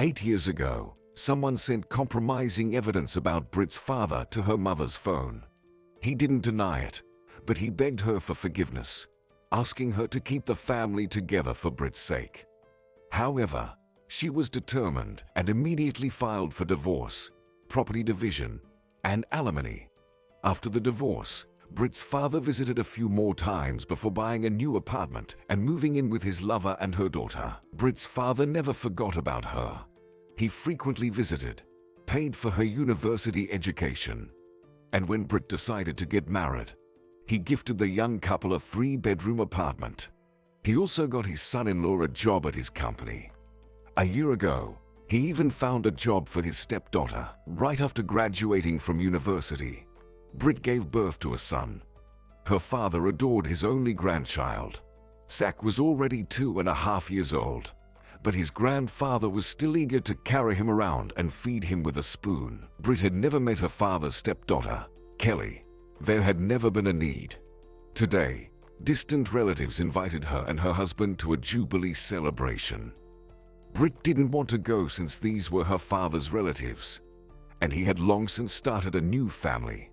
8 years ago, someone sent compromising evidence about Britt's father to her mother's phone. He didn't deny it, but he begged her for forgiveness, asking her to keep the family together for Britt's sake. However, she was determined and immediately filed for divorce, property division, and alimony. After the divorce, Britt's father visited a few more times before buying a new apartment and moving in with his lover and her daughter. Britt's father never forgot about her. He frequently visited, paid for her university education, and when Britt decided to get married, he gifted the young couple a 3-bedroom apartment. He also got his son-in-law a job at his company. A year ago, he even found a job for his stepdaughter. Right after graduating from university, Britt gave birth to a son. Her father adored his only grandchild. Zach was already 2.5 years old, but his grandfather was still eager to carry him around and feed him with a spoon. Britt had never met her father's stepdaughter, Kelly. There had never been a need. Today, distant relatives invited her and her husband to a Jubilee celebration. Britt didn't want to go since these were her father's relatives, and he had long since started a new family.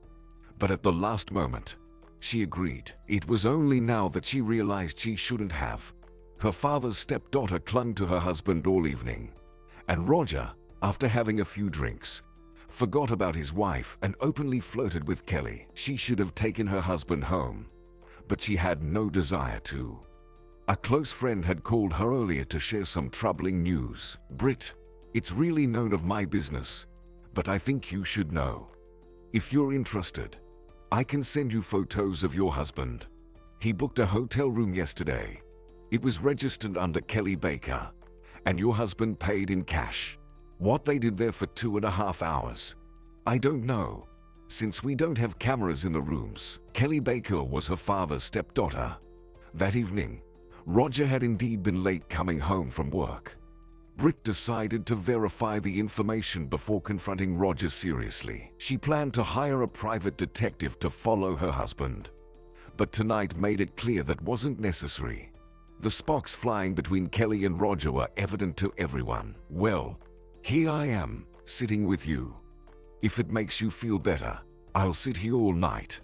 But at the last moment, she agreed. It was only now that she realized she shouldn't have. Her father's stepdaughter clung to her husband all evening, and Roger, after having a few drinks, forgot about his wife and openly flirted with Kelly. She should have taken her husband home, but she had no desire to. A close friend had called her earlier to share some troubling news. "Britt, it's really none of my business, but I think you should know. If you're interested, I can send you photos of your husband. He booked a hotel room yesterday. It was registered under Kelly Baker, and your husband paid in cash. What they did there for 2.5 hours, I don't know, since we don't have cameras in the rooms." Kelly Baker was her father's stepdaughter. That evening, Roger had indeed been late coming home from work. Britt decided to verify the information before confronting Roger seriously. She planned to hire a private detective to follow her husband, but tonight made it clear that wasn't necessary. The sparks flying between Kelly and Roger were evident to everyone. "Well, here I am, sitting with you. If it makes you feel better, I'll sit here all night.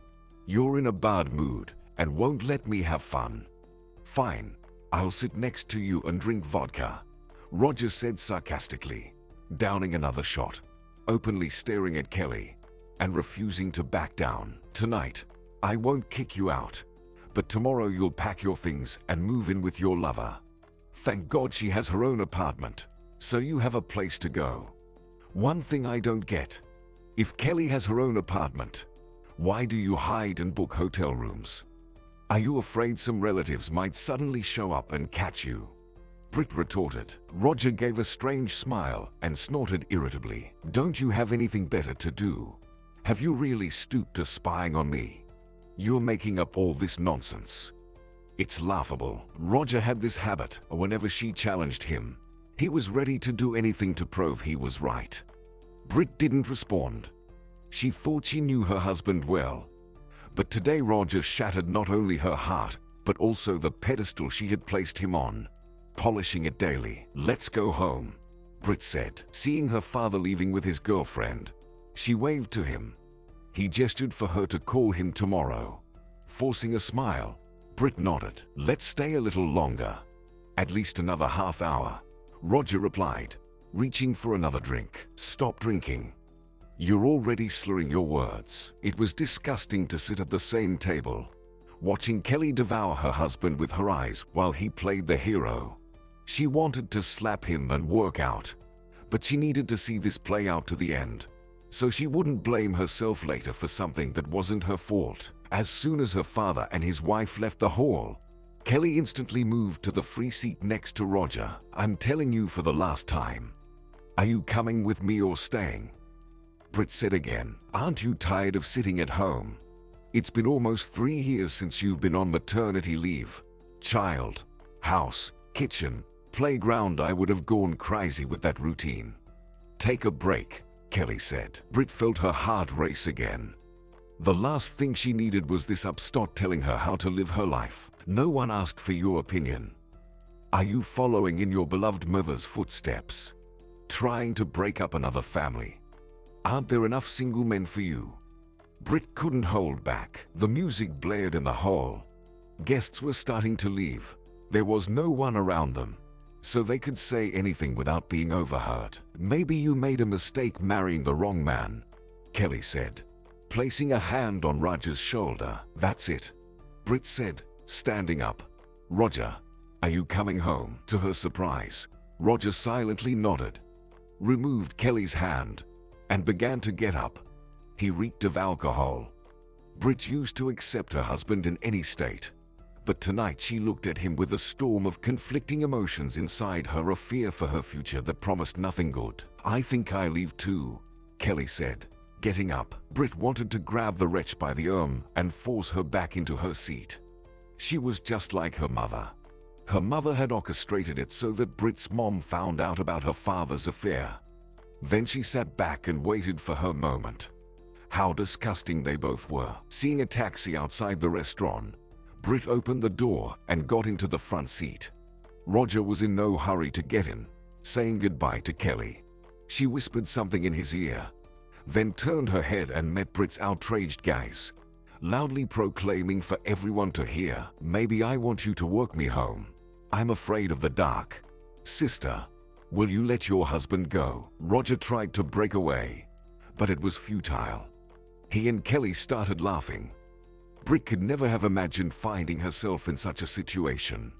You're in a bad mood and won't let me have fun. Fine, I'll sit next to you and drink vodka," Roger said sarcastically, downing another shot, openly staring at Kelly, and refusing to back down. "Tonight, I won't kick you out, but tomorrow you'll pack your things and move in with your lover. Thank God she has her own apartment, so you have a place to go. One thing I don't get, if Kelly has her own apartment, why do you hide and book hotel rooms? Are you afraid some relatives might suddenly show up and catch you?" Britt retorted. Roger gave a strange smile and snorted irritably. "Don't you have anything better to do? Have you really stooped to spying on me? You're making up all this nonsense. It's laughable." Roger had this habit. Whenever she challenged him, he was ready to do anything to prove he was right. Britt didn't respond. She thought she knew her husband well, but today Roger shattered not only her heart, but also the pedestal she had placed him on, polishing it daily. "Let's go home," Britt said. Seeing her father leaving with his girlfriend, she waved to him. He gestured for her to call him tomorrow. Forcing a smile, Britt nodded. "Let's stay a little longer. At least another half hour," Roger replied, reaching for another drink. "Stop drinking. You're already slurring your words." It was disgusting to sit at the same table, watching Kelly devour her husband with her eyes while he played the hero. She wanted to slap him and work out, but she needed to see this play out to the end, so she wouldn't blame herself later for something that wasn't her fault. As soon as her father and his wife left the hall, Kelly instantly moved to the free seat next to Roger. "I'm telling you for the last time. Are you coming with me or staying?" Britt said again. "Aren't you tired of sitting at home? It's been almost 3 years since you've been on maternity leave. Child, house, kitchen, playground. I would have gone crazy with that routine. Take a break," Kelly said. Britt felt her heart race again. The last thing she needed was this upstart telling her how to live her life. "No one asked for your opinion. Are you following in your beloved mother's footsteps? trying to break up another family. Aren't there enough single men for you? Britt couldn't hold back. The music blared in the hall. Guests were starting to leave. There was no one around them, so they could say anything without being overheard. Maybe you made a mistake marrying the wrong man, Kelly said, placing a hand on Roger's shoulder. That's it, Britt said, standing up. Roger, are you coming home? To her surprise, Roger silently nodded, removed Kelly's hand, and began to get up. He reeked of alcohol. Britt used to accept her husband in any state, but tonight she looked at him with a storm of conflicting emotions inside her, a fear for her future that promised nothing good. I think I leave too, Kelly said, getting up. Britt wanted to grab the wretch by the arm and force her back into her seat. She was just like her mother. Her mother had orchestrated it so that Britt's mom found out about her father's affair. Then she sat back and waited for her moment. How disgusting they both were. Seeing a taxi outside the restaurant, Britt opened the door and got into the front seat. Roger was in no hurry to get in, saying goodbye to Kelly. She whispered something in his ear, then turned her head and met Britt's outraged gaze, loudly proclaiming for everyone to hear, "Maybe I want you to work me home. I'm afraid of the dark. Sister, will you let your husband go?" Roger tried to break away, but it was futile. He and Kelly started laughing. Britt could never have imagined finding herself in such a situation.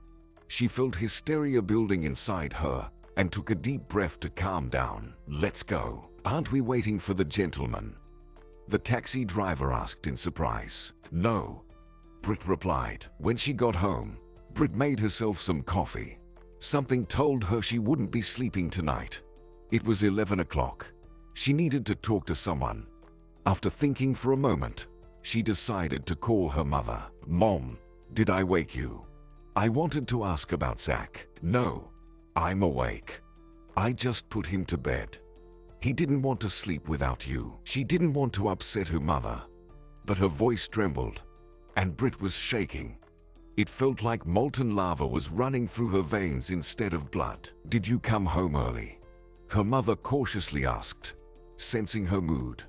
She felt hysteria building inside her and took a deep breath to calm down. "Let's go. Aren't we waiting for the gentleman?" the taxi driver asked in surprise. "No," Britt replied. When she got home, Britt made herself some coffee. Something told her she wouldn't be sleeping tonight. It was 11 o'clock. She needed to talk to someone. After thinking for a moment, she decided to call her mother. "Mom, did I wake you? I wanted to ask about Zach." "No, I'm awake. I just put him to bed. He didn't want to sleep without you." She didn't want to upset her mother, but her voice trembled, and Britt was shaking. It felt like molten lava was running through her veins instead of blood. "Did you come home early?" her mother cautiously asked, sensing her mood.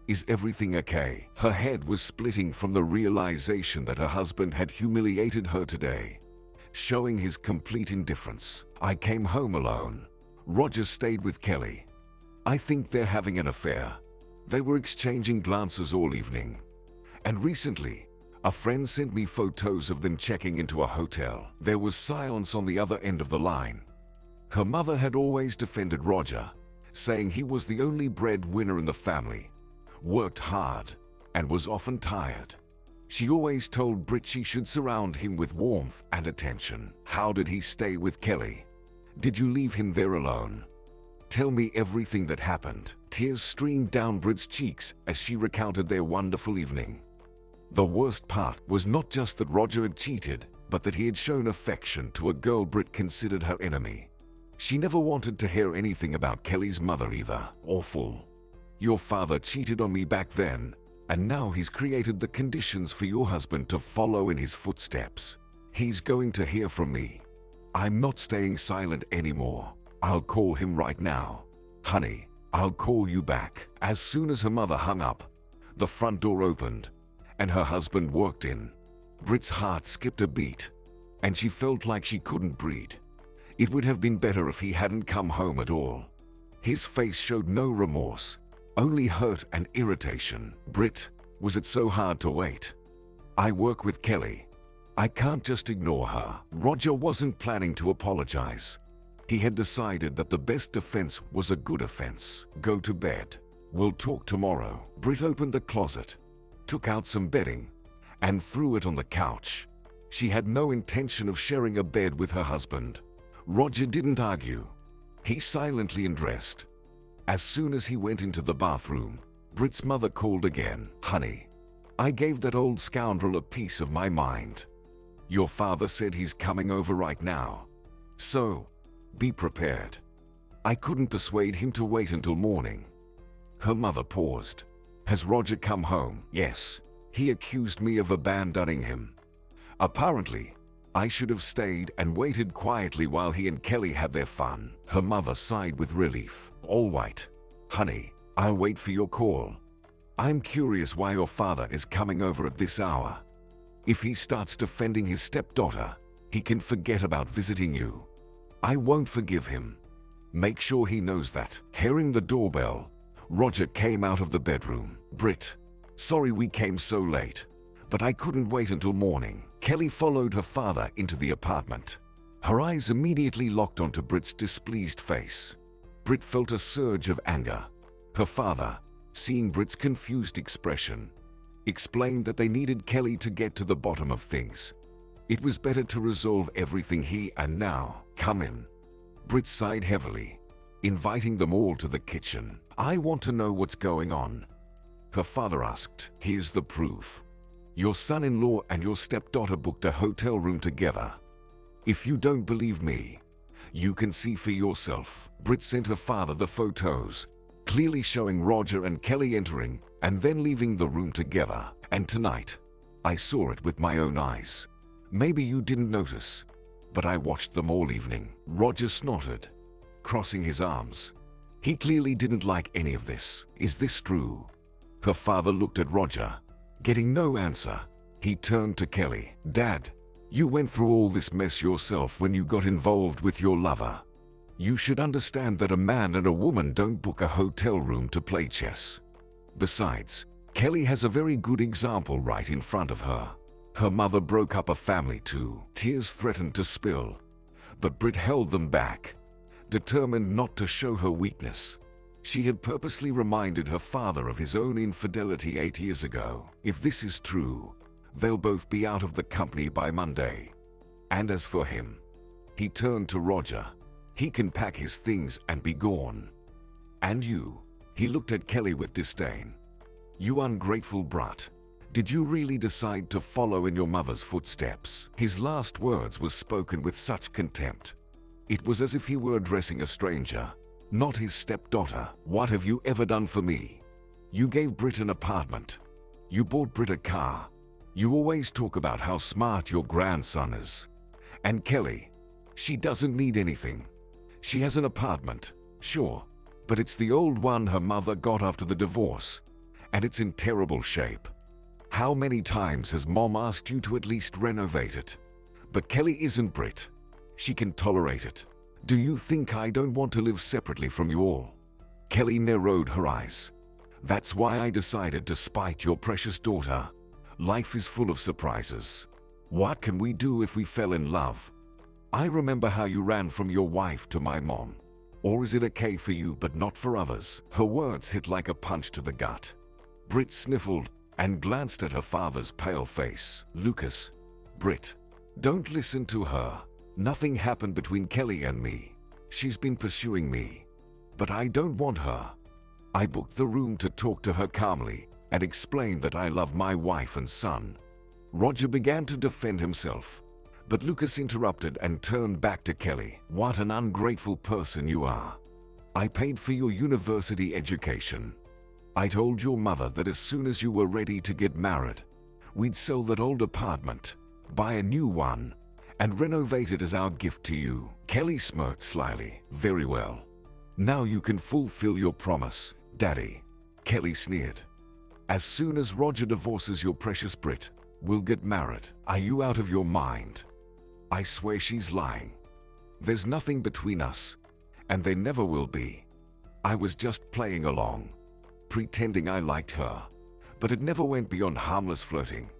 "Is everything okay?" Her head was splitting from the realization that her husband had humiliated her today, showing his complete indifference. "I came home alone. Roger stayed with Kelly. I think they're having an affair. They were exchanging glances all evening. And recently, a friend sent me photos of them checking into a hotel." There was silence on the other end of the line. Her mother had always defended Roger, saying he was the only breadwinner in the family, worked hard, and was often tired. She always told Britt she should surround him with warmth and attention. "How did he stay with Kelly? Did you leave him there alone? Tell me everything that happened." Tears streamed down Britt's cheeks as she recounted their wonderful evening. The worst part was not just that Roger had cheated, but that he had shown affection to a girl Britt considered her enemy. She never wanted to hear anything about Kelly's mother either. "Awful. Your father cheated on me back then, and now he's created the conditions for your husband to follow in his footsteps. He's going to hear from me. I'm not staying silent anymore. I'll call him right now. Honey, I'll call you back." As soon as her mother hung up, the front door opened, and her husband walked in. Britt's heart skipped a beat, and she felt like she couldn't breathe. It would have been better if he hadn't come home at all. His face showed no remorse, only hurt and irritation. "Britt, was it so hard to wait? I work with Kelly. I can't just ignore her." Roger wasn't planning to apologize. He had decided that the best defense was a good offense. "Go to bed. We'll talk tomorrow." Britt opened the closet, took out some bedding, and threw it on the couch. She had no intention of sharing a bed with her husband. Roger didn't argue. He silently undressed. As soon as he went into the bathroom, Britt's mother called again. "Honey, I gave that old scoundrel a piece of my mind. Your father said he's coming over right now. So, be prepared. I couldn't persuade him to wait until morning." Her mother paused. "Has Roger come home?" "Yes. He accused me of abandoning him. Apparently, I should have stayed and waited quietly while he and Kelly had their fun. Her mother sighed with relief. All right, honey, I'll wait for your call. I'm curious why your father is coming over at this hour. If he starts defending his stepdaughter, he can forget about visiting you. I won't forgive him. Make sure he knows that. Hearing the doorbell, Roger came out of the bedroom. Britt, sorry we came so late, but I couldn't wait until morning. Kelly followed her father into the apartment. Her eyes immediately locked onto Britt's displeased face. Britt felt a surge of anger. Her father, seeing Britt's confused expression, explained that they needed Kelly to get to the bottom of things. It was better to resolve everything he and now. Come in. Britt sighed heavily, inviting them all to the kitchen. I want to know what's going on. Her father asked. Here's the proof. Your son-in-law and your stepdaughter booked a hotel room together. If you don't believe me, you can see for yourself. Britt sent her father the photos, clearly showing Roger and Kelly entering and then leaving the room together. And tonight, I saw it with my own eyes. Maybe you didn't notice, but I watched them all evening. Roger snorted, crossing his arms. He clearly didn't like any of this. Is this true? Her father looked at Roger. Getting no answer, he turned to Kelly. Dad, you went through all this mess yourself when you got involved with your lover. You should understand that a man and a woman don't book a hotel room to play chess. Besides, Kelly has a very good example right in front of her. Her mother broke up a family too. Tears threatened to spill, but Britt held them back, determined not to show her weakness. She had purposely reminded her father of his own infidelity 8 years ago. If this is true, they'll both be out of the company by Monday. And as for him, he turned to Roger. He can pack his things and be gone. And you, he looked at Kelly with disdain. You ungrateful brat. Did you really decide to follow in your mother's footsteps? His last words were spoken with such contempt. It was as if he were addressing a stranger, not his stepdaughter. What have you ever done for me? You gave Britt an apartment. You bought Britt a car. You always talk about how smart your grandson is. And Kelly, she doesn't need anything. She has an apartment, sure, but it's the old one her mother got after the divorce, and it's in terrible shape. How many times has Mom asked you to at least renovate it? But Kelly isn't Britt. She can tolerate it. Do you think I don't want to live separately from you all? Kelly narrowed her eyes. That's why I decided to spite your precious daughter. Life is full of surprises. What can we do if we fell in love? I remember how you ran from your wife to my mom. Or is it okay for you but not for others? Her words hit like a punch to the gut. Britt sniffled and glanced at her father's pale face. Lucas, Britt, don't listen to her. Nothing happened between Kelly and me. She's been pursuing me, but I don't want her. I booked the room to talk to her calmly and explain that I love my wife and son. Roger began to defend himself, but Lucas interrupted and turned back to Kelly. What an ungrateful person you are. I paid for your university education. I told your mother that as soon as you were ready to get married, we'd sell that old apartment, buy a new one, and renovate it as our gift to you. Kelly smirked slyly. Very well. Now you can fulfill your promise, Daddy. Kelly sneered. As soon as Roger divorces your precious Britt, we'll get married. Are you out of your mind? I swear she's lying. There's nothing between us, and there never will be. I was just playing along, pretending I liked her, but it never went beyond harmless flirting.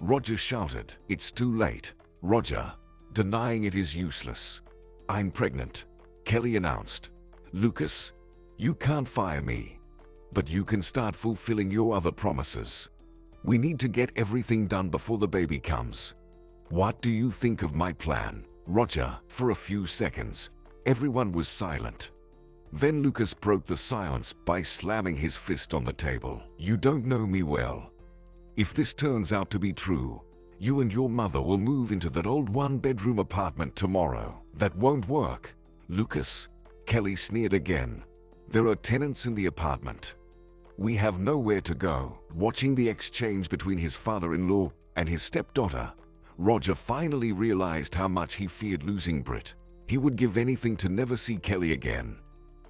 Roger shouted. It's too late, Roger. Denying it is useless. I'm pregnant, Kelly announced. Lucas, you can't fire me, but you can start fulfilling your other promises. We need to get everything done before the baby comes. What do you think of my plan, Roger? For a few seconds, everyone was silent. Then Lucas broke the silence by slamming his fist on the table. You don't know me well. If this turns out to be true, you and your mother will move into that old one-bedroom apartment tomorrow. That won't work, Lucas. Kelly sneered again. There are tenants in the apartment. We have nowhere to go. Watching the exchange between his father-in-law and his stepdaughter, Roger finally realized how much he feared losing Britt. He would give anything to never see Kelly again.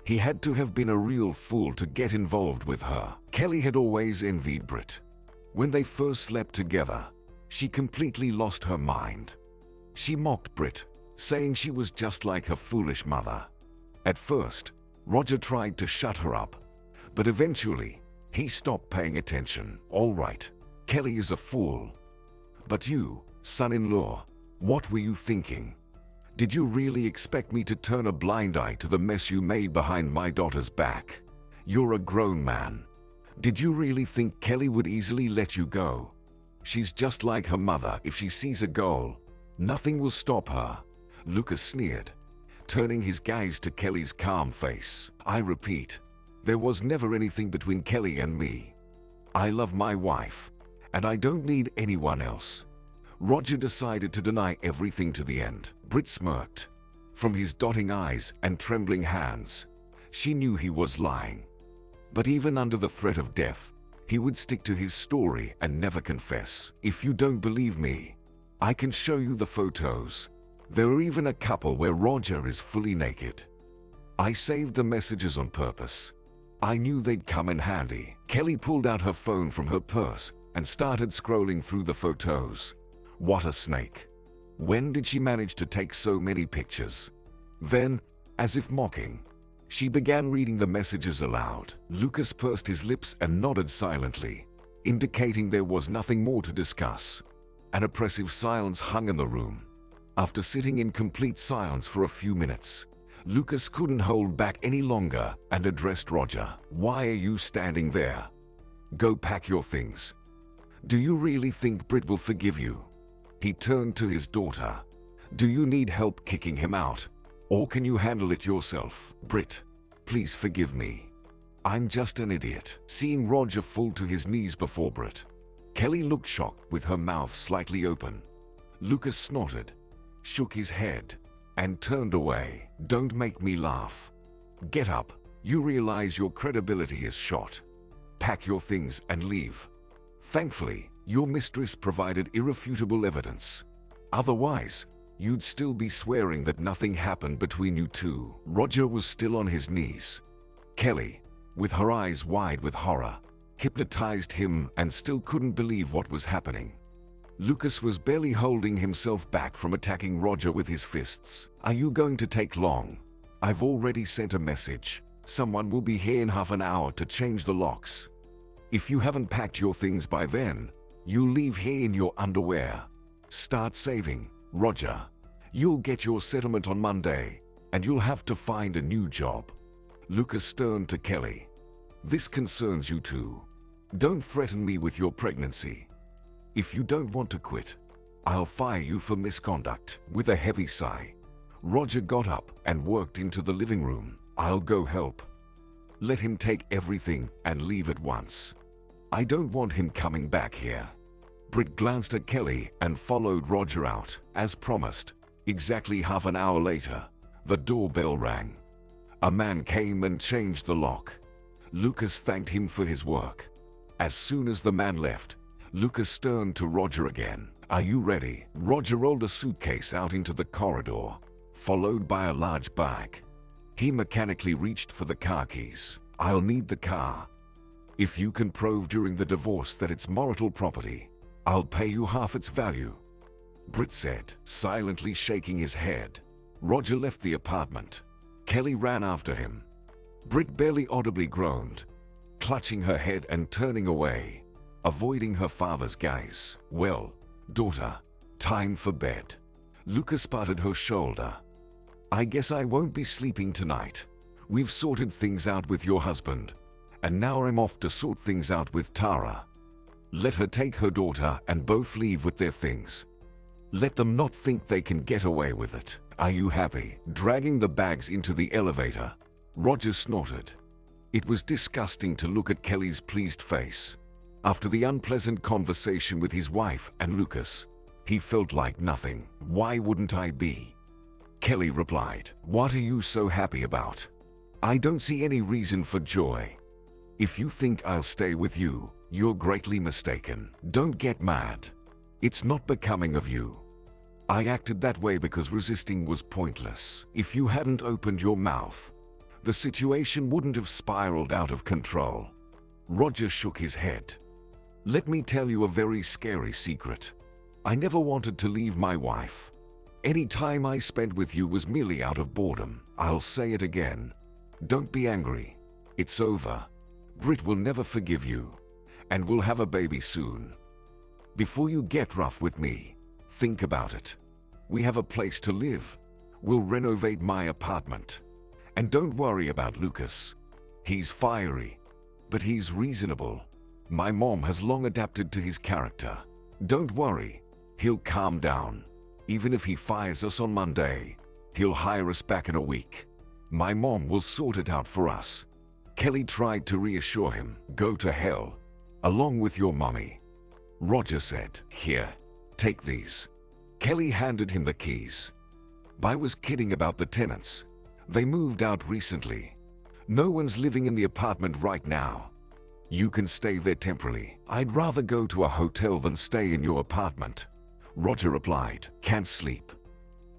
He had to have been a real fool to get involved with her. Kelly had always envied Britt. When they first slept together, she completely lost her mind. She mocked Britt, saying she was just like her foolish mother. At first, Roger tried to shut her up, but eventually, he stopped paying attention. All right, Kelly is a fool. But you, son-in-law, what were you thinking? Did you really expect me to turn a blind eye to the mess you made behind my daughter's back? You're a grown man. Did you really think Kelly would easily let you go? She's just like her mother. If she sees a goal, nothing will stop her. Lucas sneered, turning his gaze to Kelly's calm face. I repeat, there was never anything between Kelly and me. I love my wife, and I don't need anyone else. Roger decided to deny everything to the end. Britt smirked. From his dotting eyes and trembling hands, she knew he was lying. But even under the threat of death, he would stick to his story and never confess. If you don't believe me, I can show you the photos. There are even a couple where Roger is fully naked. I saved the messages on purpose. I knew they'd come in handy. Kelly pulled out her phone from her purse and started scrolling through the photos. What a snake. When did she manage to take so many pictures? Then, as if mocking, she began reading the messages aloud. Lucas pursed his lips and nodded silently, indicating there was nothing more to discuss. An oppressive silence hung in the room. After sitting in complete silence for a few minutes, Lucas couldn't hold back any longer and addressed Roger. Why are you standing there? Go pack your things. Do you really think Britt will forgive you? He turned to his daughter. Do you need help kicking him out? Or can you handle it yourself? Britt, please forgive me. I'm just an idiot. Seeing Roger fall to his knees before Britt, Kelly looked shocked with her mouth slightly open. Lucas snorted, shook his head, and turned away. Don't make me laugh. Get up. You realize your credibility is shot. Pack your things and leave. Thankfully, your mistress provided irrefutable evidence. Otherwise, you'd still be swearing that nothing happened between you two. Roger was still on his knees. Kelly, with her eyes wide with horror, hypnotized him and still couldn't believe what was happening. Lucas was barely holding himself back from attacking Roger with his fists. Are you going to take long? I've already sent a message. Someone will be here in half an hour to change the locks. If you haven't packed your things by then, you'll leave here in your underwear. Start saving, Roger. You'll get your settlement on Monday, and you'll have to find a new job. Lucas turned to Kelly. This concerns you too. Don't threaten me with your pregnancy. If you don't want to quit, I'll fire you for misconduct. With a heavy sigh, Roger got up and walked into the living room. I'll go help. Let him take everything and leave at once. I don't want him coming back here. Britt glanced at Kelly and followed Roger out. As promised, exactly half an hour later, the doorbell rang. A man came and changed the lock. Lucas thanked him for his work. As soon as the man left, Lucas turned to Roger again. Are you ready? Roger rolled a suitcase out into the corridor, followed by a large bag. He mechanically reached for the car keys. I'll need the car. If you can prove during the divorce that it's marital property, I'll pay you half its value, Britt said, silently shaking his head. Roger left the apartment. Kelly ran after him. Britt barely audibly groaned, clutching her head and turning away, avoiding her father's gaze. Well, daughter, time for bed. Lucas patted her shoulder. I guess I won't be sleeping tonight. We've sorted things out with your husband, and now I'm off to sort things out with Tara. Let her take her daughter and both leave with their things. Let them not think they can get away with it. Are you happy? Dragging the bags into the elevator, Roger snorted. It was disgusting to look at Kelly's pleased face. After the unpleasant conversation with his wife and Lucas, he felt like nothing. Why wouldn't I be? Kelly replied. What are you so happy about? I don't see any reason for joy. If you think I'll stay with you, you're greatly mistaken. Don't get mad. It's not becoming of you. I acted that way because resisting was pointless. If you hadn't opened your mouth, the situation wouldn't have spiraled out of control. Roger shook his head. Let me tell you a very scary secret. I never wanted to leave my wife. Any time I spent with you was merely out of boredom. I'll say it again. Don't be angry. It's over. Britt will never forgive you. And we'll have a baby soon. Before you get rough with me, think about it. We have a place to live. We'll renovate my apartment. And don't worry about Lucas. He's fiery, but he's reasonable. My mom has long adapted to his character. Don't worry, he'll calm down. Even if he fires us on Monday, he'll hire us back in a week. My mom will sort it out for us. Kelly tried to reassure him. Go to hell, along with your mommy. Roger said, here, take these. Kelly handed him the keys. I was kidding about the tenants. They moved out recently. No one's living in the apartment right now. You can stay there temporarily. I'd rather go to a hotel than stay in your apartment. Roger replied, can't sleep.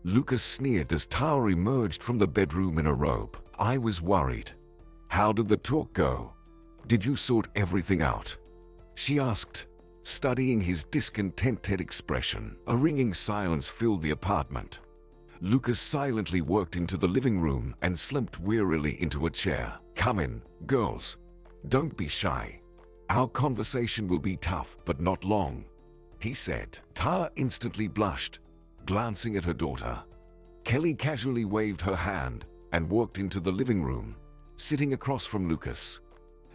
Lucas sneered as Tara emerged from the bedroom in a robe. I was worried. How did the talk go? Did you sort everything out? She asked, studying his discontented expression. A ringing silence filled the apartment. Lucas silently walked into the living room and slumped wearily into a chair. Come in, girls. Don't be shy. Our conversation will be tough, but not long, he said. Tara instantly blushed, glancing at her daughter. Kelly casually waved her hand and walked into the living room, sitting across from Lucas.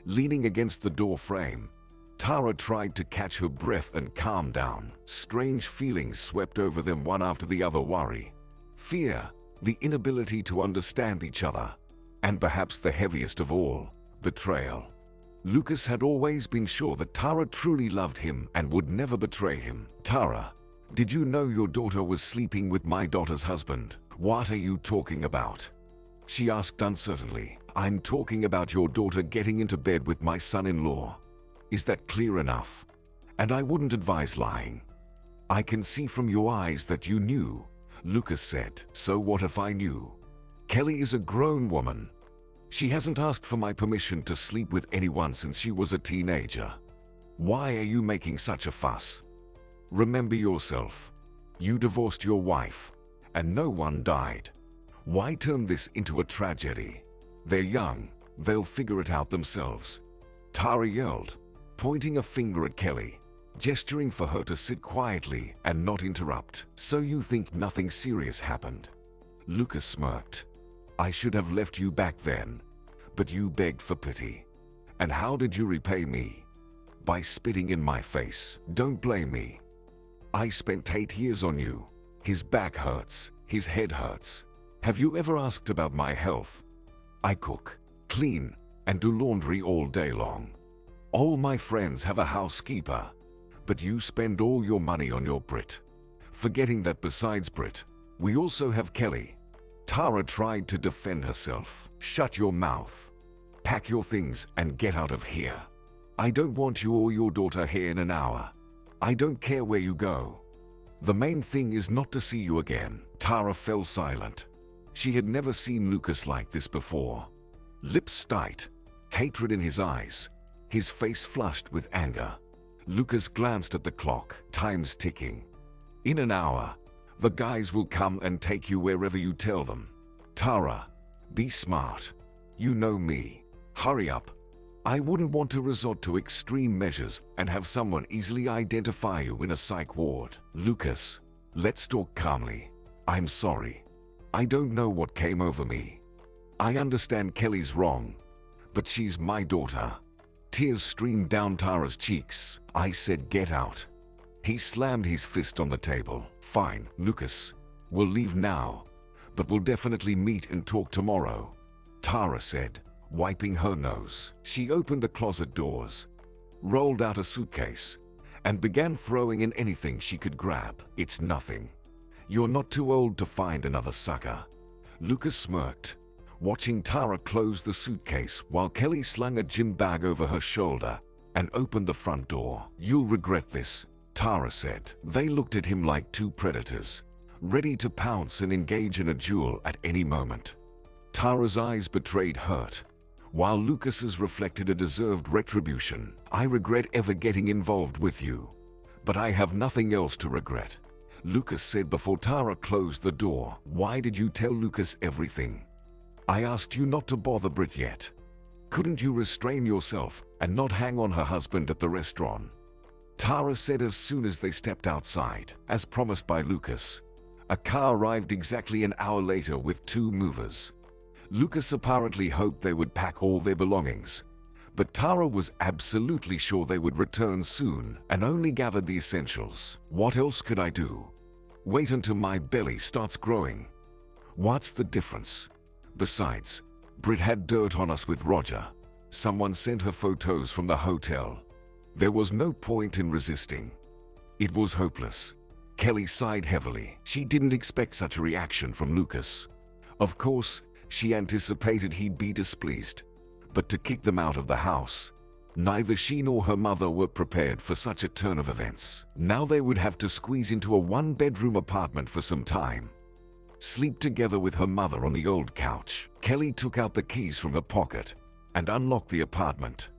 Leaning against the door frame, Tara tried to catch her breath and calm down. Strange feelings swept over them, one after the other: worry, fear, the inability to understand each other, and perhaps the heaviest of all, betrayal. Lucas had always been sure that Tara truly loved him and would never betray him. Tara, did you know your daughter was sleeping with my daughter's husband? What are you talking about? She asked uncertainly. I'm talking about your daughter getting into bed with my son-in-law. Is that clear enough? And I wouldn't advise lying. I can see from your eyes that you knew, Lucas said. So what if I knew? Kelly is a grown woman. She hasn't asked for my permission to sleep with anyone since she was a teenager. Why are you making such a fuss? Remember yourself. You divorced your wife, and no one died. Why turn this into a tragedy? They're young. They'll figure it out themselves. Tara yelled, pointing a finger at Kelly, gesturing for her to sit quietly and not interrupt. So you think nothing serious happened? Lucas smirked. I should have left you back then, but you begged for pity. And how did you repay me? By spitting in my face. Don't blame me. I spent 8 years on you. His back hurts. His head hurts. Have you ever asked about my health? I cook, clean, and do laundry all day long. All my friends have a housekeeper, but you spend all your money on your Brit. Forgetting that besides Brit, we also have Kelly. Tara tried to defend herself. Shut your mouth. Pack your things and get out of here. I don't want you or your daughter here in an hour. I don't care where you go. The main thing is not to see you again. Tara fell silent. She had never seen Lucas like this before. Lips tight, hatred in his eyes, his face flushed with anger. Lucas glanced at the clock. Time's ticking. In an hour, the guys will come and take you wherever you tell them. Tara, be smart. You know me. Hurry up. I wouldn't want to resort to extreme measures and have someone easily identify you in a psych ward. Lucas, let's talk calmly. I'm sorry. I don't know what came over me. I understand Kelly's wrong, but she's my daughter. Tears streamed down Tara's cheeks. I said get out. He slammed his fist on the table. Fine, Lucas. We'll leave now, but we'll definitely meet and talk tomorrow, Tara said, wiping her nose. She opened the closet doors, rolled out a suitcase, and began throwing in anything she could grab. It's nothing. You're not too old to find another sucker. Lucas smirked, watching Tara close the suitcase while Kelly slung a gym bag over her shoulder and opened the front door. You'll regret this, Tara said. They looked at him like two predators, ready to pounce and engage in a duel at any moment. Tara's eyes betrayed hurt, while Lucas's reflected a deserved retribution. "I regret ever getting involved with you, but I have nothing else to regret," Lucas said before Tara closed the door. "Why did you tell Lucas everything? I asked you not to bother Brit yet. Couldn't you restrain yourself and not hang on her husband at the restaurant?" Tara said as soon as they stepped outside. As promised by Lucas, a car arrived exactly an hour later with 2 movers. Lucas apparently hoped they would pack all their belongings, but Tara was absolutely sure they would return soon and only gathered the essentials. "What else could I do? Wait until my belly starts growing. What's the difference? Besides, Brit had dirt on us with Roger. Someone sent her photos from the hotel. There was no point in resisting. It was hopeless." Kelly sighed heavily. She didn't expect such a reaction from Lucas. Of course, she anticipated he'd be displeased, but to kick them out of the house, neither she nor her mother were prepared for such a turn of events. Now they would have to squeeze into a 1-bedroom apartment for some time, sleep together with her mother on the old couch. Kelly took out the keys from her pocket and unlocked the apartment.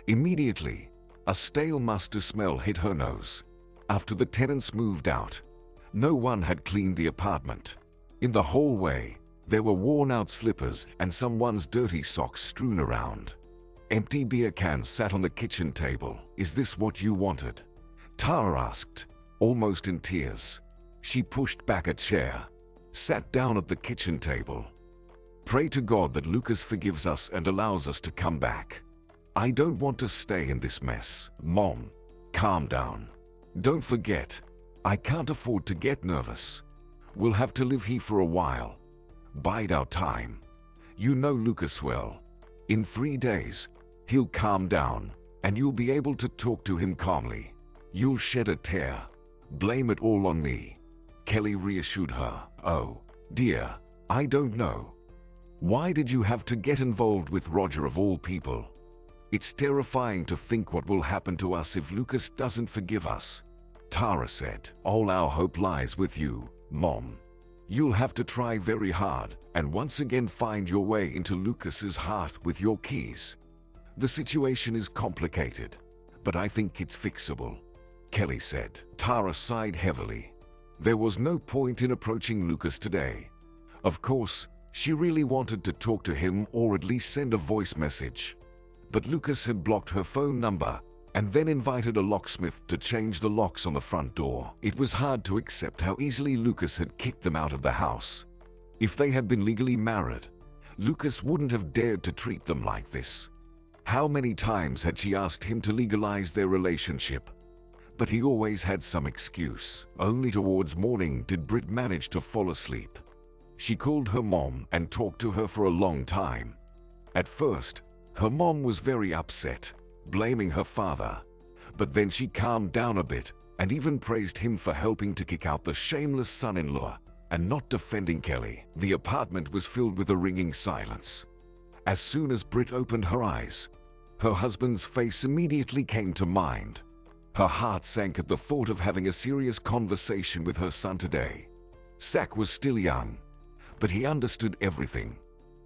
Immediately, a stale mustard smell hit her nose. After the tenants moved out, no one had cleaned the apartment. In the hallway, there were worn-out slippers and someone's dirty socks strewn around. Empty beer cans sat on the kitchen table. "Is this what you wanted?" Tara asked, almost in tears. She pushed back a chair, sat down at the kitchen table. "Pray to God that Lucas forgives us and allows us to come back. I don't want to stay in this mess." "Mom, calm down. Don't forget, I can't afford to get nervous. We'll have to live here for a while. Bide our time. You know Lucas well. In 3 days, he'll calm down, and you'll be able to talk to him calmly. You'll shed a tear. Blame it all on me." Kelly reassured her. "Oh, dear, I don't know. Why did you have to get involved with Roger of all people? It's terrifying to think what will happen to us if Lucas doesn't forgive us." Tara said, "All our hope lies with you, Mom. You'll have to try very hard and once again find your way into Lucas's heart with your keys. The situation is complicated, but I think it's fixable," Kelly said. Tara sighed heavily. There was no point in approaching Lucas today. Of course, she really wanted to talk to him or at least send a voice message. But Lucas had blocked her phone number and then invited a locksmith to change the locks on the front door. It was hard to accept how easily Lucas had kicked them out of the house. If they had been legally married, Lucas wouldn't have dared to treat them like this. How many times had she asked him to legalize their relationship? But he always had some excuse. Only towards morning did Brit manage to fall asleep. She called her mom and talked to her for a long time. At first, her mom was very upset, blaming her father. But then she calmed down a bit and even praised him for helping to kick out the shameless son-in-law and not defending Kelly. The apartment was filled with a ringing silence. As soon as Brit opened her eyes, her husband's face immediately came to mind. Her heart sank at the thought of having a serious conversation with her son today. Zach was still young, but he understood everything.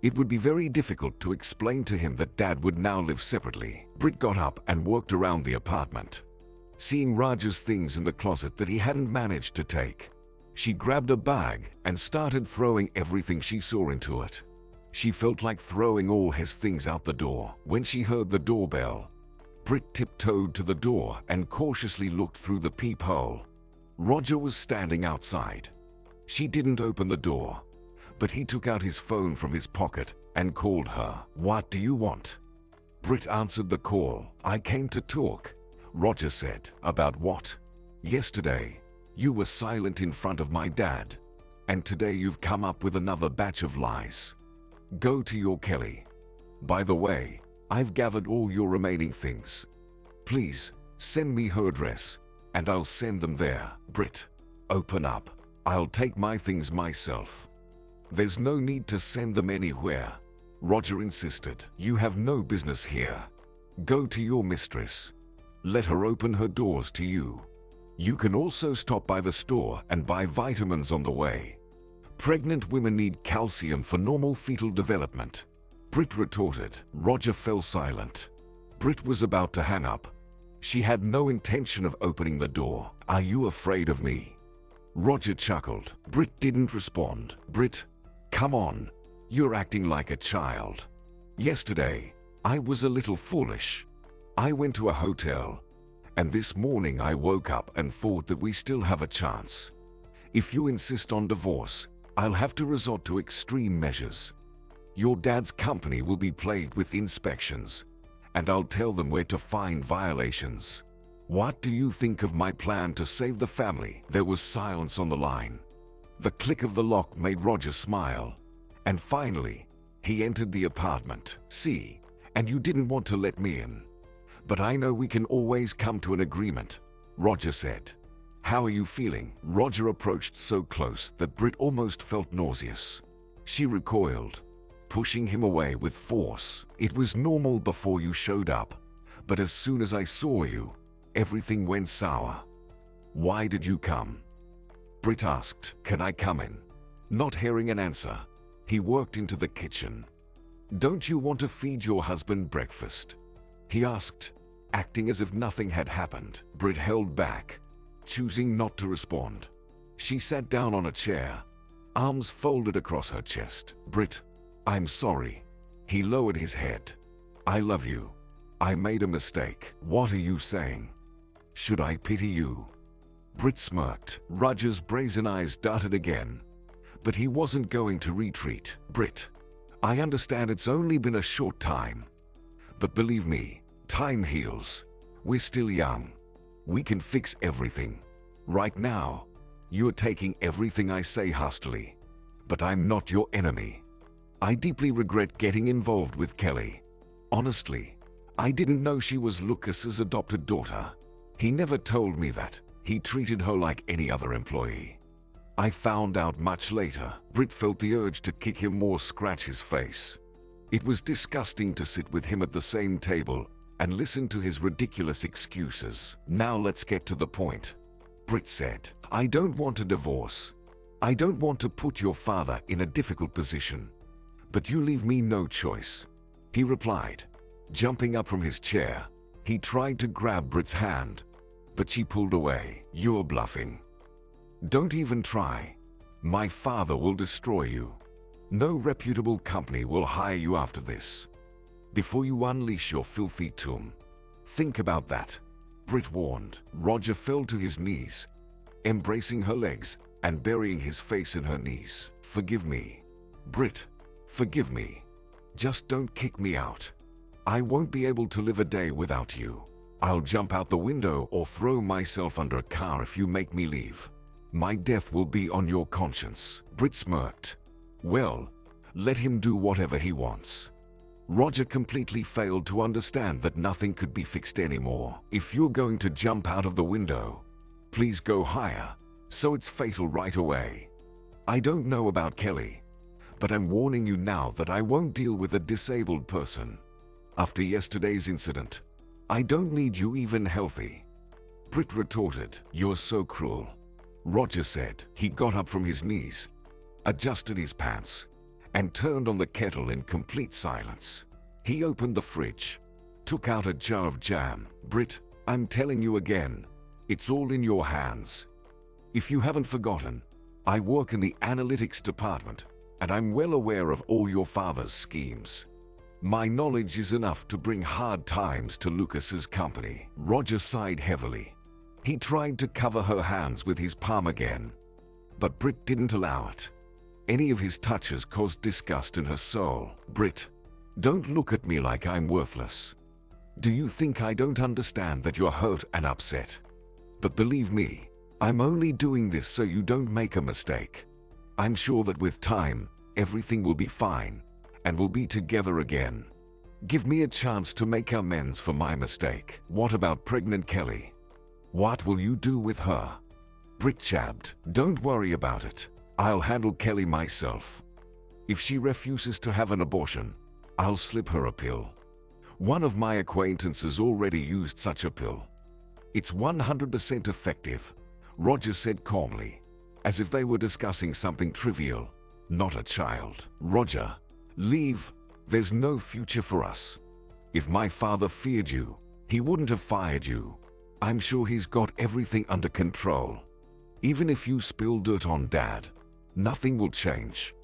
It would be very difficult to explain to him that Dad would now live separately. Brit got up and walked around the apartment, seeing Roger's things in the closet that he hadn't managed to take. She grabbed a bag and started throwing everything she saw into it. She felt like throwing all his things out the door. When she heard the doorbell, Brit tiptoed to the door and cautiously looked through the peephole. Roger was standing outside. She didn't open the door, but he took out his phone from his pocket and called her. "What do you want?" Brit answered the call. "I came to talk," Roger said. "About what?" "Yesterday, you were silent in front of my dad, and today you've come up with another batch of lies. Go to your Kelly. By the way, I've gathered all your remaining things. Please, send me her address, and I'll send them there." "Brit, open up. I'll take my things myself." "There's no need to send them anywhere," Roger insisted. "You have no business here. Go to your mistress. Let her open her doors to you." You can also stop by the store and buy vitamins on the way. Pregnant women need calcium for normal fetal development. Britt retorted. Roger fell silent. Britt was about to hang up. She had no intention of opening the door. Are you afraid of me? Roger chuckled. Britt didn't respond. Britt, come on. You're acting like a child. Yesterday, I was a little foolish. I went to a hotel, and this morning I woke up and thought that we still have a chance. If you insist on divorce, I'll have to resort to extreme measures. Your dad's company will be plagued with inspections, and I'll tell them where to find violations. What do you think of my plan to save the family? There was silence on the line. The click of the lock made Roger smile. And finally, he entered the apartment. See, and you didn't want to let me in. But I know we can always come to an agreement, Roger said. How are you feeling? Roger approached so close that Britt almost felt nauseous. She recoiled, pushing him away with force. It was normal before you showed up, but as soon as I saw you, everything went sour. Why did you come? Britt asked. Can I come in? Not hearing an answer, he walked into the kitchen. Don't you want to feed your husband breakfast? He asked, acting as if nothing had happened. Britt held back, choosing not to respond. She sat down on a chair, arms folded across her chest. Britt, I'm sorry. He lowered his head. I love you. I made a mistake. What are you saying? Should I pity you? Britt smirked. Roger's brazen eyes darted again, but he wasn't going to retreat. Britt, I understand it's only been a short time, but believe me, time heals. We're still young. We can fix everything. Right now, you're taking everything I say hastily, but I'm not your enemy. I deeply regret getting involved with Kelly. Honestly, I didn't know she was Lucas's adopted daughter. He never told me that. He treated her like any other employee. I found out much later. Britt felt the urge to kick him or scratch his face. It was disgusting to sit with him at the same table and listen to his ridiculous excuses. Now let's get to the point, Britt said. I don't want a divorce. I don't want to put your father in a difficult position. But you leave me no choice, he replied. Jumping up from his chair, he tried to grab Britt's hand, but she pulled away. You're bluffing. Don't even try. My father will destroy you. No reputable company will hire you after this. Before you unleash your filthy tomb, think about that, Britt warned. Roger fell to his knees, embracing her legs and burying his face in her knees. Forgive me, Britt. Forgive me. Just don't kick me out. I won't be able to live a day without you. I'll jump out the window or throw myself under a car if you make me leave. My death will be on your conscience. Britt smirked. Well, let him do whatever he wants. Roger completely failed to understand that nothing could be fixed anymore. If you're going to jump out of the window, please go higher, so it's fatal right away. I don't know about Kelly, but I'm warning you now that I won't deal with a disabled person. After yesterday's incident, I don't need you even healthy. Britt retorted. You're so cruel, Roger said. He got up from his knees, adjusted his pants, and turned on the kettle in complete silence. He opened the fridge, took out a jar of jam. Britt, I'm telling you again, it's all in your hands. If you haven't forgotten, I work in the analytics department, and I'm well aware of all your father's schemes. My knowledge is enough to bring hard times to Lucas's company. Roger sighed heavily. He tried to cover her hands with his palm again, but Britt didn't allow it. Any of his touches caused disgust in her soul. Britt, don't look at me like I'm worthless. Do you think I don't understand that you're hurt and upset? But believe me, I'm only doing this so you don't make a mistake. I'm sure that with time, everything will be fine, and we'll be together again. Give me a chance to make amends for my mistake. What about pregnant Kelly? What will you do with her? Britt jabbed. Don't worry about it. I'll handle Kelly myself. If she refuses to have an abortion, I'll slip her a pill. One of my acquaintances already used such a pill. It's 100% effective, Roger said calmly, as if they were discussing something trivial, not a child. Roger, leave. There's no future for us. If my father feared you, he wouldn't have fired you. I'm sure he's got everything under control. Even if you spill dirt on Dad, nothing will change.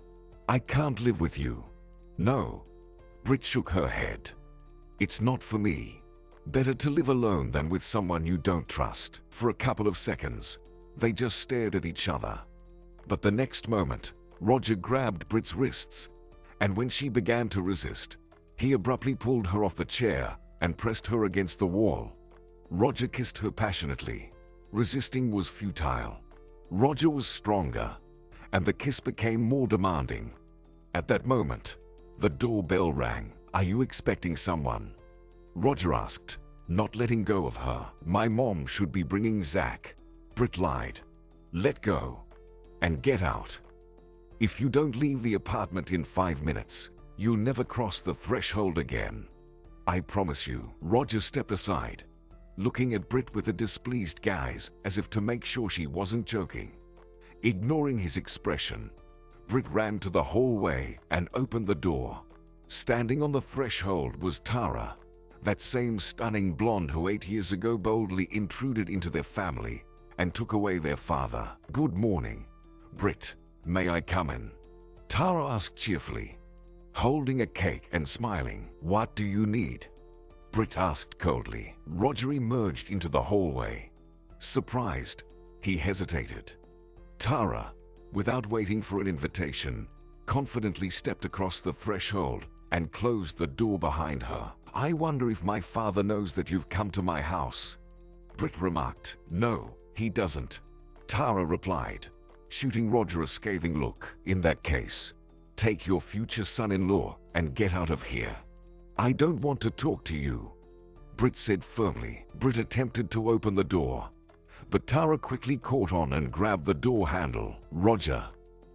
I can't live with you. No. Brit shook her head. It's not for me. Better to live alone than with someone you don't trust. For a couple of seconds, they just stared at each other. But the next moment, Roger grabbed Brit's wrists, and when she began to resist, he abruptly pulled her off the chair and pressed her against the wall. Roger kissed her passionately. Resisting was futile. Roger was stronger, and the kiss became more demanding. At that moment, the doorbell rang. Are you expecting someone? Roger asked, not letting go of her. My mom should be bringing Zach. Brit lied. Let go. And get out. If you don't leave the apartment in 5 minutes, you'll never cross the threshold again. I promise you. Roger stepped aside, looking at Brit with a displeased gaze as if to make sure she wasn't joking. Ignoring his expression, Brit ran to the hallway and opened the door. Standing on the threshold was Tara, that same stunning blonde who 8 years ago boldly intruded into their family and took away their father. Good morning, Brit. May I come in? Tara asked cheerfully, holding a cake and smiling. What do you need? Brit asked coldly. Roger emerged into the hallway. Surprised, he hesitated. Tara, without waiting for an invitation, confidently stepped across the threshold and closed the door behind her. I wonder if my father knows that you've come to my house, Brit remarked. No, he doesn't, Tara replied, shooting Roger a scathing look. In that case, take your future son-in-law and get out of here. I don't want to talk to you, Brit said firmly. Brit attempted to open the door, but Tara quickly caught on and grabbed the door handle. Roger,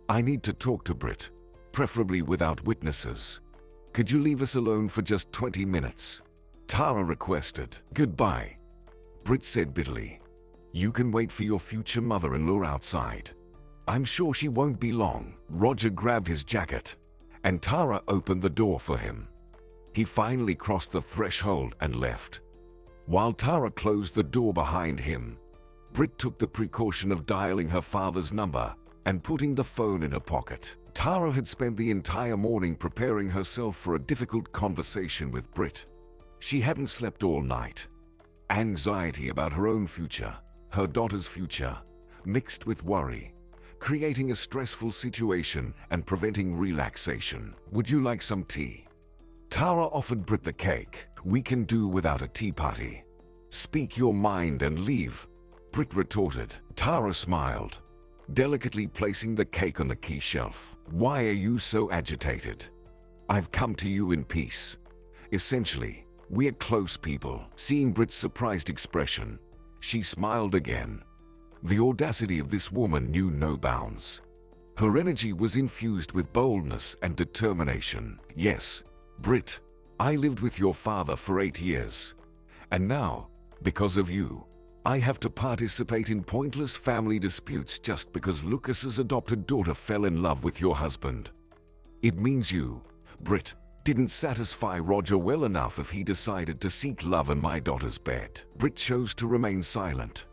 I need to talk to Brit, preferably without witnesses. Could you leave us alone for just 20 minutes? Tara requested. Goodbye, Brit said bitterly. You can wait for your future mother-in-law outside. I'm sure she won't be long. Roger grabbed his jacket, and Tara opened the door for him. He finally crossed the threshold and left. While Tara closed the door behind him, Brit took the precaution of dialing her father's number and putting the phone in her pocket. Tara had spent the entire morning preparing herself for a difficult conversation with Brit. She hadn't slept all night. Anxiety about her own future, her daughter's future, mixed with worry, creating a stressful situation and preventing relaxation. Would you like some tea? Tara offered Brit the cake. We can do without a tea party. Speak your mind and leave, Brit retorted. Tara smiled, delicately placing the cake on the key shelf. Why are you so agitated? I've come to you in peace. Essentially, we're close people. Seeing Brit's surprised expression, she smiled again. The audacity of this woman knew no bounds. Her energy was infused with boldness and determination. Yes, Brit, I lived with your father for 8 years. And now, because of you, I have to participate in pointless family disputes just because Lucas's adopted daughter fell in love with your husband. It means you, Brit, didn't satisfy Roger well enough if he decided to seek love in my daughter's bed. Brit chose to remain silent.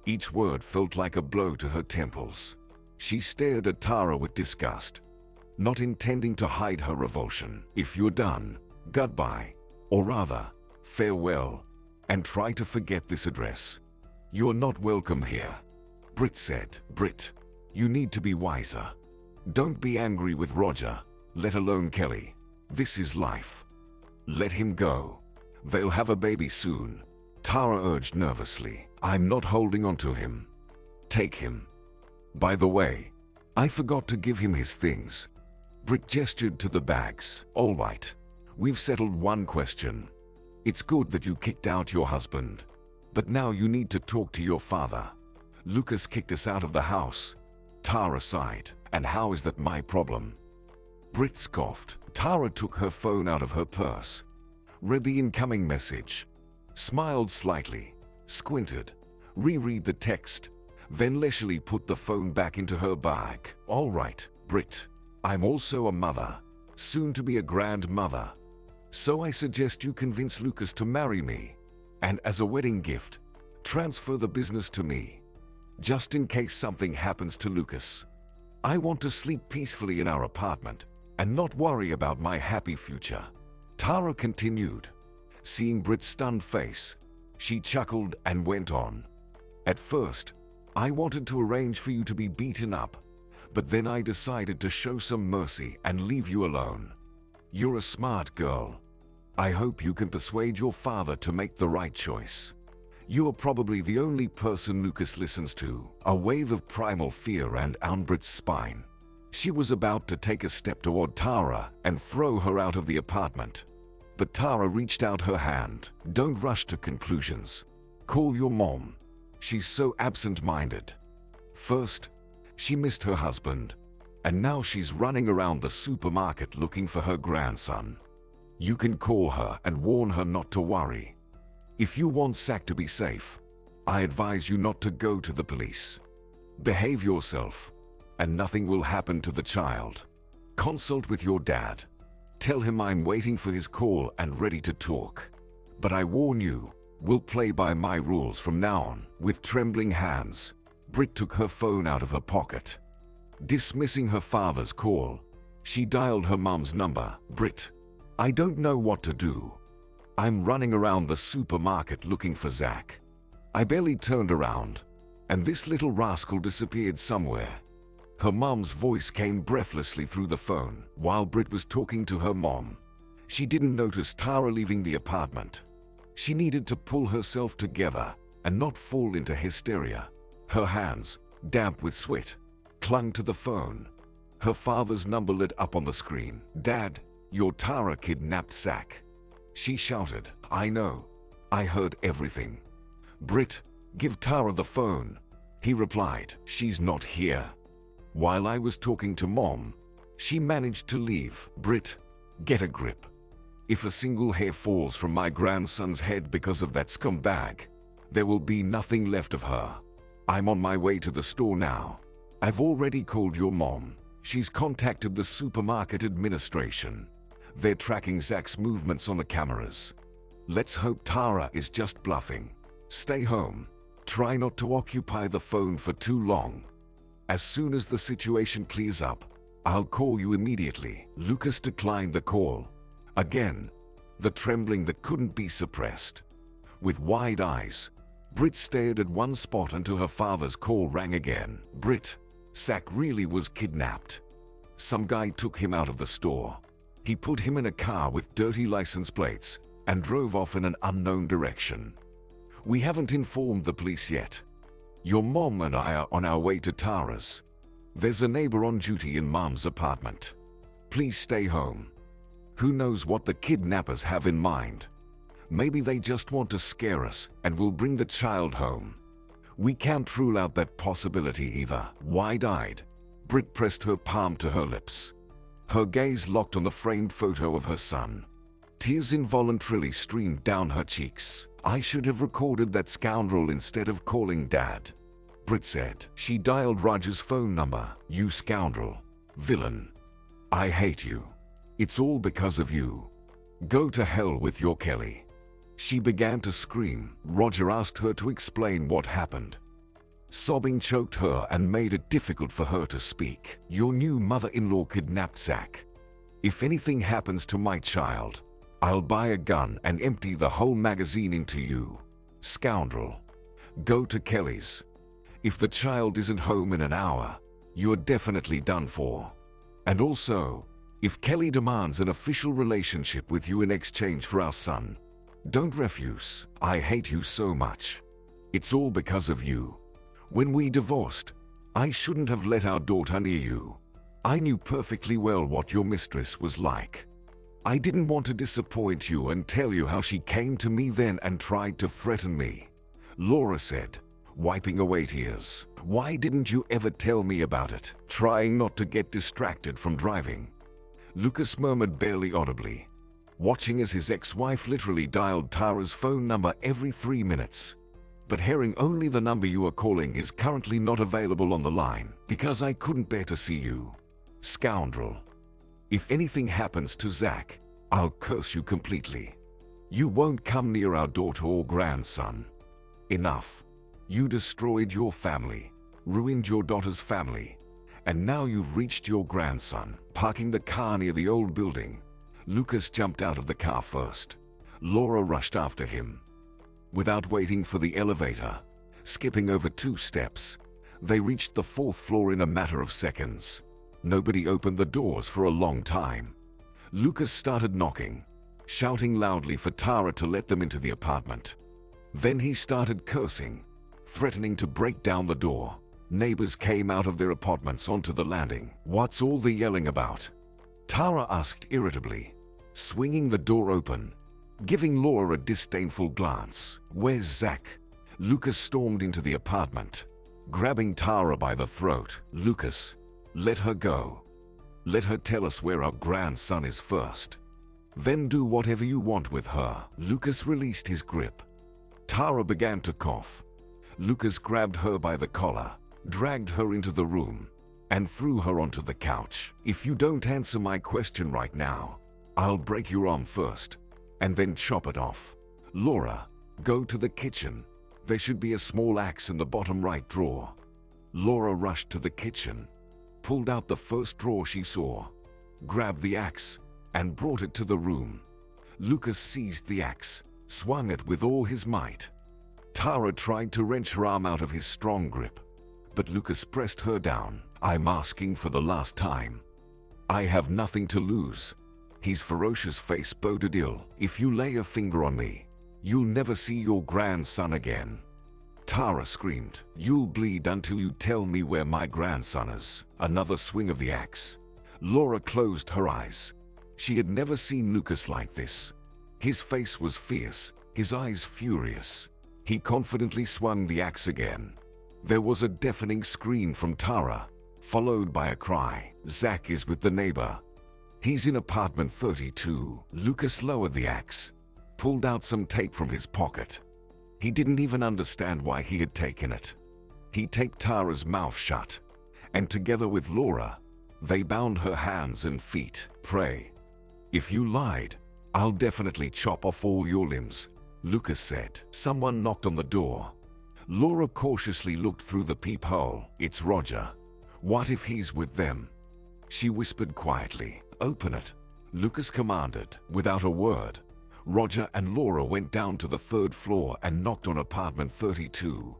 Each word felt like a blow to her temples. She stared at Tara with disgust, not intending to hide her revulsion. If you're done, goodbye, or rather, farewell, and try to forget this address. You're not welcome here, Brit said. Brit, you need to be wiser. Don't be angry with Roger, let alone Kelly. This is life. Let him go. They'll have a baby soon, Tara urged nervously. I'm not holding on to him. Take him. By the way, I forgot to give him his things. Brit gestured to the bags. All right, we've settled one question. It's good that you kicked out your husband, but now you need to talk to your father. Lucas kicked us out of the house, Tara sighed. And how is that my problem? Brit scoffed. Tara took her phone out of her purse, read the incoming message, smiled slightly, squinted, reread the text, then leisurely put the phone back into her bag. "All right, Brit. I'm also a mother, soon to be a grandmother. So I suggest you convince Lucas to marry me, and as a wedding gift, transfer the business to me. Just in case something happens to Lucas. I want to sleep peacefully in our apartment and not worry about my happy future." Tara continued. Seeing Brit's stunned face, she chuckled and went on. "At first, I wanted to arrange for you to be beaten up, but then I decided to show some mercy and leave you alone. You're a smart girl. I hope you can persuade your father to make the right choice. You are probably the only person Lucas listens to." A wave of primal fear ran down Brit's spine. She was about to take a step toward Tara and throw her out of the apartment. But Tara reached out her hand. "Don't rush to conclusions. Call your mom. She's so absent-minded. First, she missed her husband, and now she's running around the supermarket looking for her grandson. You can call her and warn her not to worry. If you want Zach to be safe, I advise you not to go to the police. Behave yourself, and nothing will happen to the child. Consult with your dad. Tell him I'm waiting for his call and ready to talk. But I warn you, we'll play by my rules from now on." With trembling hands, Brit took her phone out of her pocket. Dismissing her father's call, she dialed her mom's number. "Brit, I don't know what to do. I'm running around the supermarket looking for Zach. I barely turned around, and this little rascal disappeared somewhere." Her mom's voice came breathlessly through the phone. While Brit was talking to her mom, she didn't notice Tara leaving the apartment. She needed to pull herself together and not fall into hysteria. Her hands, damp with sweat, clung to the phone. Her father's number lit up on the screen. "Dad, your Tara kidnapped Zach," she shouted. "I know. I heard everything." "Brit, give Tara the phone," he replied. "She's not here." While I was talking to Mom, she managed to leave. "Brit, get a grip. If a single hair falls from my grandson's head because of that scumbag, there will be nothing left of her. I'm on my way to the store now. I've already called your mom. She's contacted the supermarket administration. They're tracking Zach's movements on the cameras. Let's hope Tara is just bluffing. Stay home. Try not to occupy the phone for too long. As soon as the situation clears up, I'll call you immediately." Lucas declined the call. Again, the trembling that couldn't be suppressed. With wide eyes, Brit stared at one spot until her father's call rang again. "Brit, Zach really was kidnapped. Some guy took him out of the store. He put him in a car with dirty license plates and drove off in an unknown direction. We haven't informed the police yet. Your mom and I are on our way to Tara's. There's a neighbor on duty in Mom's apartment. Please stay home. Who knows what the kidnappers have in mind? Maybe they just want to scare us and will bring the child home. We can't rule out that possibility either." Wide-eyed, Brit pressed her palm to her lips. Her gaze locked on the framed photo of her son. Tears involuntarily streamed down her cheeks. "I should have recorded that scoundrel instead of calling Dad," Brit said. She dialed Roger's phone number. "You scoundrel. Villain. I hate you. It's all because of you. Go to hell with your Kelly." She began to scream. Roger asked her to explain what happened. Sobbing choked her and made it difficult for her to speak. "Your new mother-in-law kidnapped Zach. If anything happens to my child, I'll buy a gun and empty the whole magazine into you. Scoundrel. Go to Kelly's. If the child isn't home in an hour, you're definitely done for. And also, if Kelly demands an official relationship with you in exchange for our son, don't refuse. I hate you so much. It's all because of you. When we divorced, I shouldn't have let our daughter near you. I knew perfectly well what your mistress was like. I didn't want to disappoint you and tell you how she came to me then and tried to threaten me," Laura said, wiping away tears. "Why didn't you ever tell me about it?" Trying not to get distracted from driving, Lucas murmured barely audibly, watching as his ex-wife literally dialed Tara's phone number every 3 minutes. but hearing only the number you are calling is currently not available on the line because I couldn't bear to see you. Scoundrel. If anything happens to Zach, I'll curse you completely. You won't come near our daughter or grandson. Enough. You destroyed your family, ruined your daughter's family, and now you've reached your grandson. Parking the car near the old building, Lucas jumped out of the car first. Laura rushed after him. Without waiting for the elevator, skipping over 2 steps, they reached the 4th floor in a matter of seconds. Nobody opened the doors for a long time. Lucas started knocking, shouting loudly for Tara to let them into the apartment. Then he started cursing, threatening to break down the door. Neighbors came out of their apartments onto the landing. What's all the yelling about? Tara asked irritably, swinging the door open, giving Laura a disdainful glance. Where's Zach? Lucas stormed into the apartment, grabbing Tara by the throat. Lucas, let her go. Let her tell us where our grandson is first. Then do whatever you want with her. Lucas released his grip. Tara began to cough. Lucas grabbed her by the collar, dragged her into the room, and threw her onto the couch. If you don't answer my question right now, I'll break your arm first, and then chop it off. Laura, go to the kitchen. There should be a small axe in the bottom right drawer. Laura rushed to the kitchen, pulled out the first drawer she saw, grabbed the axe, and brought it to the room. Lucas seized the axe, swung it with all his might. Tara tried to wrench her arm out of his strong grip, but Lucas pressed her down. I'm asking for the last time. I have nothing to lose. His ferocious face boded ill. If you lay a finger on me, you'll never see your grandson again. Tara screamed. You'll bleed until you tell me where my grandson is. Another swing of the axe. Laura closed her eyes. She had never seen Lucas like this. His face was fierce, his eyes furious. He confidently swung the axe again. There was a deafening scream from Tara, followed by a cry. Zach is with the neighbor. He's in apartment 32. Lucas lowered the axe, pulled out some tape from his pocket. He didn't even understand why he had taken it. He taped Tara's mouth shut, and together with Laura, they bound her hands and feet. Pray. If you lied, I'll definitely chop off all your limbs, Lucas said. Someone knocked on the door. Laura cautiously looked through the peephole. It's Roger. What if he's with them? She whispered quietly. Open it, Lucas commanded. Without a word, Roger and Laura went down to the 3rd floor and knocked on apartment 32.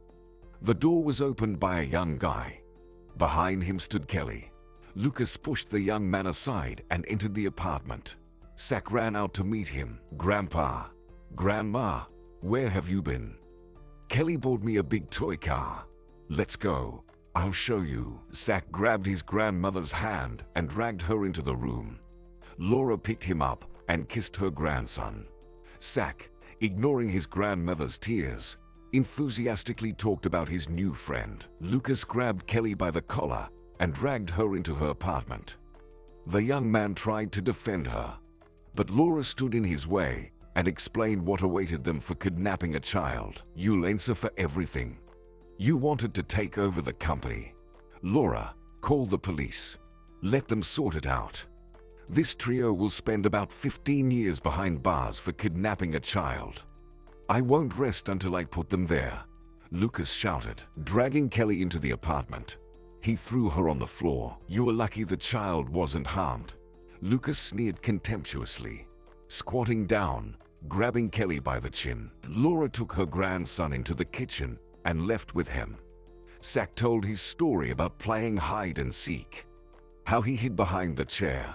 The door was opened by a young guy. Behind him stood Kelly. Lucas pushed the young man aside and entered the apartment. Zach ran out to meet him. Grandpa, Grandma, where have you been? Kelly bought me a big toy car. Let's go. I'll show you. Zach grabbed his grandmother's hand and dragged her into the room. Laura picked him up and kissed her grandson. Zach, ignoring his grandmother's tears, enthusiastically talked about his new friend. Lucas grabbed Kelly by the collar and dragged her into her apartment. The young man tried to defend her, but Laura stood in his way and explained what awaited them for kidnapping a child. You'll answer for everything. You wanted to take over the company. Laura, call the police. Let them sort it out. This trio will spend about 15 years behind bars for kidnapping a child. I won't rest until I put them there, Lucas shouted, dragging Kelly into the apartment. He threw her on the floor. You were lucky the child wasn't harmed, Lucas sneered contemptuously. Squatting down, grabbing Kelly by the chin, Laura took her grandson into the kitchen and left with him. Zach told his story about playing hide and seek, how he hid behind the chair,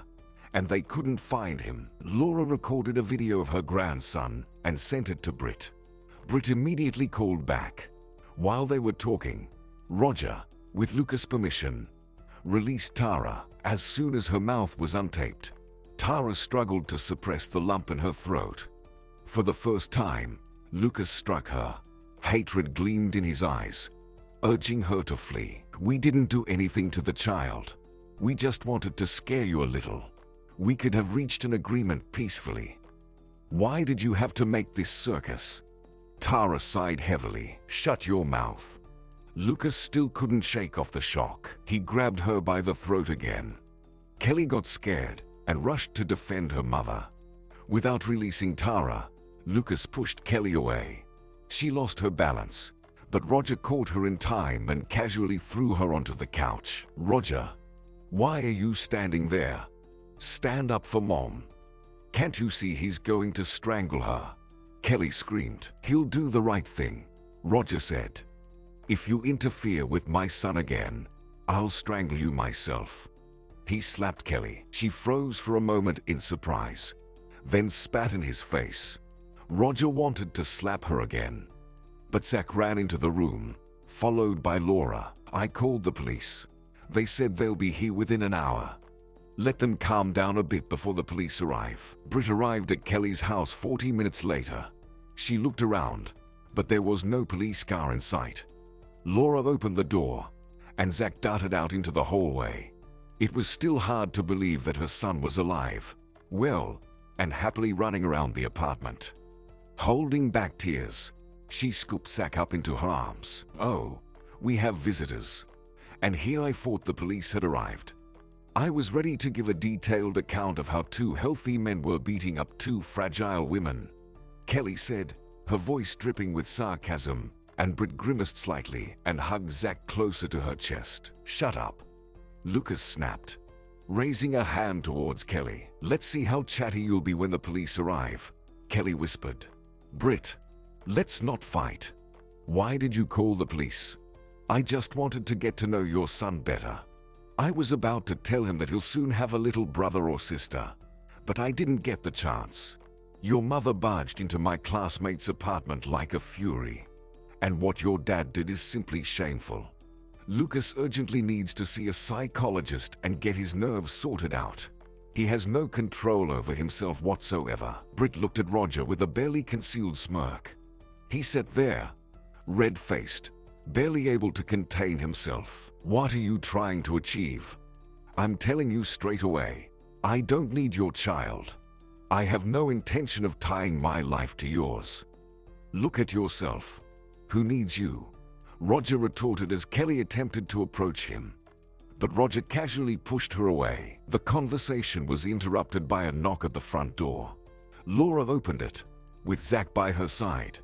and they couldn't find him. Laura recorded a video of her grandson and sent it to Britt. Britt immediately called back. While they were talking, Roger, with Lucas' permission, released Tara. As soon as her mouth was untaped, Tara struggled to suppress the lump in her throat. For the first time, Lucas struck her. Hatred gleamed in his eyes, urging her to flee. We didn't do anything to the child. We just wanted to scare you a little. We could have reached an agreement peacefully. Why did you have to make this circus? Tara sighed heavily. "Shut your mouth." Lucas still couldn't shake off the shock. He grabbed her by the throat again. Kelly got scared and rushed to defend her mother. Without releasing Tara, Lucas pushed Kelly away. She lost her balance, but Roger caught her in time and casually threw her onto the couch. "Roger, why are you standing there? Stand up for Mom. Can't you see he's going to strangle her?" Kelly screamed. "He'll do the right thing," Roger said. "If you interfere with my son again, I'll strangle you myself." He slapped Kelly. She froze for a moment in surprise, then spat in his face. Roger wanted to slap her again, but Zach ran into the room, followed by Laura. "I called the police. They said they'll be here within an hour. Let them calm down a bit before the police arrive." Britt arrived at Kelly's house 40 minutes later. She looked around, but there was no police car in sight. Laura opened the door, and Zach darted out into the hallway. It was still hard to believe that her son was alive, well, and happily running around the apartment. Holding back tears, she scooped Zach up into her arms. "Oh, we have visitors." And here I thought the police had arrived. I was ready to give a detailed account of how two healthy men were beating up two fragile women, Kelly said, her voice dripping with sarcasm, and Britt grimaced slightly and hugged Zach closer to her chest. "Shut up," Lucas snapped, raising a hand towards Kelly. "Let's see how chatty you'll be when the police arrive," Kelly whispered. "Britt, let's not fight. Why did you call the police?" "I just wanted to get to know your son better. I was about to tell him that he'll soon have a little brother or sister, but I didn't get the chance. Your mother barged into my classmate's apartment like a fury, and what your dad did is simply shameful. Lucas urgently needs to see a psychologist and get his nerves sorted out. He has no control over himself whatsoever." Britt looked at Roger with a barely concealed smirk. He sat there, red-faced, barely able to contain himself. "What are you trying to achieve? I'm telling you straight away, I don't need your child. I have no intention of tying my life to yours. Look at yourself. Who needs you?" Roger retorted as Kelly attempted to approach him. But Roger casually pushed her away. The conversation was interrupted by a knock at the front door. Laura opened it, with Zach by her side.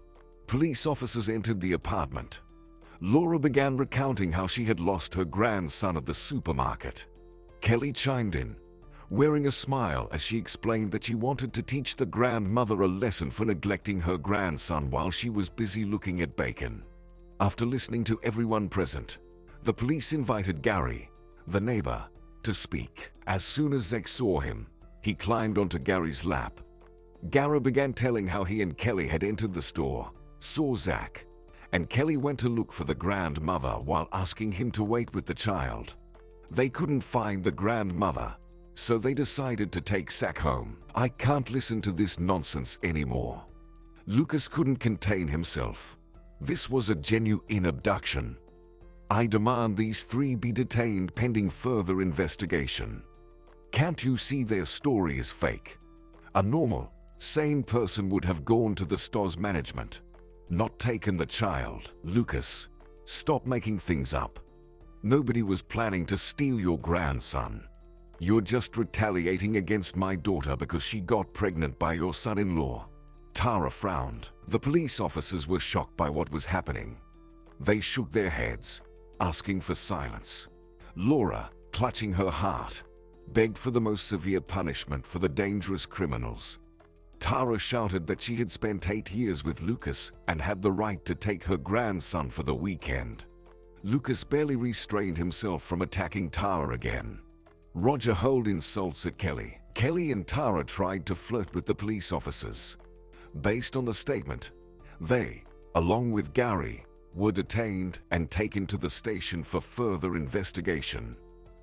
Police officers entered the apartment. Laura began recounting how she had lost her grandson at the supermarket. Kelly chimed in, wearing a smile as she explained that she wanted to teach the grandmother a lesson for neglecting her grandson while she was busy looking at bacon. After listening to everyone present, the police invited Gary, the neighbor, to speak. As soon as Zach saw him, he climbed onto Gary's lap. Gary began telling how he and Kelly had entered the store, saw Zach, and Kelly went to look for the grandmother while asking him to wait with the child. They couldn't find the grandmother, so they decided to take Zach home. "I can't listen to this nonsense anymore." Lucas couldn't contain himself. This was a genuine abduction. "I demand these three be detained pending further investigation. Can't you see their story is fake? A normal, sane person would have gone to the store's management, not taken the child." "Lucas, stop making things up. Nobody was planning to steal your grandson. You're just retaliating against my daughter because she got pregnant by your son-in-law." Tara frowned. The police officers were shocked by what was happening. They shook their heads, asking for silence. Laura, clutching her heart, begged for the most severe punishment for the dangerous criminals. Tara shouted that she had spent 8 years with Lucas and had the right to take her grandson for the weekend. Lucas barely restrained himself from attacking Tara again. Roger hurled insults at Kelly. Kelly and Tara tried to flirt with the police officers. Based on the statement, they, along with Gary, were detained and taken to the station for further investigation.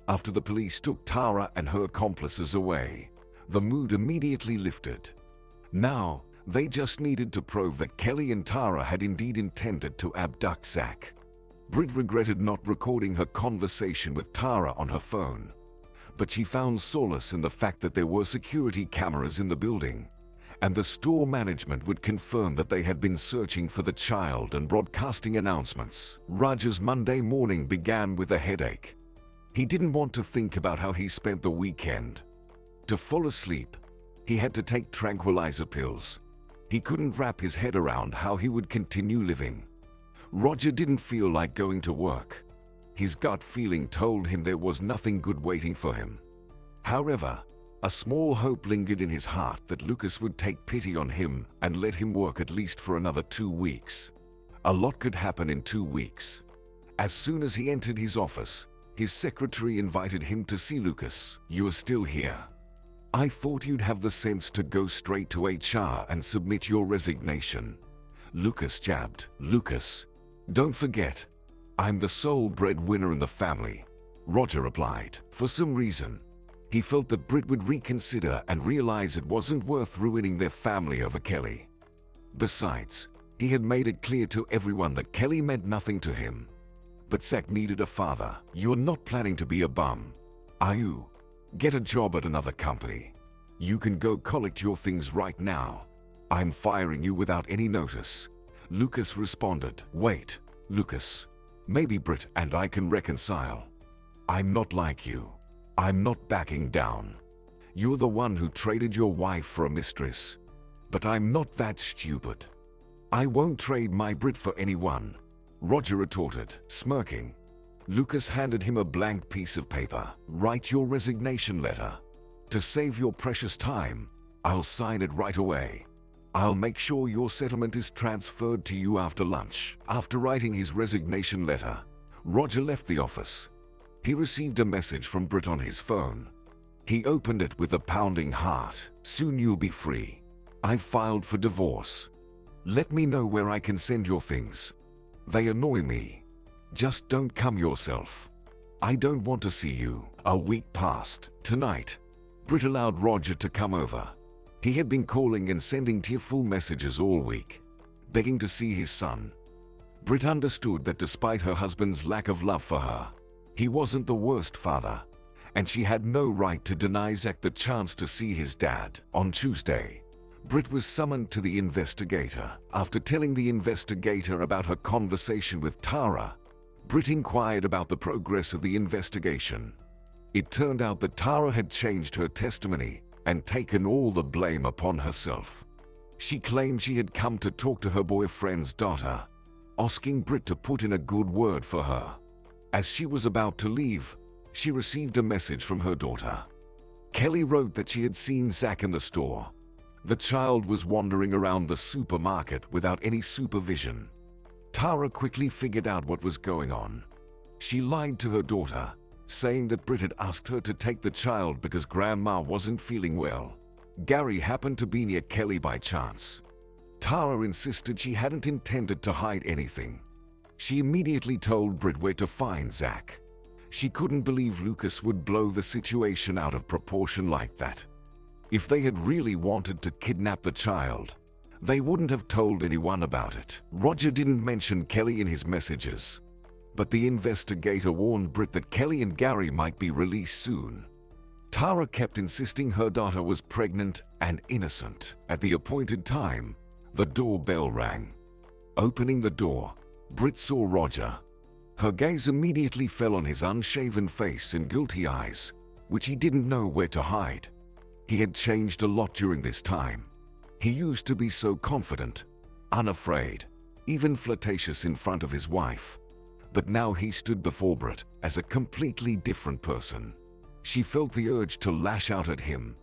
After the police took Tara and her accomplices away, the mood immediately lifted. Now, they just needed to prove that Kelly and Tara had indeed intended to abduct Zach. Britt regretted not recording her conversation with Tara on her phone, but she found solace in the fact that there were security cameras in the building, and the store management would confirm that they had been searching for the child and broadcasting announcements. Roger's Monday morning began with a headache. He didn't want to think about how he spent the weekend. To fall asleep, he had to take tranquilizer pills. He couldn't wrap his head around how he would continue living. Roger didn't feel like going to work. His gut feeling told him there was nothing good waiting for him. However, a small hope lingered in his heart that Lucas would take pity on him and let him work at least for another 2 weeks. A lot could happen in 2 weeks. As soon as he entered his office, his secretary invited him to see Lucas. "You are still here. I thought you'd have the sense to go straight to HR and submit your resignation." Lucas jabbed. "Lucas, don't forget, I'm the sole breadwinner in the family," Roger replied. For some reason, he felt that Britt would reconsider and realize it wasn't worth ruining their family over Kelly. Besides, he had made it clear to everyone that Kelly meant nothing to him. But Zach needed a father. "You're not planning to be a bum, are you? Get a job at another company. You can go collect your things right now. I'm firing you without any notice." Lucas responded. "Wait, Lucas. Maybe Britt and I can reconcile. I'm not like you. I'm not backing down. You're the one who traded your wife for a mistress. But I'm not that stupid. I won't trade my Britt for anyone," Roger retorted, smirking. Lucas handed him a blank piece of paper. "Write your resignation letter. To save your precious time, I'll sign it right away. I'll make sure your settlement is transferred to you after lunch." After writing his resignation letter, Roger left the office. He received a message from Britt on his phone. He opened it with a pounding heart. "Soon you'll be free. I've filed for divorce. Let me know where I can send your things. They annoy me. Just don't come yourself. I don't want to see you." A week passed. Tonight, Britt allowed Roger to come over. He had been calling and sending tearful messages all week, begging to see his son. Britt understood that despite her husband's lack of love for her, he wasn't the worst father, and she had no right to deny Zach the chance to see his dad. On Tuesday, Britt was summoned to the investigator. After telling the investigator about her conversation with Tara, Britt inquired about the progress of the investigation. It turned out that Tara had changed her testimony and taken all the blame upon herself. She claimed she had come to talk to her boyfriend's daughter, asking Britt to put in a good word for her. As she was about to leave, she received a message from her daughter. Kelly wrote that she had seen Zach in the store. The child was wandering around the supermarket without any supervision. Tara quickly figured out what was going on. She lied to her daughter, saying that Britt had asked her to take the child because Grandma wasn't feeling well. Gary happened to be near Kelly by chance. Tara insisted she hadn't intended to hide anything. She immediately told Britt where to find Zach. She couldn't believe Lucas would blow the situation out of proportion like that. If they had really wanted to kidnap the child, they wouldn't have told anyone about it. Roger didn't mention Kelly in his messages, but the investigator warned Britt that Kelly and Gary might be released soon. Tara kept insisting her daughter was pregnant and innocent. At the appointed time, the doorbell rang. Opening the door, Britt saw Roger. Her gaze immediately fell on his unshaven face and guilty eyes, which he didn't know where to hide. He had changed a lot during this time. He used to be so confident, unafraid, even flirtatious in front of his wife. But now he stood before Britt as a completely different person. She felt the urge to lash out at him,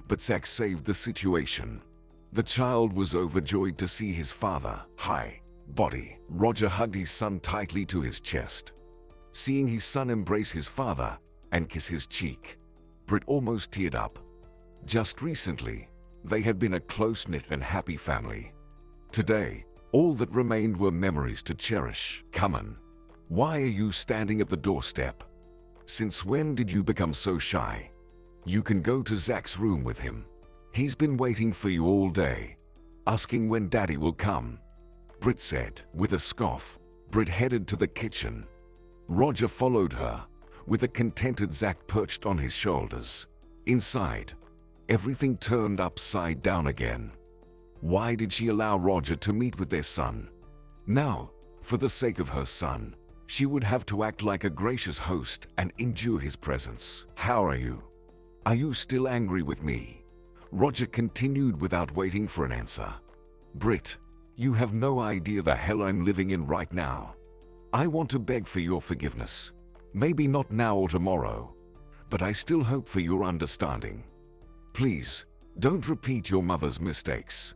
but Zach saved the situation. The child was overjoyed to see his father. "Hi, Buddy." Roger hugged his son tightly to his chest. Seeing his son embrace his father and kiss his cheek, Britt almost teared up. Just recently, they had been a close-knit and happy family. Today, all that remained were memories to cherish. "Come on. Why are you standing at the doorstep? Since when did you become so shy? You can go to Zach's room with him. He's been waiting for you all day, asking when Daddy will come," Britt said. With a scoff, Britt headed to the kitchen. Roger followed her, with a contented Zach perched on his shoulders. Inside, everything turned upside down again. Why did she allow Roger to meet with their son? Now, for the sake of her son, she would have to act like a gracious host and endure his presence. How are you? Are you still angry with me? Roger continued without waiting for an answer. Brit, you have no idea the hell I'm living in right now. I want to beg for your forgiveness. Maybe not now or tomorrow, but I still hope for your understanding. Please, don't repeat your mother's mistakes.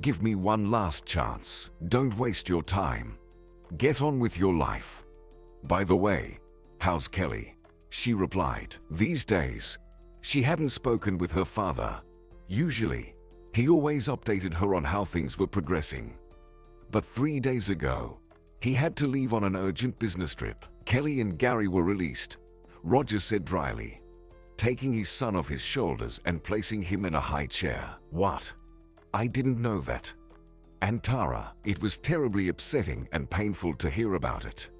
Give me one last chance. Don't waste your time. Get on with your life. By the way, how's Kelly? She replied. These days, she hadn't spoken with her father. Usually, he always updated her on how things were progressing. But 3 days ago, he had to leave on an urgent business trip. Kelly and Gary were released, Roger said dryly, taking his son off his shoulders and placing him in a high chair. What? I didn't know that. And Tara, it was terribly upsetting and painful to hear about it.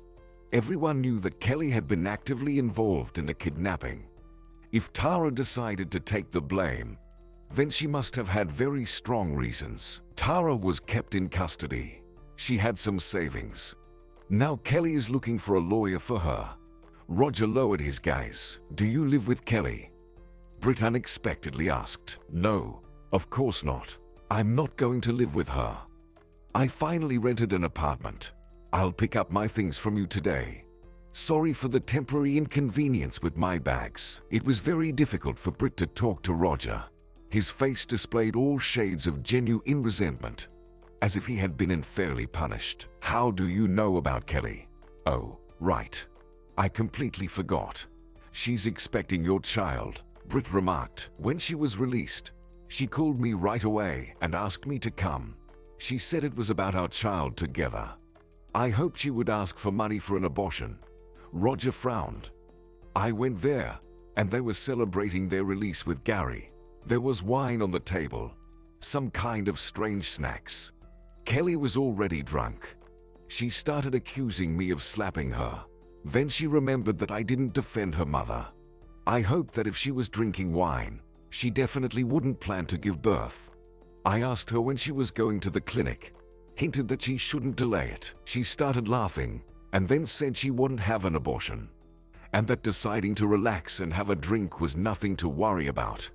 Everyone knew that Kelly had been actively involved in the kidnapping. If Tara decided to take the blame, then she must have had very strong reasons. Tara was kept in custody. She had some savings. Now Kelly is looking for a lawyer for her. Roger lowered his gaze. Do you live with Kelly? Brit unexpectedly asked. No, of course not. I'm not going to live with her. I finally rented an apartment. I'll pick up my things from you today. Sorry for the temporary inconvenience with my bags. It was very difficult for Brit to talk to Roger. His face displayed all shades of genuine resentment, as if he had been unfairly punished. How do you know about Kelly? Oh, right. I completely forgot. She's expecting your child, Brit remarked. When she was released, she called me right away and asked me to come. She said it was about our child together. I hoped she would ask for money for an abortion. Roger frowned. I went there, and they were celebrating their release with Gary. There was wine on the table, some kind of strange snacks. Kelly was already drunk. She started accusing me of slapping her. Then she remembered that I didn't defend her mother. I hoped that if she was drinking wine, she definitely wouldn't plan to give birth. I asked her when she was going to the clinic, hinted that she shouldn't delay it. She started laughing, and then said she wouldn't have an abortion, and that deciding to relax and have a drink was nothing to worry about.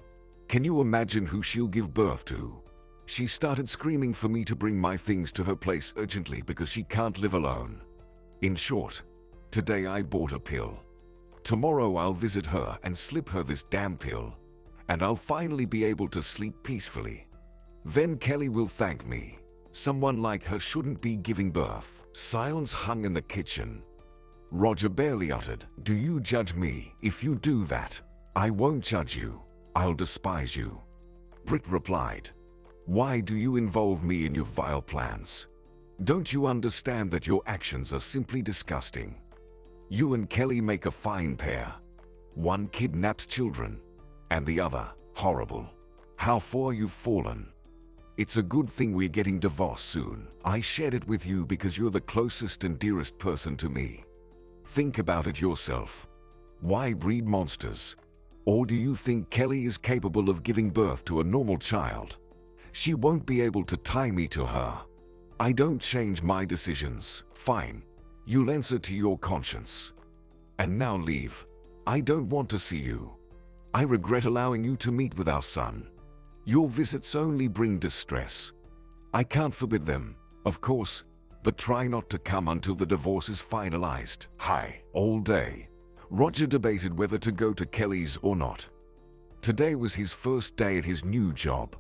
Can you imagine who she'll give birth to? She started screaming for me to bring my things to her place urgently because she can't live alone. In short, today I bought a pill. Tomorrow I'll visit her and slip her this damn pill, and I'll finally be able to sleep peacefully. Then Kelly will thank me. Someone like her shouldn't be giving birth. Silence hung in the kitchen. Roger barely uttered, "Do you judge me? If you do that, I won't judge you. I'll despise you." Brit replied, "Why do you involve me in your vile plans? Don't you understand that your actions are simply disgusting? You and Kelly make a fine pair. One kidnaps children, and the other, horrible. How far you've fallen. It's a good thing we're getting divorced soon. I shared it with you because you're the closest and dearest person to me. Think about it yourself. Why breed monsters? Or do you think Kelly is capable of giving birth to a normal child? She won't be able to tie me to her. I don't change my decisions. Fine. You'll answer to your conscience. And now leave. I don't want to see you. I regret allowing you to meet with our son. Your visits only bring distress. I can't forbid them, of course, but try not to come until the divorce is finalized." Hi. All day, Roger debated whether to go to Kelly's or not. Today was his first day at his new job.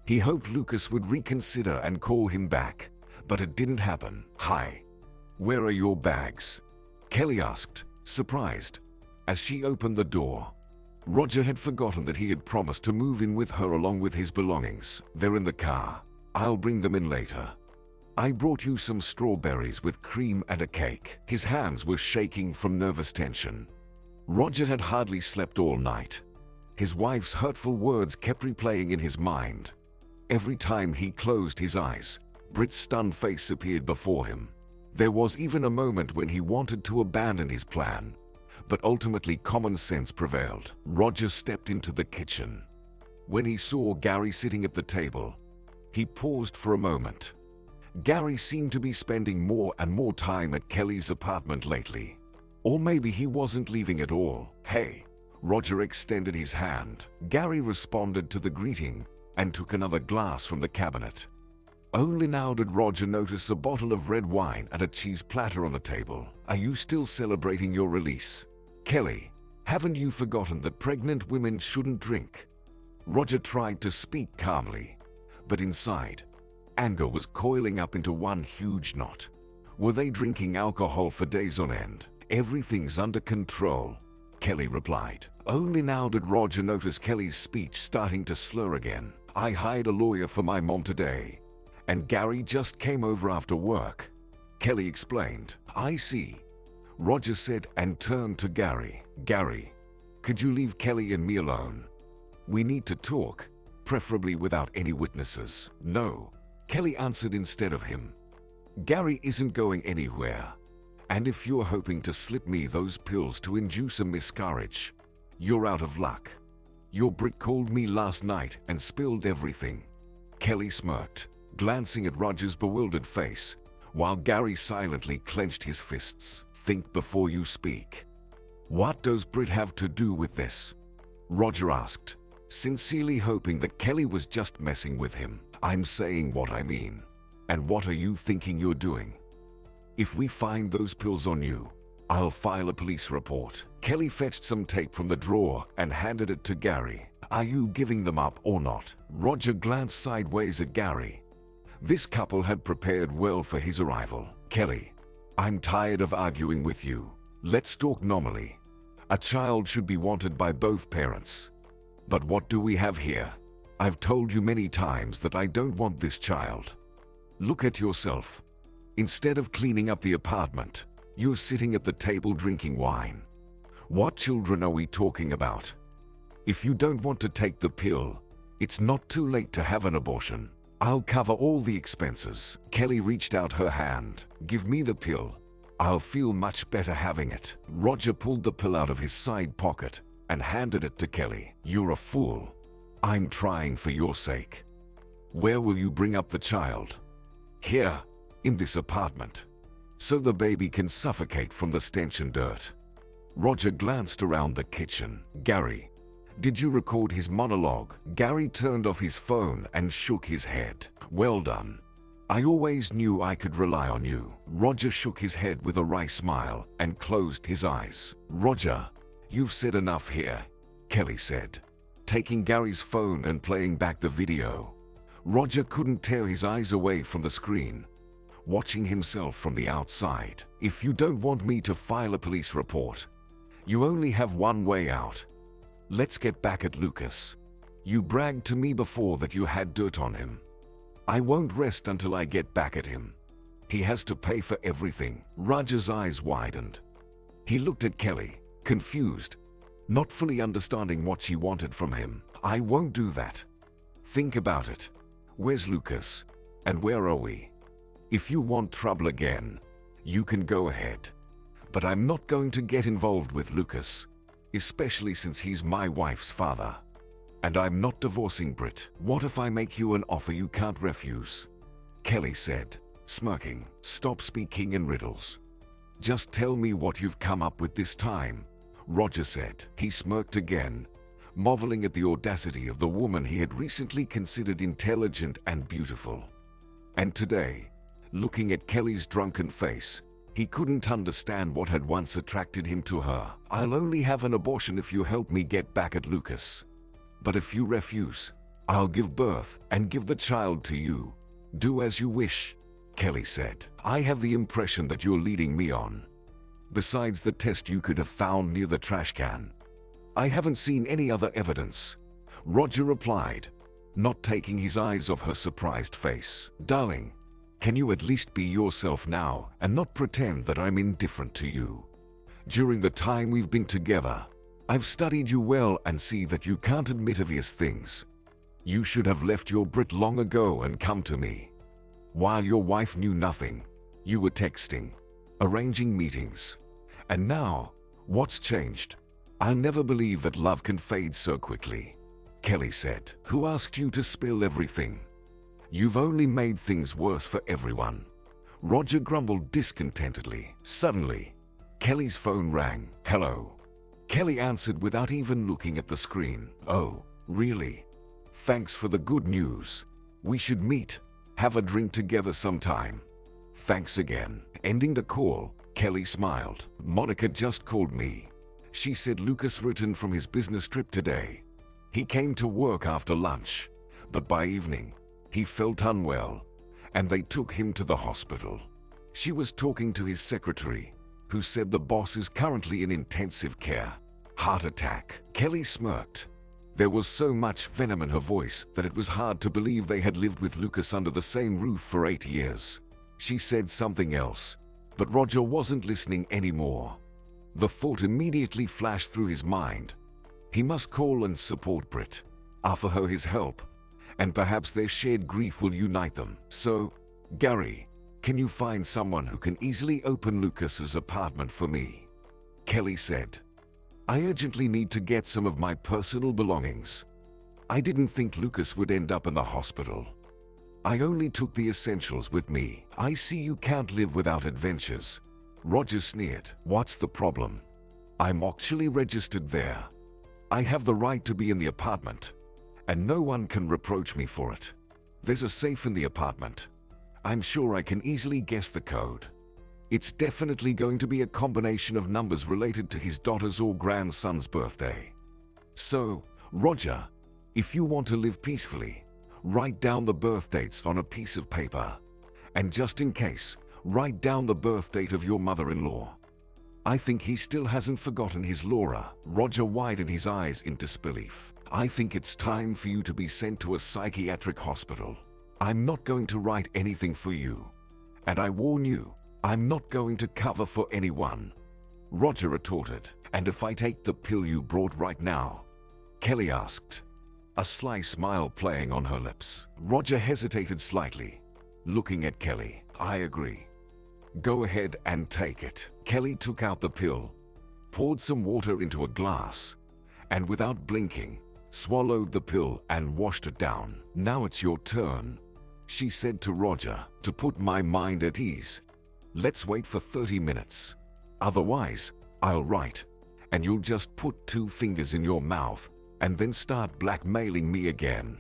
He hoped Lucas would reconsider and call him back, but it didn't happen. "Hi. Where are your bags?" Kelly asked, surprised, as she opened the door. Roger had forgotten that he had promised to move in with her along with his belongings. "They're in the car. I'll bring them in later. I brought you some strawberries with cream and a cake." His hands were shaking from nervous tension. Roger had hardly slept all night. His wife's hurtful words kept replaying in his mind. Every time he closed his eyes, Brit's stunned face appeared before him. There was even a moment when he wanted to abandon his plan, but ultimately common sense prevailed. Roger stepped into the kitchen. When he saw Gary sitting at the table, He paused for a moment. Gary seemed to be spending more and more time at Kelly's apartment lately. Or maybe he wasn't leaving at all. "Hey." Roger extended his hand. Gary responded to the greeting and took another glass from the cabinet. Only now did Roger notice a bottle of red wine and a cheese platter on the table. "Are you still celebrating your release? Kelly, haven't you forgotten that pregnant women shouldn't drink?" Roger tried to speak calmly, but inside, anger was coiling up into one huge knot. Were they drinking alcohol for days on end? "Everything's under control," Kelly replied. Only now did Roger notice Kelly's speech starting to slur again. "I hired a lawyer for my mom today, and Gary just came over after work," Kelly explained. "I see," Roger said and turned to Gary. "Gary, could you leave Kelly and me alone? We need to talk, preferably without any witnesses." "No," Kelly answered instead of him. "Gary isn't going anywhere. And if you're hoping to slip me those pills to induce a miscarriage, you're out of luck. Your Brit called me last night and spilled everything." Kelly smirked, glancing at Roger's bewildered face, while Gary silently clenched his fists. "Think before you speak." "What does Brit have to do with this?" Roger asked, sincerely hoping that Kelly was just messing with him. "I'm saying what I mean. And what are you thinking you're doing? If we find those pills on you, I'll file a police report." Kelly fetched some tape from the drawer and handed it to Gary. "Are you giving them up or not?" Roger glanced sideways at Gary. This couple had prepared well for his arrival. "Kelly, I'm tired of arguing with you. Let's talk normally. A child should be wanted by both parents. But what do we have here? I've told you many times that I don't want this child. Look at yourself. Instead of cleaning up the apartment, you're sitting at the table drinking wine. What children are we talking about? If you don't want to take the pill, it's not too late to have an abortion. I'll cover all the expenses." Kelly reached out her hand. "Give me the pill. I'll feel much better having it." Roger pulled the pill out of his side pocket and handed it to Kelly. "You're a fool. I'm trying for your sake. Where will you bring up the child?" "Here, in this apartment, so the baby can suffocate from the stench and dirt." Roger glanced around the kitchen. "Gary, did you record his monologue?" Gary turned off his phone and shook his head. "Well done. I always knew I could rely on you." Roger shook his head with a wry smile and closed his eyes. "Roger, you've said enough here," Kelly said, taking Gary's phone and playing back the video. Roger couldn't tear his eyes away from the screen, watching himself from the outside. "If you don't want me to file a police report, you only have one way out. Let's get back at Lucas. You bragged to me before that you had dirt on him. I won't rest until I get back at him. He has to pay for everything." Roger's eyes widened. He looked at Kelly, confused, not fully understanding what she wanted from him. "I won't do that. Think about it. Where's Lucas? And where are we? If you want trouble again, you can go ahead. But I'm not going to get involved with Lucas, especially since he's my wife's father. And I'm not divorcing Brit." "What if I make you an offer you can't refuse?" Kelly said, smirking. "Stop speaking in riddles. Just tell me what you've come up with this time," Roger said. He smirked again, marveling at the audacity of the woman he had recently considered intelligent and beautiful. And today, looking at Kelly's drunken face, he couldn't understand what had once attracted him to her. "I'll only have an abortion if you help me get back at Lucas. But if you refuse, I'll give birth and give the child to you. Do as you wish," Kelly said. "I have the impression that you're leading me on. Besides the test you could have found near the trash can, I haven't seen any other evidence," Roger replied, not taking his eyes off her surprised face. "Darling, can you at least be yourself now and not pretend that I'm indifferent to you? During the time we've been together, I've studied you well and see that you can't admit obvious things. You should have left your Brit long ago and come to me. While your wife knew nothing, you were texting, arranging meetings. And now, what's changed? I'll never believe that love can fade so quickly," Kelly said. "Who asked you to spill everything?" You've only made things worse for everyone." Roger grumbled discontentedly. Suddenly, Kelly's phone rang. "Hello." Kelly answered without even looking at the screen. "Oh, really? Thanks for the good news. We should meet, have a drink together sometime." "Thanks again." Ending the call, Kelly smiled. "Monica just called me. She said Lucas returned from his business trip today. He came to work after lunch, but by evening, he felt unwell, and they took him to the hospital. She was talking to his secretary, who said the boss is currently in intensive care. Heart attack." Kelly smirked. There was so much venom in her voice that it was hard to believe they had lived with Lucas under the same roof for 8 years. She said something else, but Roger wasn't listening anymore. The thought immediately flashed through his mind. He must call and support Britt, offer her his help, and perhaps their shared grief will unite them. "So, Gary, can you find someone who can easily open Lucas's apartment for me?" Kelly said. "I urgently need to get some of my personal belongings. I didn't think Lucas would end up in the hospital. I only took the essentials with me." "I see you can't live without adventures." Roger sneered. "What's the problem? I'm actually registered there. I have the right to be in the apartment, and no one can reproach me for it. There's a safe in the apartment. I'm sure I can easily guess the code. It's definitely going to be a combination of numbers related to his daughter's or grandson's birthday. So, Roger, if you want to live peacefully, write down the birth dates on a piece of paper. And just in case, write down the birth date of your mother-in-law. I think he still hasn't forgotten his Laura." Roger widened his eyes in disbelief. "I think it's time for you to be sent to a psychiatric hospital. I'm not going to write anything for you. And I warn you, I'm not going to cover for anyone," Roger retorted. "And if I take the pill you brought right now?" Kelly asked, a sly smile playing on her lips. Roger hesitated slightly, looking at Kelly. "I agree. Go ahead and take it." Kelly took out the pill, poured some water into a glass, and without blinking, swallowed the pill and washed it down. "Now it's your turn," she said to Roger. "To put my mind at ease, let's wait for 30 minutes. Otherwise, I'll write, and you'll just put 2 fingers in your mouth and then start blackmailing me again."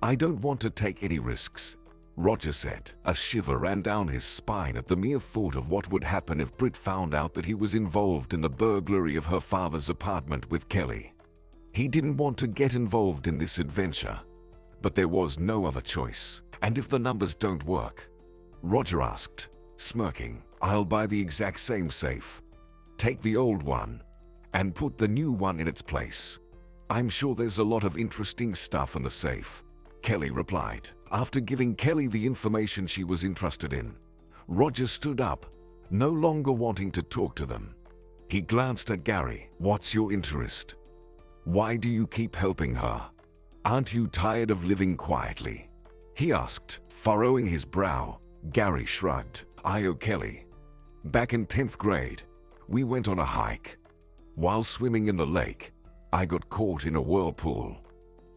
"I don't want to take any risks," Roger said. A shiver ran down his spine at the mere thought of what would happen if Britt found out that he was involved in the burglary of her father's apartment with Kelly. He didn't want to get involved in this adventure, but there was no other choice. "And if the numbers don't work?" Roger asked, smirking. "I'll buy the exact same safe. Take the old one and put the new one in its place. I'm sure there's a lot of interesting stuff in the safe," Kelly replied. After giving Kelly the information she was interested in, Roger stood up, no longer wanting to talk to them. He glanced at Gary. "What's your interest? Why do you keep helping her? Aren't you tired of living quietly?" he asked. Furrowing his brow, Gary shrugged. "I owe Kelly. Back in 10th grade, we went on a hike. While swimming in the lake, I got caught in a whirlpool.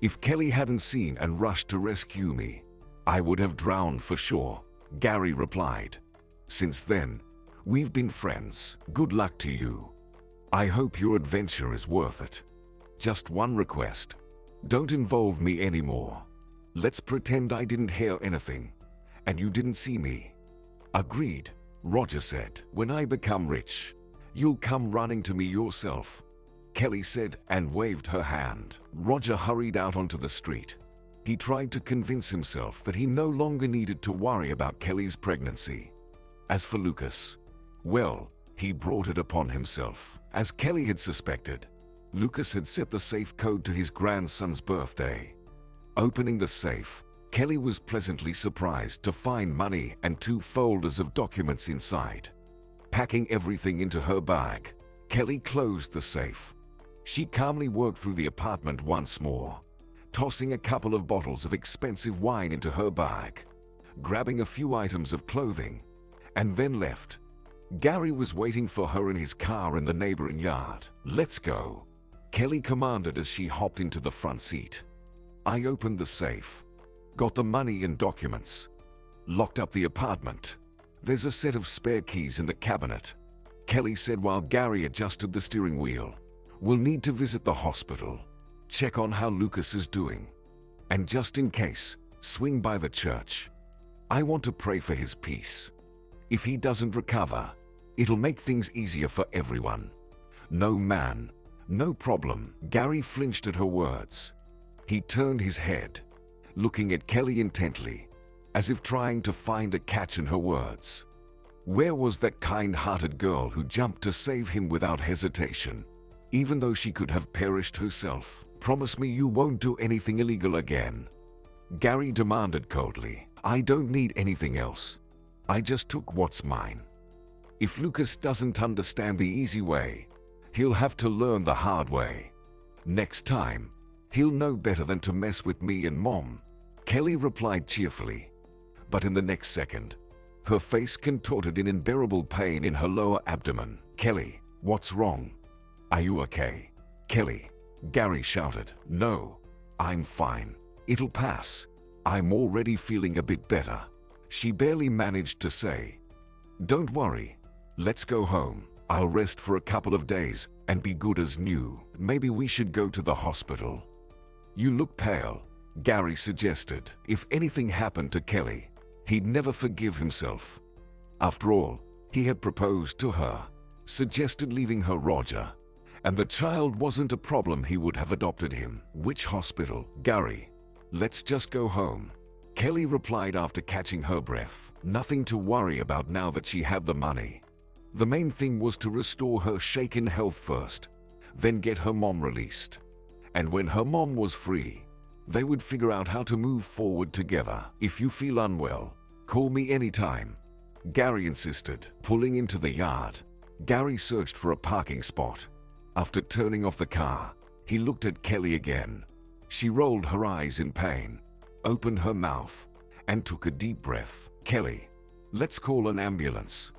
If Kelly hadn't seen and rushed to rescue me, I would have drowned for sure," Gary replied. "Since then, we've been friends. Good luck to you. I hope your adventure is worth it. Just one request. Don't involve me anymore. Let's pretend I didn't hear anything, and you didn't see me." "Agreed," Roger said. "When I become rich, you'll come running to me yourself," Kelly said and waved her hand. Roger hurried out onto the street. He tried to convince himself that he no longer needed to worry about Kelly's pregnancy. As for Lucas, well, he brought it upon himself. As Kelly had suspected, Lucas had set the safe code to his grandson's birthday. Opening the safe, Kelly was pleasantly surprised to find money and 2 folders of documents inside. Packing everything into her bag, Kelly closed the safe. She calmly worked through the apartment once more, tossing a couple of bottles of expensive wine into her bag, grabbing a few items of clothing, and then left. Gary was waiting for her in his car in the neighboring yard. "Let's go," Kelly commanded as she hopped into the front seat. "I opened the safe. Got the money and documents. Locked up the apartment. There's a set of spare keys in the cabinet. Kelly said while Gary adjusted the steering wheel. We'll need to visit the hospital. Check on how Lucas is doing. And just in case, swing by the church. I want to pray for his peace. If he doesn't recover, it'll make things easier for everyone. No man, no problem. Gary flinched at her words. He turned his head, looking at Kelly intently, as if trying to find a catch in her words. Where was that kind-hearted girl who jumped to save him without hesitation, even though she could have perished herself? Promise me you won't do anything illegal again. Gary demanded coldly. I don't need anything else. I just took what's mine. If Lucas doesn't understand the easy way, he'll have to learn the hard way. Next time, he'll know better than to mess with me and Mom. Kelly replied cheerfully. But in the next second, her face contorted in unbearable pain in her lower abdomen. Kelly, what's wrong? Are you okay? Kelly, Gary shouted. No, I'm fine. It'll pass. I'm already feeling a bit better. She barely managed to say. Don't worry. Let's go home. I'll rest for a couple of days and be good as new. Maybe we should go to the hospital. You look pale, Gary suggested. If anything happened to Kelly, he'd never forgive himself. After all, he had proposed to her, suggested leaving her Roger, and the child wasn't a problem. He would have adopted him. Which hospital? Gary, let's just go home. Kelly replied after catching her breath. Nothing to worry about now that she had the money. The main thing was to restore her shaken health first, then get her mom released. And when her mom was free, they would figure out how to move forward together. If you feel unwell, call me anytime, Gary insisted. Pulling into the yard, Gary searched for a parking spot. After turning off the car, he looked at Kelly again. She rolled her eyes in pain, opened her mouth, and took a deep breath. Kelly, let's call an ambulance.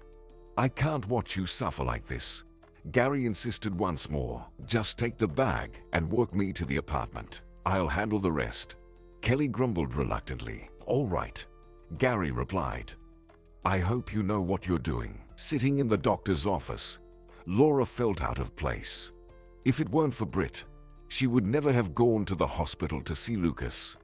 I can't watch you suffer like this, Gary insisted once more. Just take the bag and walk me to the apartment. I'll handle the rest. Kelly grumbled reluctantly. All right, Gary replied. I hope you know what you're doing. Sitting in the doctor's office, Laura felt out of place. If it weren't for Britt, she would never have gone to the hospital to see Lucas.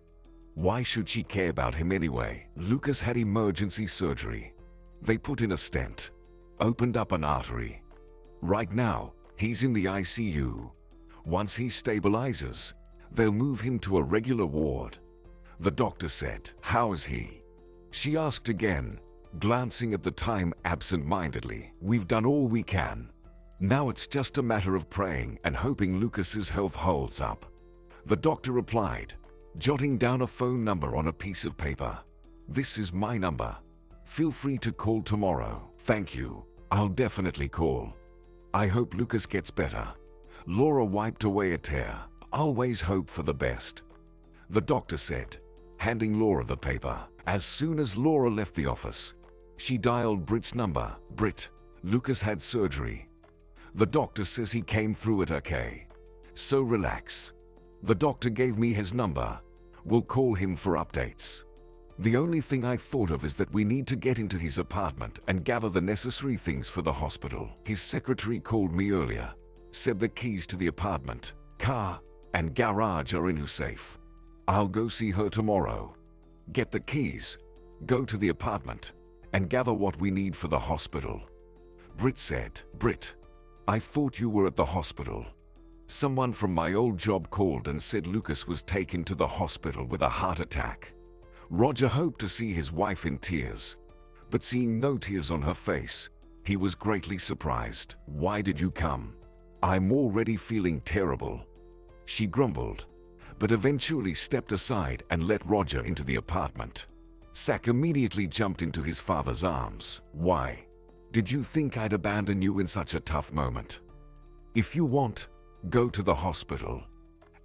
Why should she care about him anyway? Lucas had emergency surgery. They put in a stent, opened up an artery. Right now, he's in the ICU. Once he stabilizes, they'll move him to a regular ward. The doctor said. How is he? She asked again, glancing at the time absent-mindedly. We've done all we can. Now it's just a matter of praying and hoping Lucas's health holds up. The doctor replied, jotting down a phone number on a piece of paper. This is my number. Feel free to call tomorrow. Thank you. I'll definitely call. I hope Lucas gets better. Laura wiped away a tear. Always hope for the best, the doctor said, handing Laura the paper. As soon as Laura left the office, she dialed Britt's number. Britt, Lucas had surgery. The doctor says he came through it okay. So relax. The doctor gave me his number. We'll call him for updates. The only thing I thought of is that we need to get into his apartment and gather the necessary things for the hospital. His secretary called me earlier, said the keys to the apartment, car, and garage are in her safe. I'll go see her tomorrow. Get the keys, go to the apartment, and gather what we need for the hospital. Britt said. Britt, I thought you were at the hospital. Someone from my old job called and said Lucas was taken to the hospital with a heart attack. Roger hoped to see his wife in tears, but seeing no tears on her face, he was greatly surprised. Why did you come? I'm already feeling terrible, she grumbled, but eventually stepped aside and let Roger into the apartment. Zach immediately jumped into his father's arms. Why? Did you think I'd abandon you in such a tough moment? If you want, go to the hospital,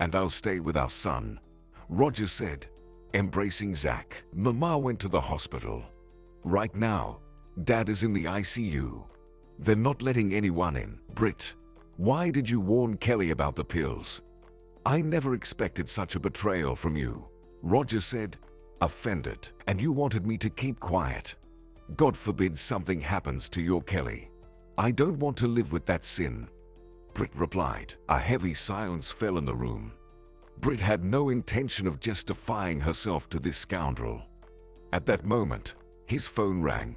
and I'll stay with our son, Roger said, embracing Zach. Mama went to the hospital. Right now, Dad is in the ICU. They're not letting anyone in. Britt, why did you warn Kelly about the pills? I never expected such a betrayal from you, Roger said, offended, and you wanted me to keep quiet. God forbid something happens to your Kelly. I don't want to live with that sin," Britt replied. A heavy silence fell in the room. Britt had no intention of justifying herself to this scoundrel. At that moment, his phone rang.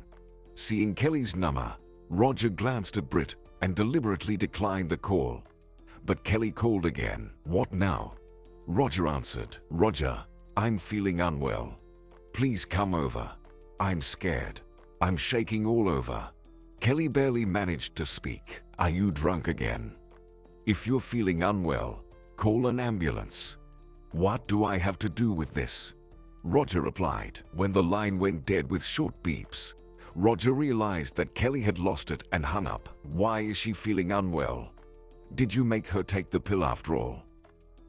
Seeing Kelly's number, Roger glanced at Britt and deliberately declined the call. But Kelly called again. "What now?" Roger answered. "Roger, I'm feeling unwell. Please come over. I'm scared. I'm shaking all over." Kelly barely managed to speak. "Are you drunk again? If you're feeling unwell, call an ambulance." "What do I have to do with this?" Roger replied. When the line went dead with short beeps, Roger realized that Kelly had lost it and hung up. "Why is she feeling unwell? Did you make her take the pill after all?"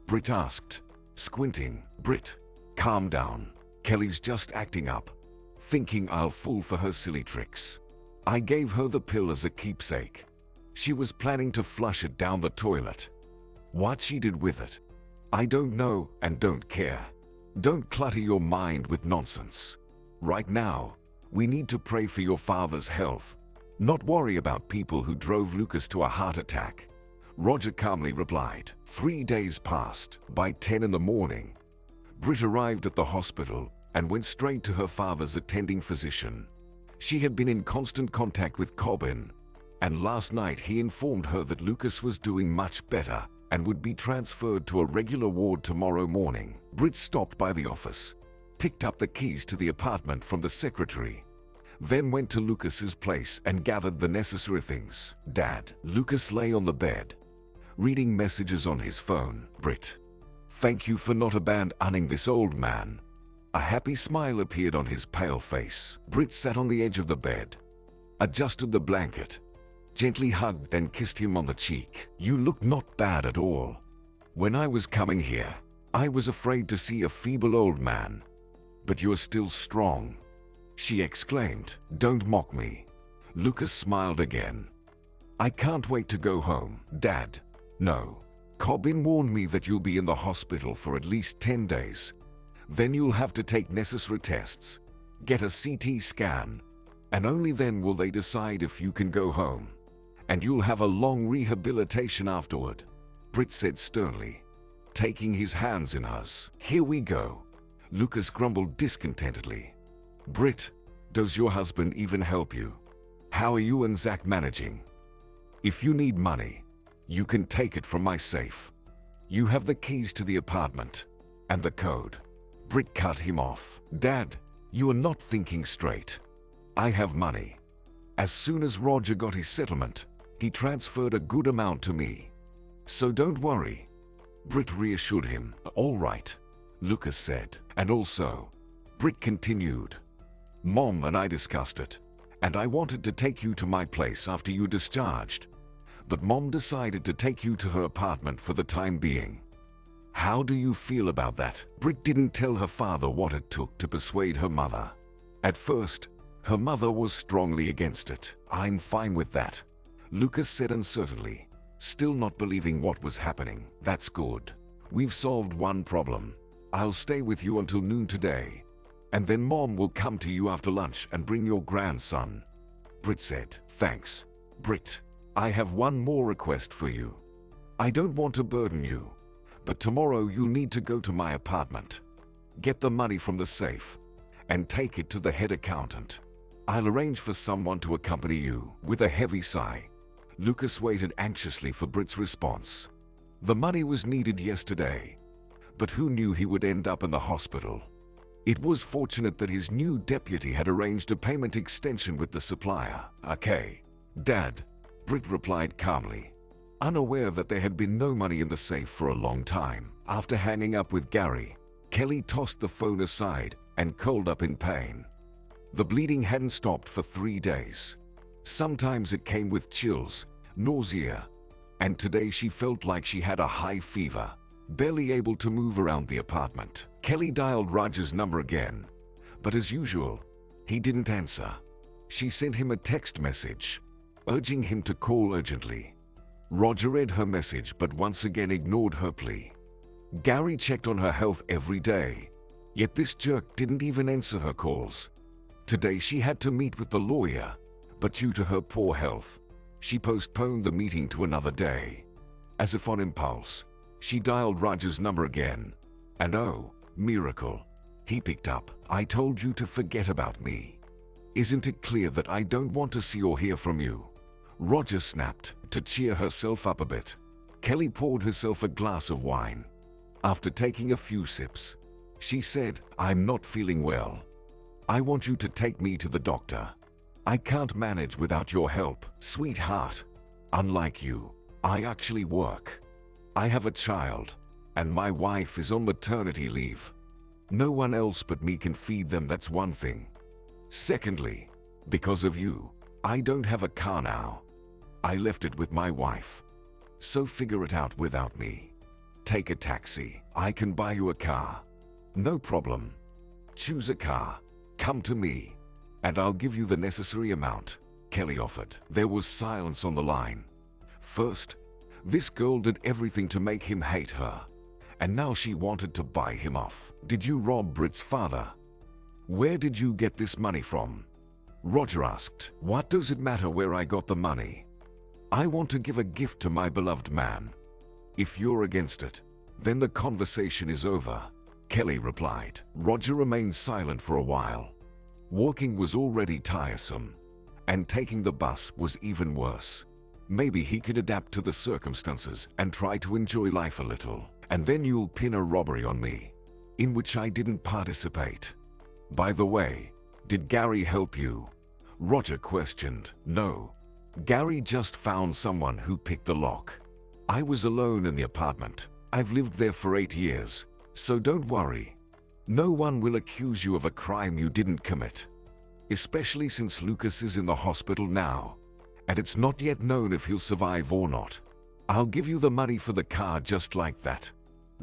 Britt asked, squinting. "Britt, calm down. Kelly's just acting up, thinking I'll fall for her silly tricks. I gave her the pill as a keepsake. She was planning to flush it down the toilet. What she did with it, I don't know and don't care. Don't clutter your mind with nonsense. Right now, we need to pray for your father's health, not worry about people who drove Lucas to a heart attack." Roger calmly replied. 3 days passed. By 10 in the morning, Britt arrived at the hospital and went straight to her father's attending physician. She had been in constant contact with Cobbin, and last night he informed her that Lucas was doing much better and would be transferred to a regular ward tomorrow morning. Britt stopped by the office, picked up the keys to the apartment from the secretary, then went to Lucas's place and gathered the necessary things. Dad. Lucas lay on the bed, reading messages on his phone. "Britt, thank you for not abandoning this old man." A happy smile appeared on his pale face. Britt sat on the edge of the bed, adjusted the blanket, gently hugged and kissed him on the cheek. "You look not bad at all. When I was coming here, I was afraid to see a feeble old man. But you're still strong," she exclaimed. "Don't mock me." Lucas smiled again. "I can't wait to go home, Dad." "No. Cobbin warned me that you'll be in the hospital for at least 10 days. Then you'll have to take necessary tests, get a CT scan, and only then will they decide if you can go home. And you'll have a long rehabilitation afterward," Britt said sternly, taking his hands in hers. "Here we go." Lucas grumbled discontentedly. "Britt, does your husband even help you? How are you and Zach managing? If you need money, you can take it from my safe. You have the keys to the apartment and the code." Britt cut him off. "Dad, you are not thinking straight. I have money. As soon as Roger got his settlement, he transferred a good amount to me. So don't worry." Britt reassured him. "All right," Lucas said. "And also," Britt continued, "Mom and I discussed it, and I wanted to take you to my place after you discharged. But Mom decided to take you to her apartment for the time being. How do you feel about that?" Britt didn't tell her father what it took to persuade her mother. At first, her mother was strongly against it. "I'm fine with that," Lucas said uncertainly, still not believing what was happening. "That's good. We've solved one problem. I'll stay with you until noon today, and then Mom will come to you after lunch and bring your grandson," Britt said. "Thanks, Britt. I have one more request for you. I don't want to burden you, but tomorrow you'll need to go to my apartment, get the money from the safe, and take it to the head accountant. I'll arrange for someone to accompany you." With a heavy sigh, Lucas waited anxiously for Britt's response. The money was needed yesterday, but who knew he would end up in the hospital? It was fortunate that his new deputy had arranged a payment extension with the supplier. "Okay, Dad," Britt replied calmly, unaware that there had been no money in the safe for a long time. After hanging up with Gary, Kelly tossed the phone aside and curled up in pain. The bleeding hadn't stopped for 3 days. Sometimes it came with chills, nausea, and today she felt like she had a high fever, barely able to move around the apartment. Kelly dialed Roger's number again, but as usual, he didn't answer. She sent him a text message, urging him to call urgently. Roger read her message but once again ignored her plea. Gary checked on her health every day, Yet this jerk didn't even answer her calls. Today she had to meet with the lawyer, but due to her poor health, she postponed the meeting to another day. As if on impulse, she dialed Roger's number again. And oh, miracle, he picked up. "I told you to forget about me. Isn't it clear that I don't want to see or hear from you?" Roger snapped. To cheer herself up a bit, Kelly poured herself a glass of wine. After taking a few sips, she said, "I'm not feeling well. I want you to take me to the doctor. I can't manage without your help, sweetheart. Unlike you, I actually work. I have a child, and my wife is on maternity leave. No one else but me can feed them, that's one thing. Secondly, because of you, I don't have a car now. I left it with my wife. So figure it out without me. Take a taxi. I can buy you a car. No problem. Choose a car. Come to me, and I'll give you the necessary amount," Kelly offered. There was silence on the line. First, this girl did everything to make him hate her, and now she wanted to buy him off. "Did you rob Britt's father? Where did you get this money from?" Roger asked. "What does it matter where I got the money? I want to give a gift to my beloved man. If you're against it, then the conversation is over," Kelly replied. Roger remained silent for a while. Walking was already tiresome, and taking the bus was even worse. Maybe he could adapt to the circumstances and try to enjoy life a little. "And then you'll pin a robbery on me, in which I didn't participate. By the way, did Gary help you?" Roger questioned. "No. Gary just found someone who picked the lock. I was alone in the apartment. I've lived there for 8 years, so don't worry. No one will accuse you of a crime you didn't commit. Especially since Lucas is in the hospital now, and it's not yet known if he'll survive or not. I'll give you the money for the car just like that.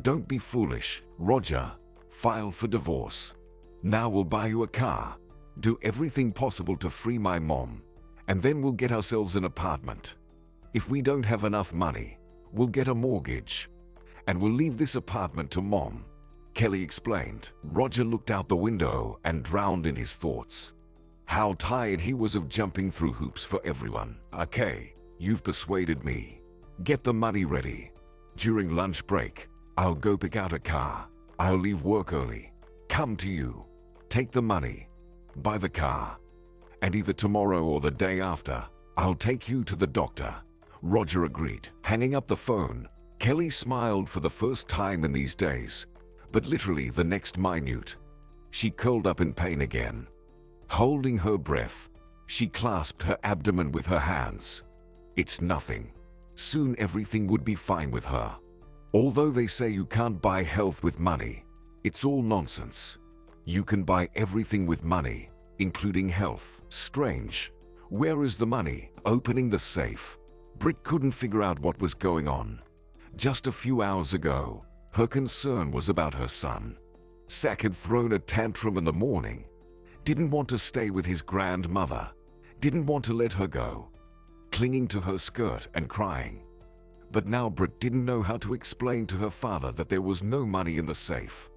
Don't be foolish, Roger. File for divorce. Now we'll buy you a car, do everything possible to free my mom, and then we'll get ourselves an apartment. If we don't have enough money, we'll get a mortgage, and we'll leave this apartment to Mom," Kelly explained. Roger looked out the window and drowned in his thoughts. How tired he was of jumping through hoops for everyone. "Okay, you've persuaded me. Get the money ready. During lunch break, I'll go pick out a car. I'll leave work early. Come to you. Take the money. Buy the car. And either tomorrow or the day after, I'll take you to the doctor." Roger agreed. Hanging up the phone, Kelly smiled for the first time in these days, but literally the next minute, she curled up in pain again. Holding her breath, she clasped her abdomen with her hands. It's nothing. Soon everything would be fine with her. Although they say you can't buy health with money, it's all nonsense. You can buy everything with money, including health. Strange. Where is the money? Opening the safe, Britt couldn't figure out what was going on. Just a few hours ago, her concern was about her son. Zach had thrown a tantrum in the morning, didn't want to stay with his grandmother, didn't want to let her go, clinging to her skirt and crying. But now Britt didn't know how to explain to her father that there was no money in the safe.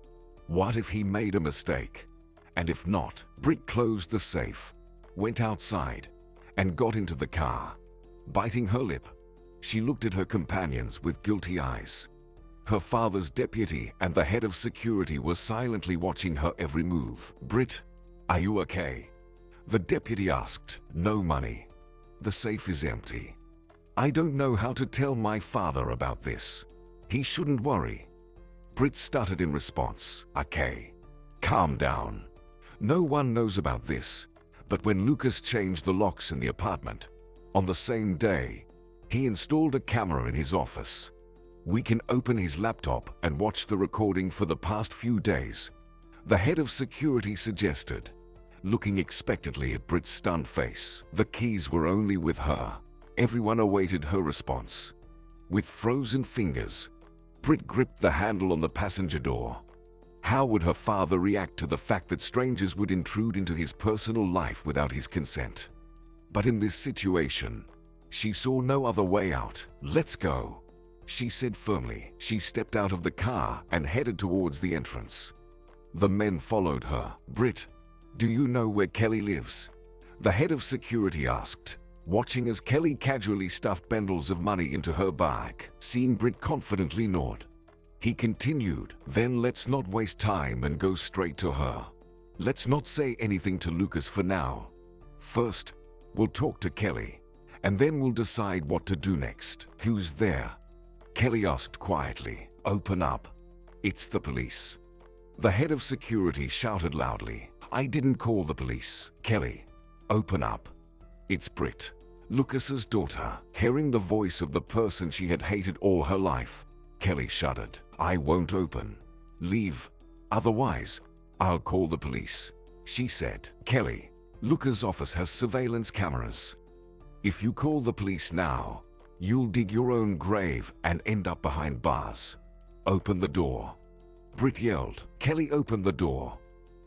What if he made a mistake? And if not? Britt closed the safe, went outside, and got into the car. Biting her lip, she looked at her companions with guilty eyes. Her father's deputy and the head of security were silently watching her every move. "Britt, are you okay?" the deputy asked. "No money. The safe is empty. I don't know how to tell my father about this. He shouldn't worry." Britt stuttered in response. "Okay. Calm down. No one knows about this, but when Lucas changed the locks in the apartment, on the same day, he installed a camera in his office. We can open his laptop and watch the recording for the past few days," the head of security suggested, looking expectantly at Britt's stunned face. The keys were only with her. Everyone awaited her response. With frozen fingers, Britt gripped the handle on the passenger door. How would her father react to the fact that strangers would intrude into his personal life without his consent? But in this situation, she saw no other way out. "Let's go," she said firmly. She stepped out of the car and headed towards the entrance. The men followed her. "Britt, do you know where Kelly lives?" the head of security asked, watching as Kelly casually stuffed bundles of money into her bag. Seeing Britt confidently nod, he continued, "Then let's not waste time and go straight to her. Let's not say anything to Lucas for now. First, we'll talk to Kelly, and then we'll decide what to do next." "Who's there?" Kelly asked quietly. "Open up. It's the police." The head of security shouted loudly. "I didn't call the police." "Kelly, open up. It's Britt, Lucas's daughter." Hearing the voice of the person she had hated all her life, Kelly shuddered. "I won't open. Leave. Otherwise, I'll call the police," she said. "Kelly, Lucas' office has surveillance cameras. If you call the police now, you'll dig your own grave and end up behind bars. Open the door," Britt yelled. Kelly opened the door.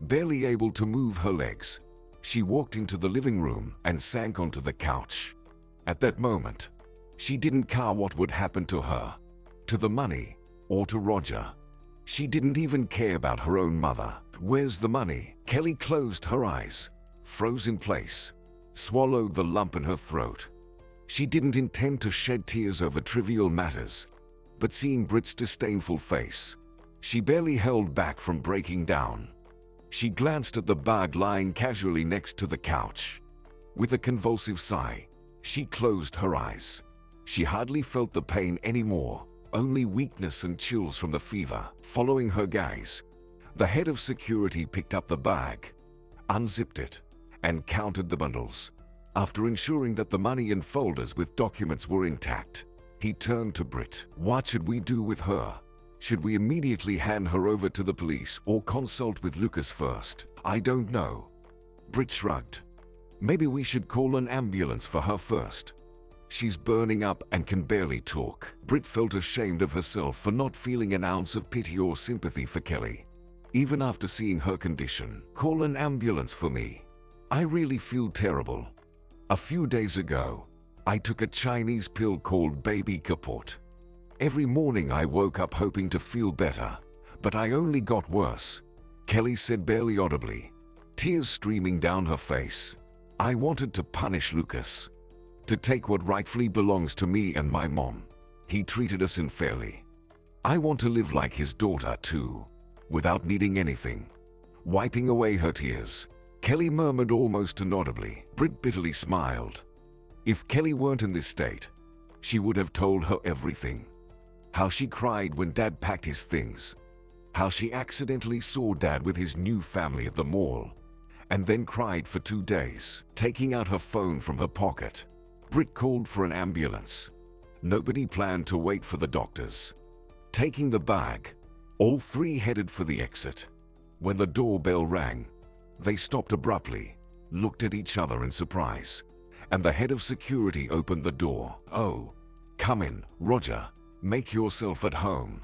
Barely able to move her legs, she walked into the living room and sank onto the couch. At that moment, she didn't care what would happen to her, to the money, or to Roger. She didn't even care about her own mother. "Where's the money?" Kelly closed her eyes, froze in place, swallowed the lump in her throat. She didn't intend to shed tears over trivial matters, but seeing Britt's disdainful face, she barely held back from breaking down. She glanced at the bag lying casually next to the couch. With a convulsive sigh, she closed her eyes. She hardly felt the pain anymore, only weakness and chills from the fever. Following her gaze, the head of security picked up the bag, unzipped it, and counted the bundles. After ensuring that the money and folders with documents were intact, he turned to Britt. "What should we do with her? Should we immediately hand her over to the police or consult with Lucas first?" "I don't know," Britt shrugged. "Maybe we should call an ambulance for her first. She's burning up and can barely talk." Britt felt ashamed of herself for not feeling an ounce of pity or sympathy for Kelly, even after seeing her condition. "Call an ambulance for me. I really feel terrible. A few days ago, I took a Chinese pill called baby kaput. Every morning I woke up hoping to feel better, but I only got worse," Kelly said barely audibly, tears streaming down her face. "I wanted to punish Lucas, to take what rightfully belongs to me and my mom. He treated us unfairly. I want to live like his daughter too, without needing anything." Wiping away her tears, Kelly murmured almost inaudibly. Britt bitterly smiled. If Kelly weren't in this state, she would have told her everything. How she cried when Dad packed his things. How she accidentally saw Dad with his new family at the mall, and then cried for 2 days. Taking out her phone from her pocket, Britt called for an ambulance. Nobody planned to wait for the doctors. Taking the bag, all three headed for the exit. When the doorbell rang, they stopped abruptly, looked at each other in surprise, and the head of security opened the door. "Oh, come in, Roger. Make yourself at home.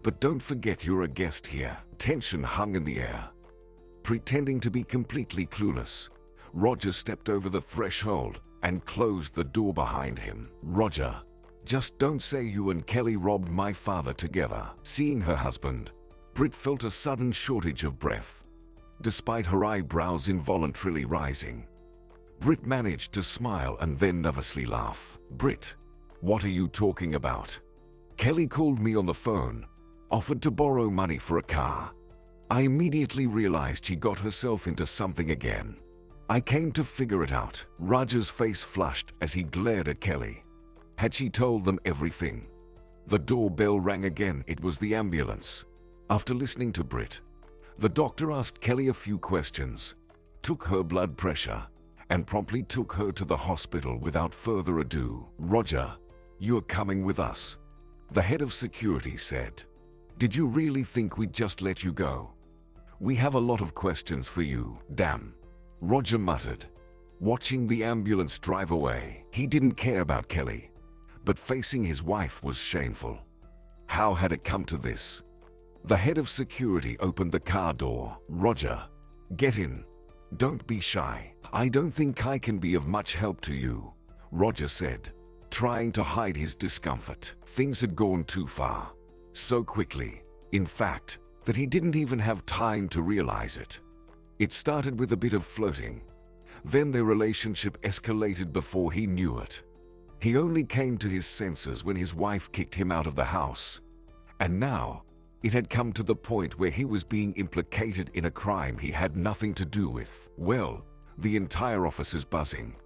But don't forget you're a guest here." Tension hung in the air. Pretending to be completely clueless, Roger stepped over the threshold and closed the door behind him. "Roger, just don't say you and Kelly robbed my father together." Seeing her husband, Britt felt a sudden shortage of breath, despite her eyebrows involuntarily rising. Britt managed to smile and then nervously laugh. "Britt, what are you talking about? Kelly called me on the phone, offered to borrow money for a car. I immediately realized she got herself into something again. I came to figure it out." Roger's face flushed as he glared at Kelly. Had she told them everything? The doorbell rang again. It was the ambulance. After listening to Britt, the doctor asked Kelly a few questions, took her blood pressure, and promptly took her to the hospital without further ado. "Roger, you're coming with us," the head of security said. "Did you really think we'd just let you go? We have a lot of questions for you." "Damn," Roger muttered, watching the ambulance drive away. He didn't care about Kelly, but facing his wife was shameful. How had it come to this? The head of security opened the car door. "Roger, get in. Don't be shy." "I don't think I can be of much help to you," Roger said, trying to hide his discomfort. Things had gone too far. So quickly. In fact, that he didn't even have time to realize it. It started with a bit of flirting. Then their relationship escalated before he knew it. He only came to his senses when his wife kicked him out of the house. And now, it had come to the point where he was being implicated in a crime he had nothing to do with. Well, the entire office is buzzing.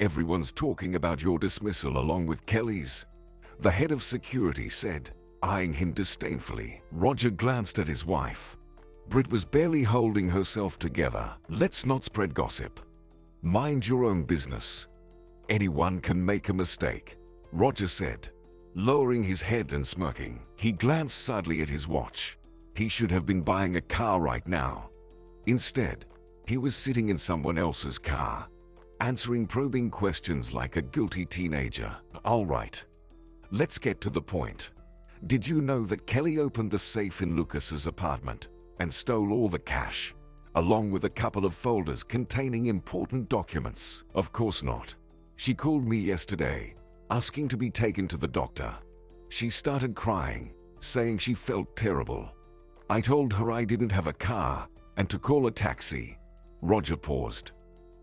Everyone's talking about your dismissal along with Kelly's, the head of security said, eyeing him disdainfully. Roger glanced at his wife. Britt was barely holding herself together. Let's not spread gossip. Mind your own business. Anyone can make a mistake, Roger said, lowering his head and smirking. He glanced sadly at his watch. He should have been buying a car right now. Instead, he was sitting in someone else's car, answering probing questions like a guilty teenager. All right, let's get to the point. Did you know that Kelly opened the safe in Lucas's apartment and stole all the cash, along with a couple of folders containing important documents? Of course not. She called me yesterday, asking to be taken to the doctor. She started crying, saying she felt terrible. I told her I didn't have a car and to call a taxi. Roger paused.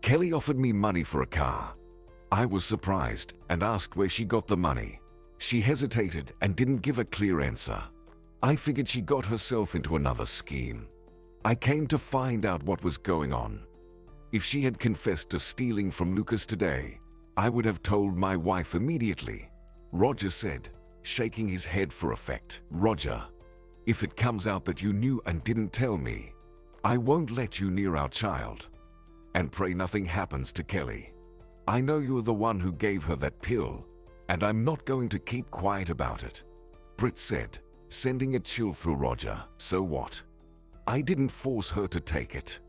Kelly offered me money for a car. I was surprised and asked where she got the money. She hesitated and didn't give a clear answer. I figured she got herself into another scheme. I came to find out what was going on. If she had confessed to stealing from Lucas today, I would have told my wife immediately, Roger said, shaking his head for effect. Roger, if it comes out that you knew and didn't tell me, I won't let you near our child. And pray nothing happens to Kelly. I know you're the one who gave her that pill, and I'm not going to keep quiet about it, Britt said, sending a chill through Roger. So what? I didn't force her to take it.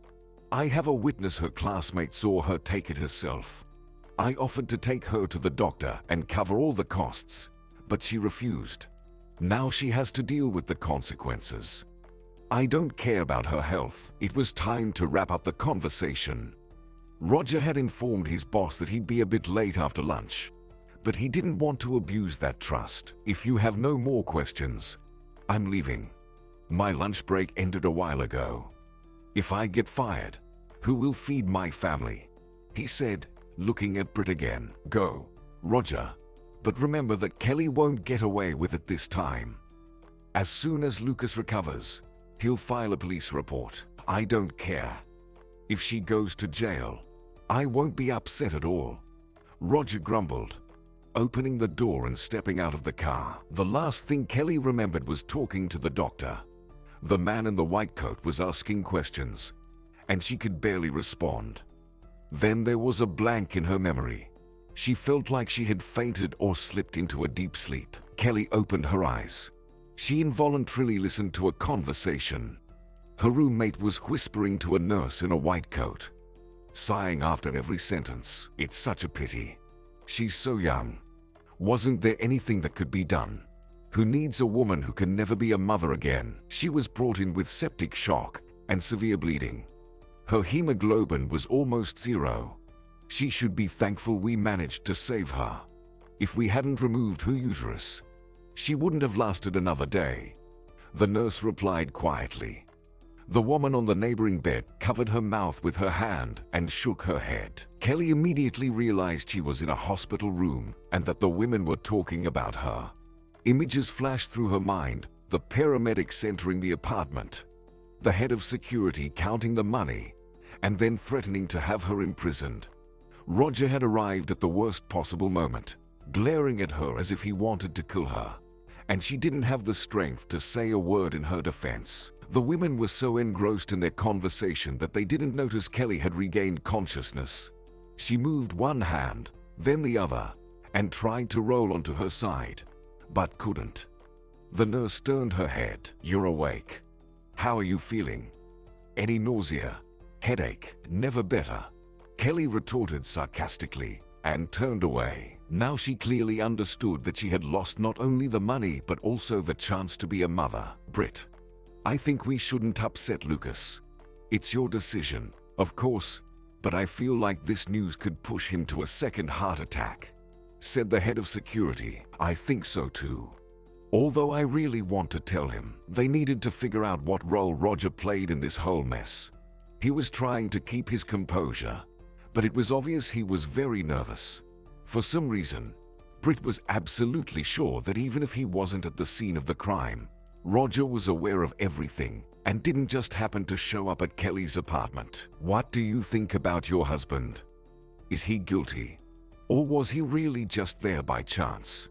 I have a witness. Her classmate saw her take it herself. I offered to take her to the doctor and cover all the costs, but she refused. Now she has to deal with the consequences. I don't care about her health. It was time to wrap up the conversation. Roger had informed his boss that he'd be a bit late after lunch, but he didn't want to abuse that trust. If you have no more questions, I'm leaving. My lunch break ended a while ago. If I get fired, who will feed my family? He said, looking at Britt again. Go, Roger. But remember that Kelly won't get away with it this time. As soon as Lucas recovers, he'll file a police report. I don't care. If she goes to jail, I won't be upset at all, Roger grumbled, opening the door and stepping out of the car. The last thing Kelly remembered was talking to the doctor. The man in the white coat was asking questions, and she could barely respond. Then there was a blank in her memory. She felt like she had fainted or slipped into a deep sleep. Kelly opened her eyes. She involuntarily listened to a conversation. Her roommate was whispering to a nurse in a white coat, sighing after every sentence. It's such a pity. She's so young. Wasn't there anything that could be done? Who needs a woman who can never be a mother again? She was brought in with septic shock and severe bleeding. Her hemoglobin was almost zero. She should be thankful we managed to save her. If we hadn't removed her uterus, she wouldn't have lasted another day, the nurse replied quietly. The woman on the neighboring bed covered her mouth with her hand and shook her head. Kelly immediately realized she was in a hospital room and that the women were talking about her. Images flashed through her mind, the paramedics entering the apartment, the head of security counting the money, and then threatening to have her imprisoned. Roger had arrived at the worst possible moment, glaring at her as if he wanted to kill her, and she didn't have the strength to say a word in her defense. The women were so engrossed in their conversation that they didn't notice Kelly had regained consciousness. She moved one hand, then the other, and tried to roll onto her side, but couldn't. The nurse turned her head. You're awake. How are you feeling? Any nausea? Headache? Never better, Kelly retorted sarcastically and turned away. Now she clearly understood that she had lost not only the money but also the chance to be a mother. Britt, I think we shouldn't upset Lucas. It's your decision, of course, but I feel like this news could push him to a second heart attack, said the head of security. I think so too. Although I really want to tell him, they needed to figure out what role Roger played in this whole mess. He was trying to keep his composure, but it was obvious he was very nervous. For some reason, Britt was absolutely sure that even if he wasn't at the scene of the crime, Roger was aware of everything and didn't just happen to show up at Kelly's apartment. What do you think about your husband? Is he guilty? Or was he really just there by chance?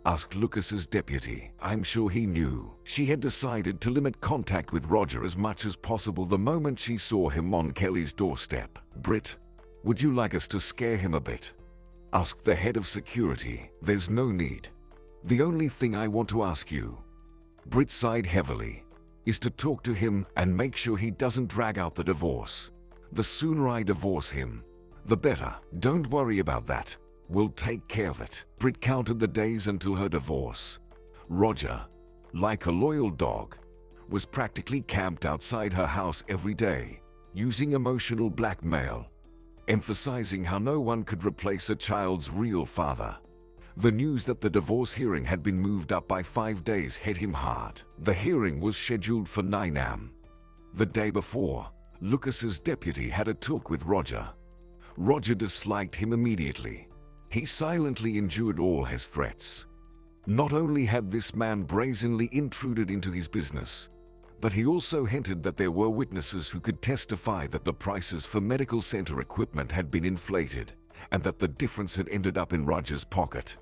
Asked Lucas's deputy. I'm sure he knew. She had decided to limit contact with Roger as much as possible the moment she saw him on Kelly's doorstep. Britt, would you like us to scare him a bit? Asked the head of security. There's no need. The only thing I want to ask you, Britt sighed heavily, is to talk to him and make sure he doesn't drag out the divorce. The sooner I divorce him, the better. Don't worry about that. We'll take care of it. Britt counted the days until her divorce. Roger, like a loyal dog, was practically camped outside her house every day, using emotional blackmail, emphasizing how no one could replace a child's real father. The news that the divorce hearing had been moved up by 5 days hit him hard. The hearing was scheduled for 9 a.m. The day before, Lucas's deputy had a talk with Roger. Roger disliked him immediately. He silently endured all his threats. Not only had this man brazenly intruded into his business, but he also hinted that there were witnesses who could testify that the prices for medical center equipment had been inflated and that the difference had ended up in Roger's pocket.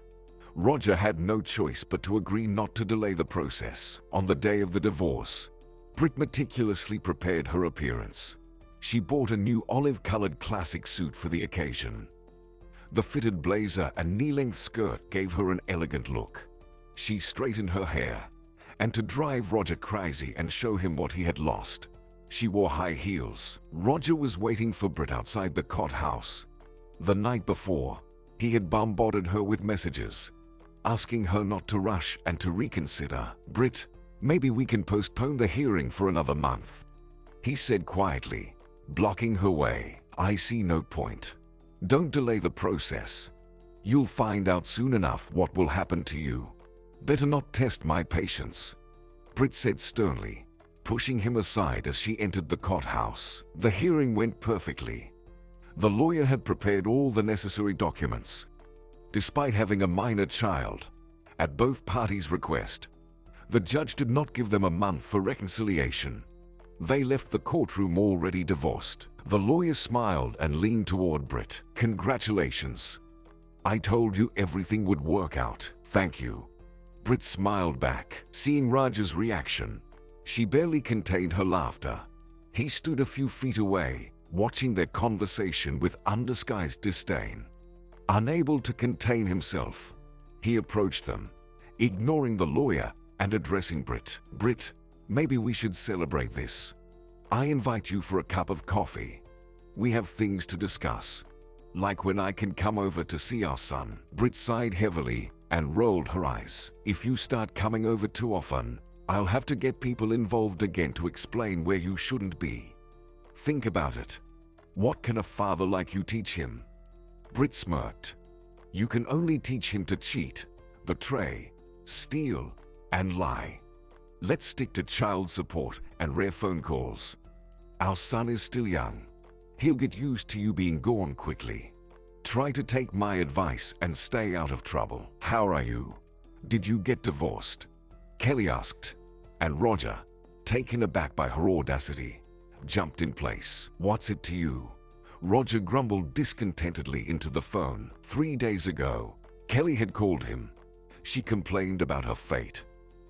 Roger had no choice but to agree not to delay the process. On the day of the divorce, Britt meticulously prepared her appearance. She bought a new olive-colored classic suit for the occasion. The fitted blazer and knee-length skirt gave her an elegant look. She straightened her hair, and to drive Roger crazy and show him what he had lost, she wore high heels. Roger was waiting for Britt outside the Cott house. The night before, he had bombarded her with messages, asking her not to rush and to reconsider. Britt, maybe we can postpone the hearing for another month, he said quietly, blocking her way. I see no point. Don't delay the process. You'll find out soon enough what will happen to you. Better not test my patience, Britt said sternly, pushing him aside as she entered the Cott house. The hearing went perfectly. The lawyer had prepared all the necessary documents. Despite having a minor child, at both parties' request, the judge did not give them a month for reconciliation. They left the courtroom already divorced. The lawyer smiled and leaned toward Britt. Congratulations. I told you everything would work out. Thank you. Britt smiled back. Seeing Roger's reaction, she barely contained her laughter. He stood a few feet away, watching their conversation with undisguised disdain. Unable to contain himself, he approached them, ignoring the lawyer and addressing Britt. Britt, maybe we should celebrate this. I invite you for a cup of coffee. We have things to discuss, like when I can come over to see our son. Britt sighed heavily and rolled her eyes. If you start coming over too often, I'll have to get people involved again to explain where you shouldn't be. Think about it. What can a father like you teach him? Britt smirked. You can only teach him to cheat, betray, steal, and lie. Let's stick to child support and rare phone calls. Our son is still young. He'll get used to you being gone quickly. Try to take my advice and stay out of trouble. How are you? Did you get divorced? Kelly asked, and Roger, taken aback by her audacity, jumped in place. What's it to you? Roger grumbled discontentedly into the phone. 3 days ago, Kelly had called him. She complained about her fate.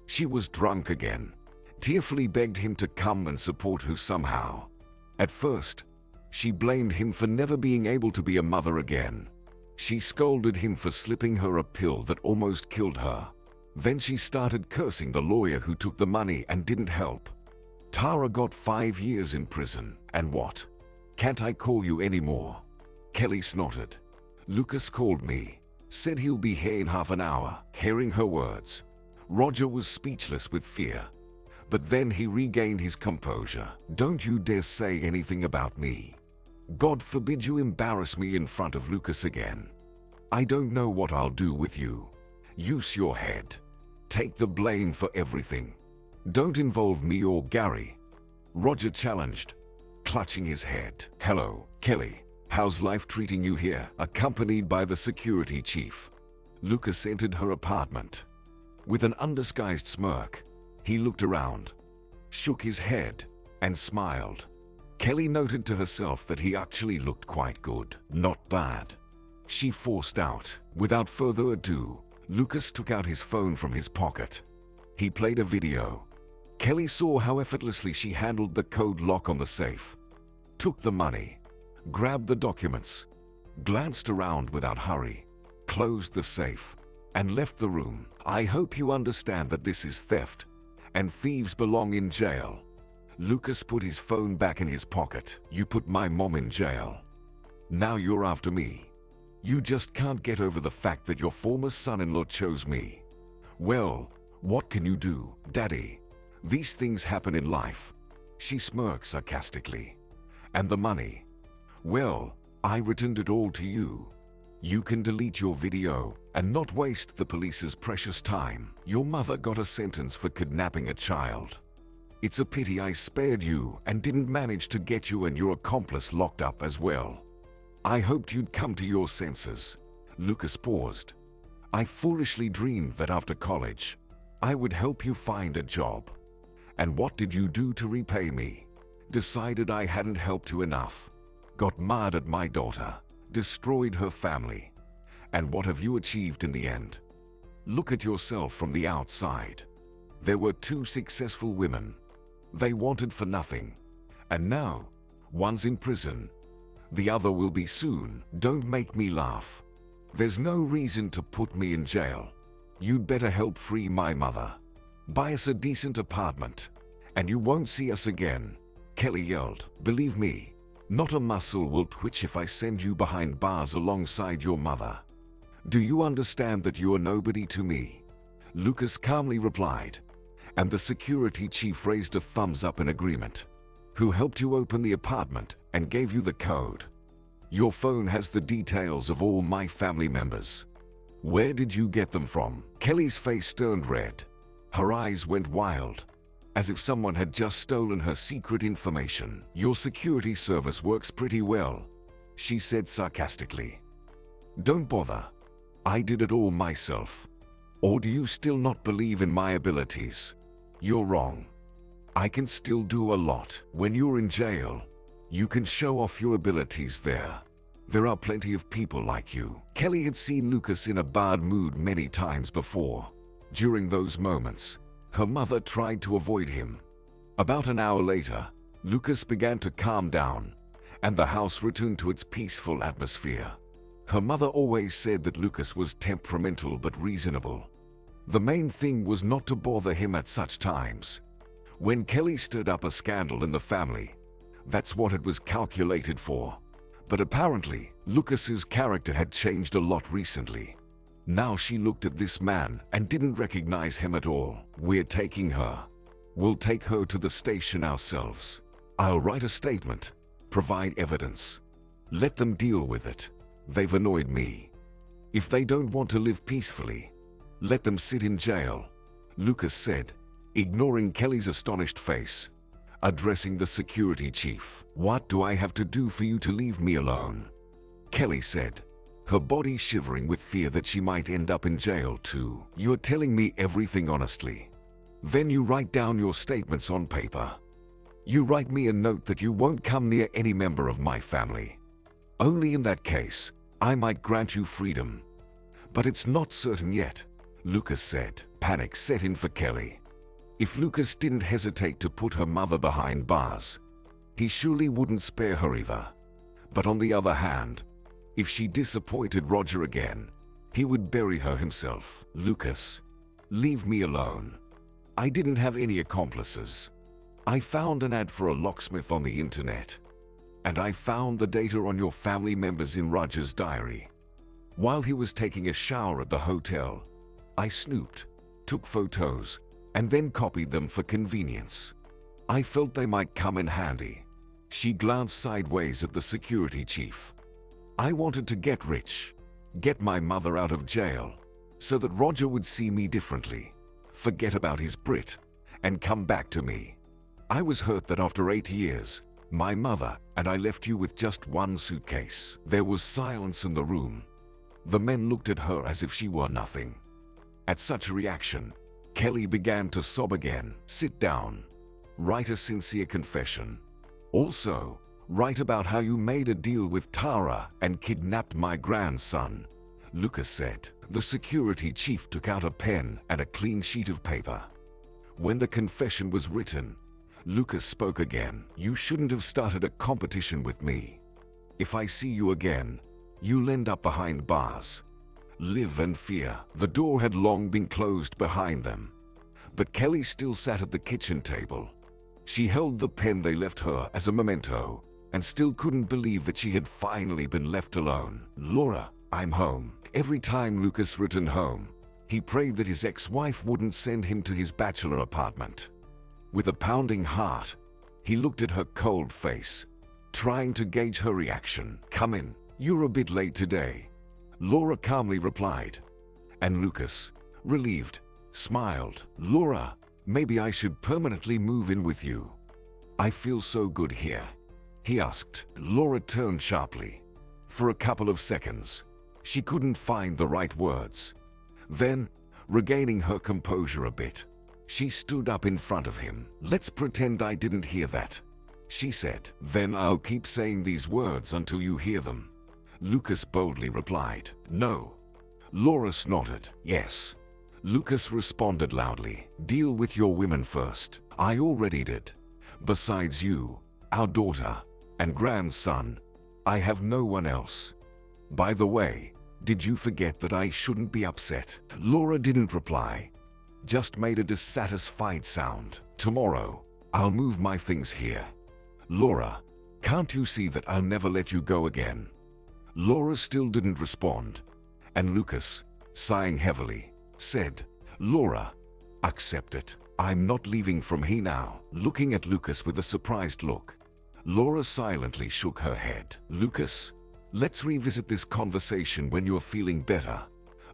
She was drunk again, tearfully begged him to come and support her somehow. At first, she blamed him for never being able to be a mother again. She scolded him for slipping her a pill that almost killed her. Then she started cursing the lawyer who took the money and didn't help. Tara got 5 years in prison. And what? Can't I call you anymore? Kelly snorted. Lucas called me, said he'll be here in half an hour. Hearing her words, Roger was speechless with fear. But then he regained his composure. Don't you dare say anything about me. God forbid you embarrass me in front of Lucas again. I don't know what I'll do with you. Use your head. Take the blame for everything. Don't involve me or Gary. Roger challenged, clutching his head. Hello, Kelly. How's life treating you here? Accompanied by the security chief, Lucas entered her apartment. With an undisguised smirk, he looked around, shook his head, and smiled. Kelly noted to herself that he actually looked quite good. Not bad. She forced out. Without further ado, Lucas took out his phone from his pocket. He played a video. Kelly saw how effortlessly she handled the code lock on the safe, took the money, grabbed the documents, glanced around without hurry, closed the safe, and left the room. I hope you understand that this is theft, and thieves belong in jail. Lucas put his phone back in his pocket. You put my mom in jail. Now you're after me. You just can't get over the fact that your former son-in-law chose me. Well, what can you do, Daddy? These things happen in life. She smirked sarcastically. And the money? Well, I returned it all to you. You can delete your video and not waste the police's precious time. Your mother got a sentence for kidnapping a child. It's a pity I spared you and didn't manage to get you and your accomplice locked up as well. I hoped you'd come to your senses. Lucas paused. I foolishly dreamed that after college, I would help you find a job. And what did you do to repay me? Decided I hadn't helped you enough. Got mad at my daughter. Destroyed her family. And what have you achieved in the end? Look at yourself from the outside. There were two successful women. They wanted for nothing. And now, one's in prison. The other will be soon. Don't make me laugh. There's no reason to put me in jail. You'd better help free my mother. Buy us a decent apartment, and you won't see us again. Kelly yelled. Believe me, not a muscle will twitch if I send you behind bars alongside your mother. Do you understand that you are nobody to me? Lucas calmly replied, and the security chief raised a thumbs up in agreement. Who helped you open the apartment and gave you the code? Your phone has the details of all my family members. Where did you get them from? Kelly's face turned red. Her eyes went wild, as if someone had just stolen her secret information. Your security service works pretty well, she said sarcastically. Don't bother. I did it all myself. Or do you still not believe in my abilities? You're wrong. I can still do a lot. When you're in jail, you can show off your abilities there. There are plenty of people like you. Kelly had seen Lucas in a bad mood many times before. During those moments, her mother tried to avoid him. About an hour later, Lucas began to calm down, and the house returned to its peaceful atmosphere. Her mother always said that Lucas was temperamental but reasonable. The main thing was not to bother him at such times. When Kelly stirred up a scandal in the family, that's what it was calculated for. But apparently, Lucas's character had changed a lot recently. Now she looked at this man and didn't recognize him at all. We're taking her. We'll take her to the station ourselves. I'll write a statement, provide evidence. Let them deal with it. They've annoyed me. If they don't want to live peacefully, let them sit in jail, Lucas said, ignoring Kelly's astonished face. Addressing the security chief. What do I have to do for you to leave me alone? Kelly said, her body shivering with fear that she might end up in jail too. You're telling me everything honestly. Then you write down your statements on paper. You write me a note that you won't come near any member of my family. Only in that case, I might grant you freedom. But it's not certain yet, Lucas said. Panic set in for Kelly. If Lucas didn't hesitate to put her mother behind bars, he surely wouldn't spare her either. But on the other hand, if she disappointed Roger again, he would bury her himself. Lucas, leave me alone. I didn't have any accomplices. I found an ad for a locksmith on the internet, and I found the data on your family members in Roger's diary. While he was taking a shower at the hotel, I snooped, took photos, and then copied them for convenience. I felt they might come in handy. She glanced sideways at the security chief. I wanted to get rich, get my mother out of jail, so that Roger would see me differently. forget about his Brit, and come back to me. I was hurt that after 8 years, my mother and I left you with just one suitcase." There was silence in the room. The men looked at her as if she were nothing. At such a reaction, Kelly began to sob again. "Sit down. Write a sincere confession. Also, write about how you made a deal with Tara and kidnapped my grandson," Lucas said. The security chief took out a pen and a clean sheet of paper. When the confession was written, Lucas spoke again. "You shouldn't have started a competition with me. If I see you again, you'll end up behind bars. Live in fear." The door had long been closed behind them, but Kelly still sat at the kitchen table. She held the pen they left her as a memento and still couldn't believe that she had finally been left alone. "Laura, I'm home." Every time Lucas returned home, he prayed that his ex-wife wouldn't send him to his bachelor apartment. With a pounding heart, he looked at her cold face, trying to gauge her reaction. "Come in. You're a bit late today," Laura calmly replied. And Lucas, relieved, smiled. "Laura, maybe I should permanently move in with you. I feel so good here," he asked. Laura turned sharply. For a couple of seconds, she couldn't find the right words. Then, regaining her composure a bit, she stood up in front of him. "Let's pretend I didn't hear that," she said. "Then I'll keep saying these words until you hear them," Lucas boldly replied. "No." Laura snorted. "Yes." Lucas responded loudly. "Deal with your women first." "I already did. Besides you, our daughter, and grandson, I have no one else. By the way, did you forget that I shouldn't be upset?" Laura didn't reply, just made a dissatisfied sound. "Tomorrow, I'll move my things here. Laura, can't you see that I'll never let you go again?" Laura still didn't respond, and Lucas, sighing heavily, said, "Laura, accept it. I'm not leaving from here now." Looking at Lucas with a surprised look, Laura silently shook her head. "Lucas, let's revisit this conversation when you're feeling better,"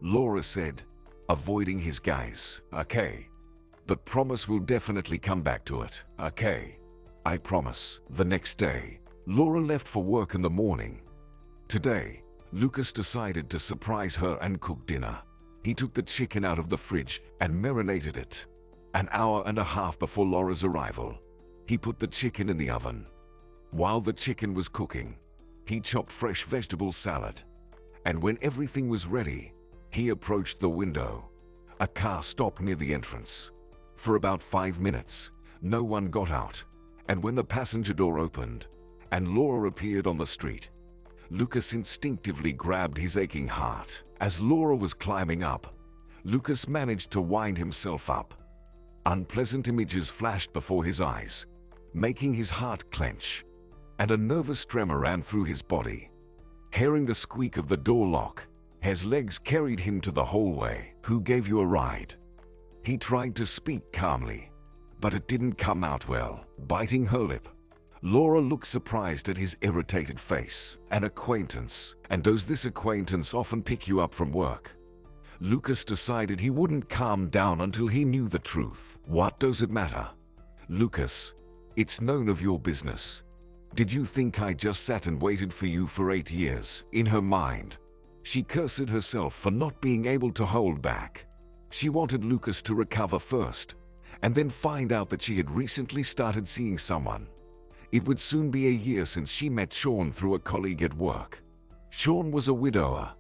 Laura said, avoiding his gaze. "Okay. But promise we'll definitely come back to it." "Okay. I promise." The next day, Laura left for work in the morning. Today, Lucas decided to surprise her and cook dinner. He took the chicken out of the fridge and marinated it. An hour and a half before Laura's arrival, he put the chicken in the oven. While the chicken was cooking, he chopped fresh vegetable salad. And when everything was ready, he approached the window. A car stopped near the entrance. For about 5 minutes, no one got out. And when the passenger door opened and Laura appeared on the street, Lucas instinctively grabbed his aching heart. As Laura was climbing up, Lucas managed to wind himself up. Unpleasant images flashed before his eyes, making his heart clench, and a nervous tremor ran through his body. Hearing the squeak of the door lock, his legs carried him to the hallway. "Who gave you a ride?" He tried to speak calmly, but it didn't come out well. Biting her lip, Laura looked surprised at his irritated face. "An acquaintance. And does this acquaintance often pick you up from work?" Lucas decided he wouldn't calm down until he knew the truth. "What does it matter?" "Lucas, it's none of your business. Did you think I just sat and waited for you for 8 years?" In her mind, she cursed herself for not being able to hold back. She wanted Lucas to recover first, and then find out that she had recently started seeing someone. It would soon be a year since she met Sean through a colleague at work. Sean was a widower.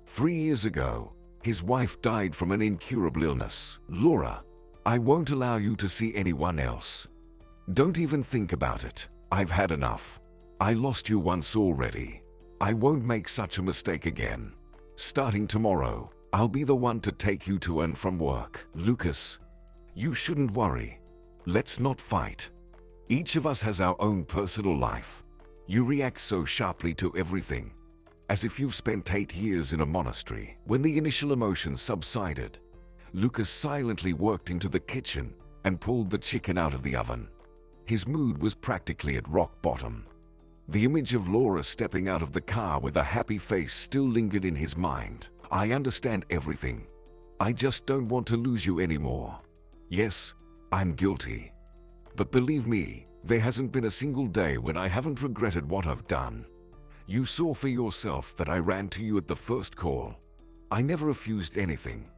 3 years ago, his wife died from an incurable illness. "Laura, I won't allow you to see anyone else. Don't even think about it. I've had enough. I lost you once already. I won't make such a mistake again. Starting tomorrow, I'll be the one to take you to and from work." "Lucas, you shouldn't worry. Let's not fight. Each of us has our own personal life. You react so sharply to everything, as if you've spent 8 years in a monastery." When the initial emotions subsided, Lucas silently worked into the kitchen and pulled the chicken out of the oven. His mood was practically at rock bottom. The image of Laura stepping out of the car with a happy face still lingered in his mind. "I understand everything. I just don't want to lose you anymore." Yes, I'm guilty. But believe me, there hasn't been a single day when I haven't regretted what I've done. You saw for yourself that I ran to you at the first call. I never refused anything.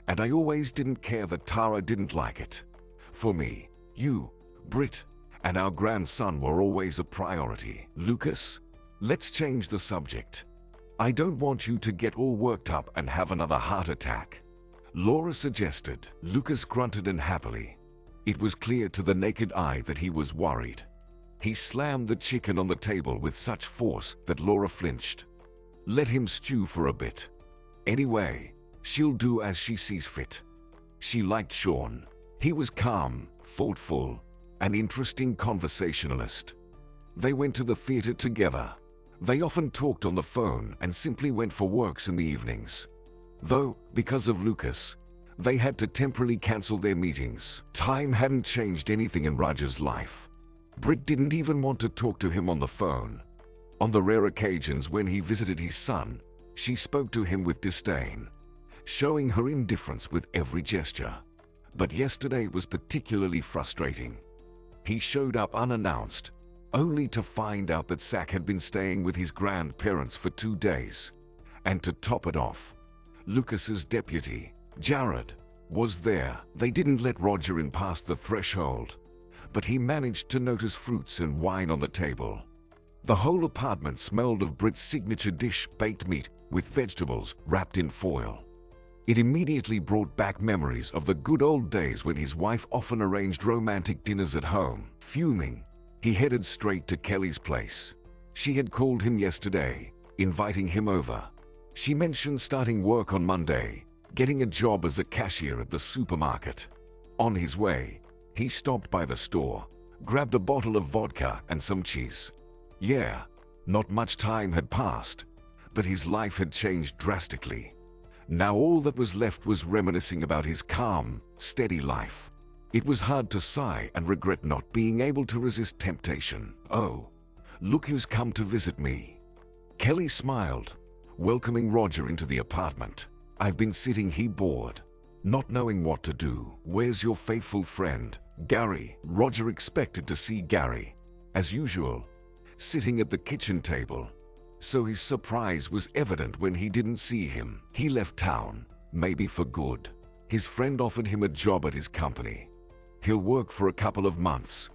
And I always didn't care that Tara didn't like it. For me, you, Britt, and our grandson were always a priority. Lucas, let's change the subject. I don't want you to get all worked up and have another heart attack. Laura suggested. Lucas grunted unhappily. It was clear to the naked eye that he was worried. He slammed the chicken on the table with such force that Laura flinched. Let him stew for a bit. Anyway, she'll do as she sees fit. She liked Sean. He was calm, thoughtful, an interesting conversationalist. They went to the theater together. They often talked on the phone and simply went for walks in the evenings. Though, because of Lucas, they had to temporarily cancel their meetings. Time hadn't changed anything in Roger's life. Britt didn't even want to talk to him on the phone. On the rare occasions when he visited his son, she spoke to him with disdain, showing her indifference with every gesture. But yesterday was particularly frustrating. He showed up unannounced, only to find out that Zach had been staying with his grandparents for 2 days. And to top it off, Lucas's deputy, Jared, was there. They didn't let Roger in past the threshold, but he managed to notice fruits and wine on the table. The whole apartment smelled of Britt's signature dish, baked meat with vegetables wrapped in foil. It immediately brought back memories of the good old days when his wife often arranged romantic dinners at home. Fuming, he headed straight to Kelly's place. She had called him yesterday, inviting him over. She mentioned starting work on Monday, getting a job as a cashier at the supermarket. On his way, he stopped by the store, grabbed a bottle of vodka and some cheese. Yeah, not much time had passed, but his life had changed drastically. Now all that was left was reminiscing about his calm, steady life. It was hard to sigh and regret not being able to resist temptation. Oh, look who's come to visit me. Kelly smiled, welcoming Roger into the apartment. I've been sitting here bored, not knowing what to do. Where's your faithful friend, Gary? Roger expected to see Gary, as usual, sitting at the kitchen table. So his surprise was evident when he didn't see him. He left town, maybe for good. His friend offered him a job at his company. He'll work for a couple of months,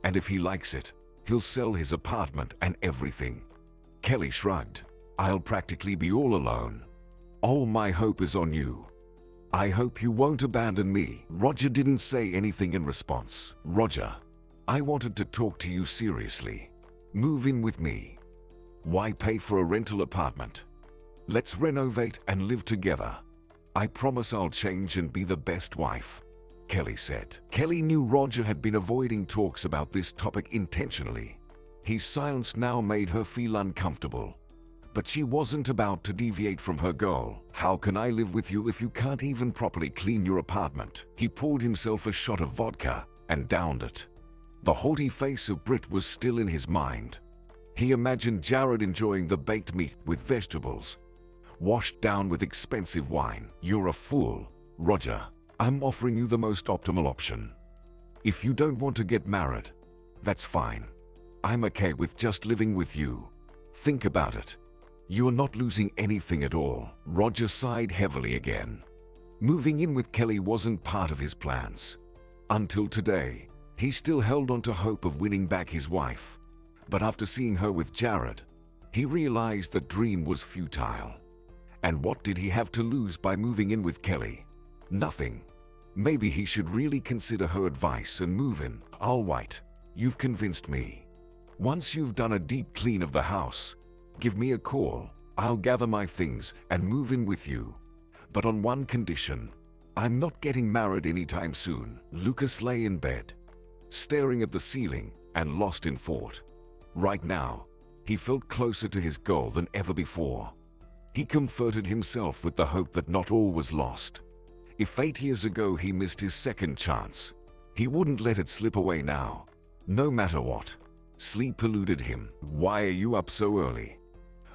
and if he likes it, he'll sell his apartment and everything. Kelly shrugged. I'll practically be all alone. All my hope is on you. I hope you won't abandon me. Roger didn't say anything in response. Roger, I wanted to talk to you seriously. Move in with me. Why pay for a rental apartment? Let's renovate and live together. I promise I'll change and be the best wife, Kelly said. Kelly knew Roger had been avoiding talks about this topic intentionally. His silence now made her feel uncomfortable. But she wasn't about to deviate from her goal. How can I live with you if you can't even properly clean your apartment? He poured himself a shot of vodka and downed it. The haughty face of Britt was still in his mind. He imagined Jared enjoying the baked meat with vegetables, washed down with expensive wine. You're a fool, Roger. I'm offering you the most optimal option. If you don't want to get married, that's fine. I'm okay with just living with you. Think about it. You're not losing anything at all. Roger sighed heavily again. Moving in with Kelly wasn't part of his plans. Until today, he still held on to hope of winning back his wife. But after seeing her with Jared, he realized the dream was futile. And what did he have to lose by moving in with Kelly? Nothing. Maybe he should really consider her advice and move in. All right, you've convinced me. Once you've done a deep clean of the house, give me a call. I'll gather my things and move in with you. But on one condition. I'm not getting married anytime soon. Lucas lay in bed, staring at the ceiling and lost in thought. Right now, he felt closer to his goal than ever before. He comforted himself with the hope that not all was lost. If 8 years ago he missed his second chance, he wouldn't let it slip away now, no matter what. Sleep eluded him. Why are you up so early?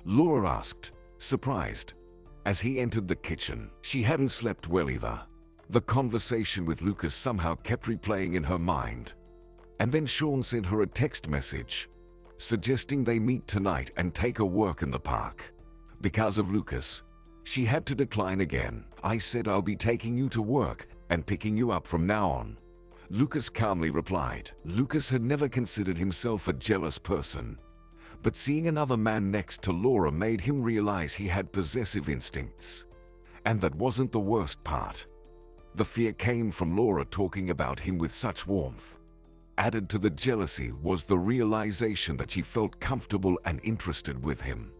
Laura asked, surprised. As he entered the kitchen, she hadn't slept well either. The conversation with Lucas somehow kept replaying in her mind. And then Sean sent her a text message, suggesting they meet tonight and take a walk in the park. Because of Lucas, she had to decline again. "I said I'll be taking you to work and picking you up from now on," Lucas calmly replied. Lucas had never considered himself a jealous person, but seeing another man next to Laura made him realize he had possessive instincts. And that wasn't the worst part. The fear came from Laura talking about him with such warmth. Added to the jealousy was the realization that she felt comfortable and interested with him.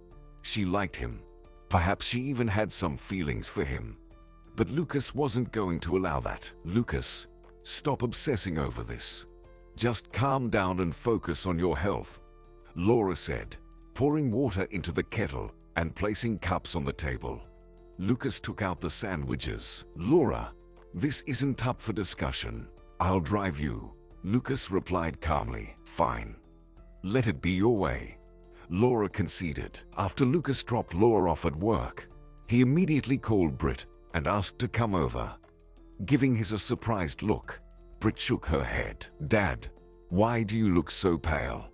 She liked him. Perhaps she even had some feelings for him. But Lucas wasn't going to allow that. "Lucas, stop obsessing over this. Just calm down and focus on your health," Laura said, pouring water into the kettle and placing cups on the table. Lucas took out the sandwiches. "Laura, this isn't up for discussion. I'll drive you," Lucas replied calmly. "Fine. Let it be your way," Laura conceded. After Lucas dropped Laura off at work, he immediately called Britt and asked to come over. Giving his a surprised look, Britt shook her head. "Dad, why do you look so pale?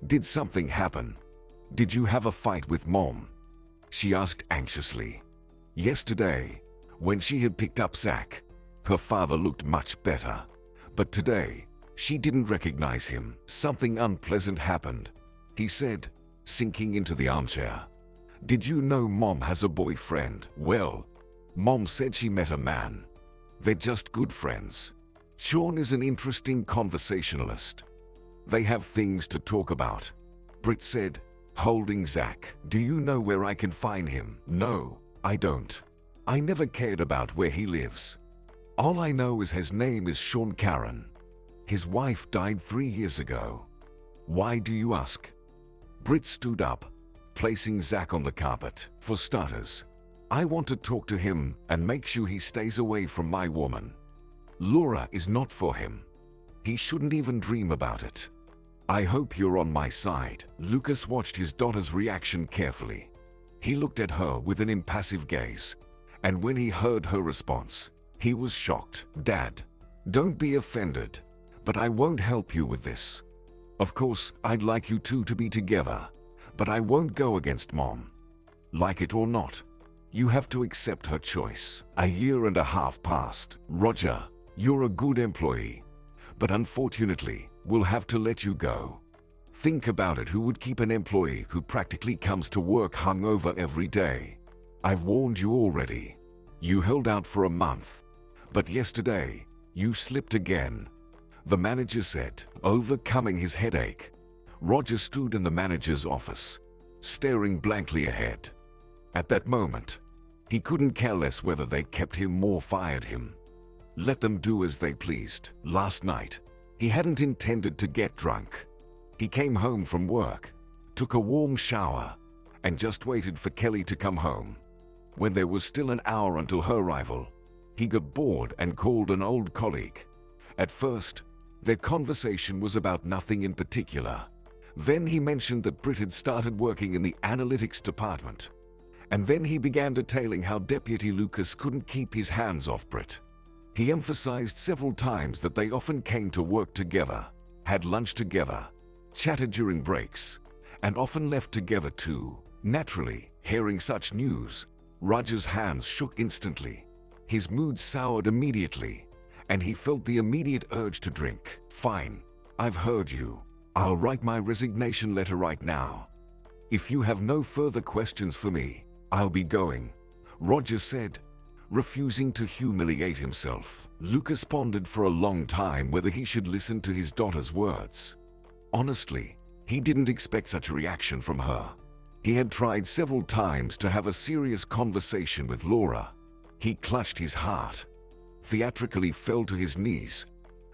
Did something happen? Did you have a fight with Mom?" she asked anxiously. Yesterday, when she had picked up Zach, her father looked much better. But today, she didn't recognize him. "Something unpleasant happened," he said, sinking into the armchair. "Did you know Mom has a boyfriend?" "Well, Mom said she met a man. They're just good friends. Sean is an interesting conversationalist. They have things to talk about," Britt said, holding Zach. "Do you know where I can find him?" "No, I don't. I never cared about where he lives. All I know is his name is Sean Karen. His wife died 3 years ago." "Why do you ask?" Britt stood up, placing Zach on the carpet. "For starters, I want to talk to him and make sure he stays away from my woman. Laura is not for him. He shouldn't even dream about it. I hope you're on my side." Lucas watched his daughter's reaction carefully. He looked at her with an impassive gaze, and when he heard her response, he was shocked. "Dad, don't be offended, but I won't help you with this. Of course, I'd like you two to be together, but I won't go against Mom. Like it or not, you have to accept her choice." 1.5 years passed. "Roger, you're a good employee, but unfortunately, we'll have to let you go. Think about it, who would keep an employee who practically comes to work hungover every day? I've warned you already. You held out for a month, but yesterday, you slipped again," the manager said. Overcoming his headache, Roger stood in the manager's office, staring blankly ahead. At that moment, he couldn't care less whether they kept him or fired him. Let them do as they pleased. Last night, he hadn't intended to get drunk. He came home from work, took a warm shower, and just waited for Kelly to come home. When there was still an hour until her arrival, he got bored and called an old colleague. At first, their conversation was about nothing in particular. Then he mentioned that Britt had started working in the analytics department. And then he began detailing how Deputy Lucas couldn't keep his hands off Britt. He emphasized several times that they often came to work together, had lunch together, chatted during breaks, and often left together too. Naturally, hearing such news, Roger's hands shook instantly. His mood soured immediately, and he felt the immediate urge to drink. "Fine, I've heard you. I'll write my resignation letter right now. If you have no further questions for me, I'll be going," Roger said, refusing to humiliate himself. Lucas pondered for a long time whether he should listen to his daughter's words. Honestly, he didn't expect such a reaction from her. He had tried several times to have a serious conversation with Laura. He clutched his heart, theatrically fell to his knees,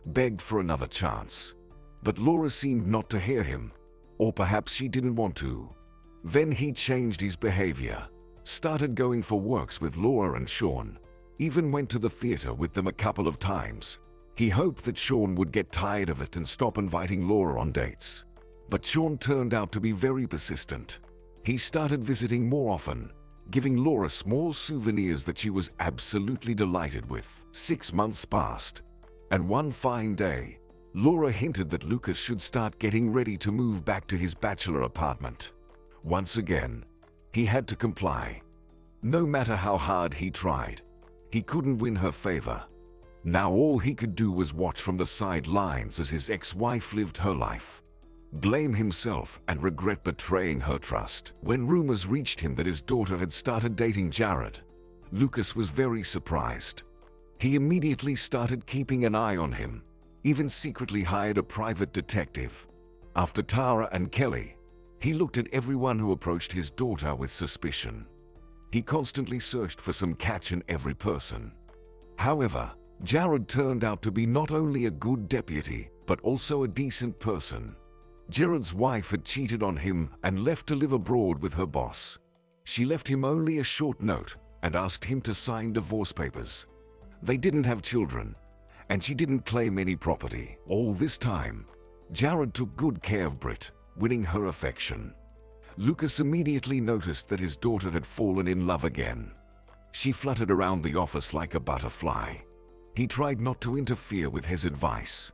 begged for another chance. But Laura seemed not to hear him, or perhaps she didn't want to. Then he changed his behavior, started going for walks with Laura and Sean, even went to the theater with them a couple of times. He hoped that Sean would get tired of it and stop inviting Laura on dates. But Sean turned out to be very persistent. He started visiting more often, giving Laura small souvenirs that she was absolutely delighted with. 6 months passed, and one fine day, Laura hinted that Lucas should start getting ready to move back to his bachelor apartment. Once again, he had to comply. No matter how hard he tried, he couldn't win her favor. Now all he could do was watch from the sidelines as his ex-wife lived her life, blame himself and regret betraying her trust. When rumors reached him that his daughter had started dating Jared, Lucas was very surprised. He immediately started keeping an eye on him, even secretly hired a private detective. After Tara and Kelly, he looked at everyone who approached his daughter with suspicion. He constantly searched for some catch in every person. However, Jared turned out to be not only a good deputy, but also a decent person. Jared's wife had cheated on him and left to live abroad with her boss. She left him only a short note and asked him to sign divorce papers. They didn't have children, and she didn't claim any property. All this time, Jared took good care of Britt, winning her affection. Lucas immediately noticed that his daughter had fallen in love again. She fluttered around the office like a butterfly. He tried not to interfere with his advice.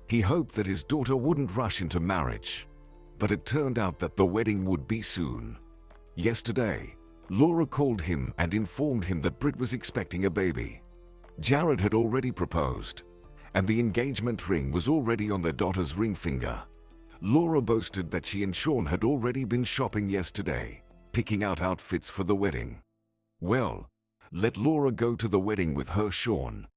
He hoped that his daughter wouldn't rush into marriage, but it turned out that the wedding would be soon. Yesterday, Laura called him and informed him that Britt was expecting a baby. Jared had already proposed, and the engagement ring was already on their daughter's ring finger. Laura boasted that she and Sean had already been shopping yesterday, picking out outfits for the wedding. Well, let Laura go to the wedding with her Sean.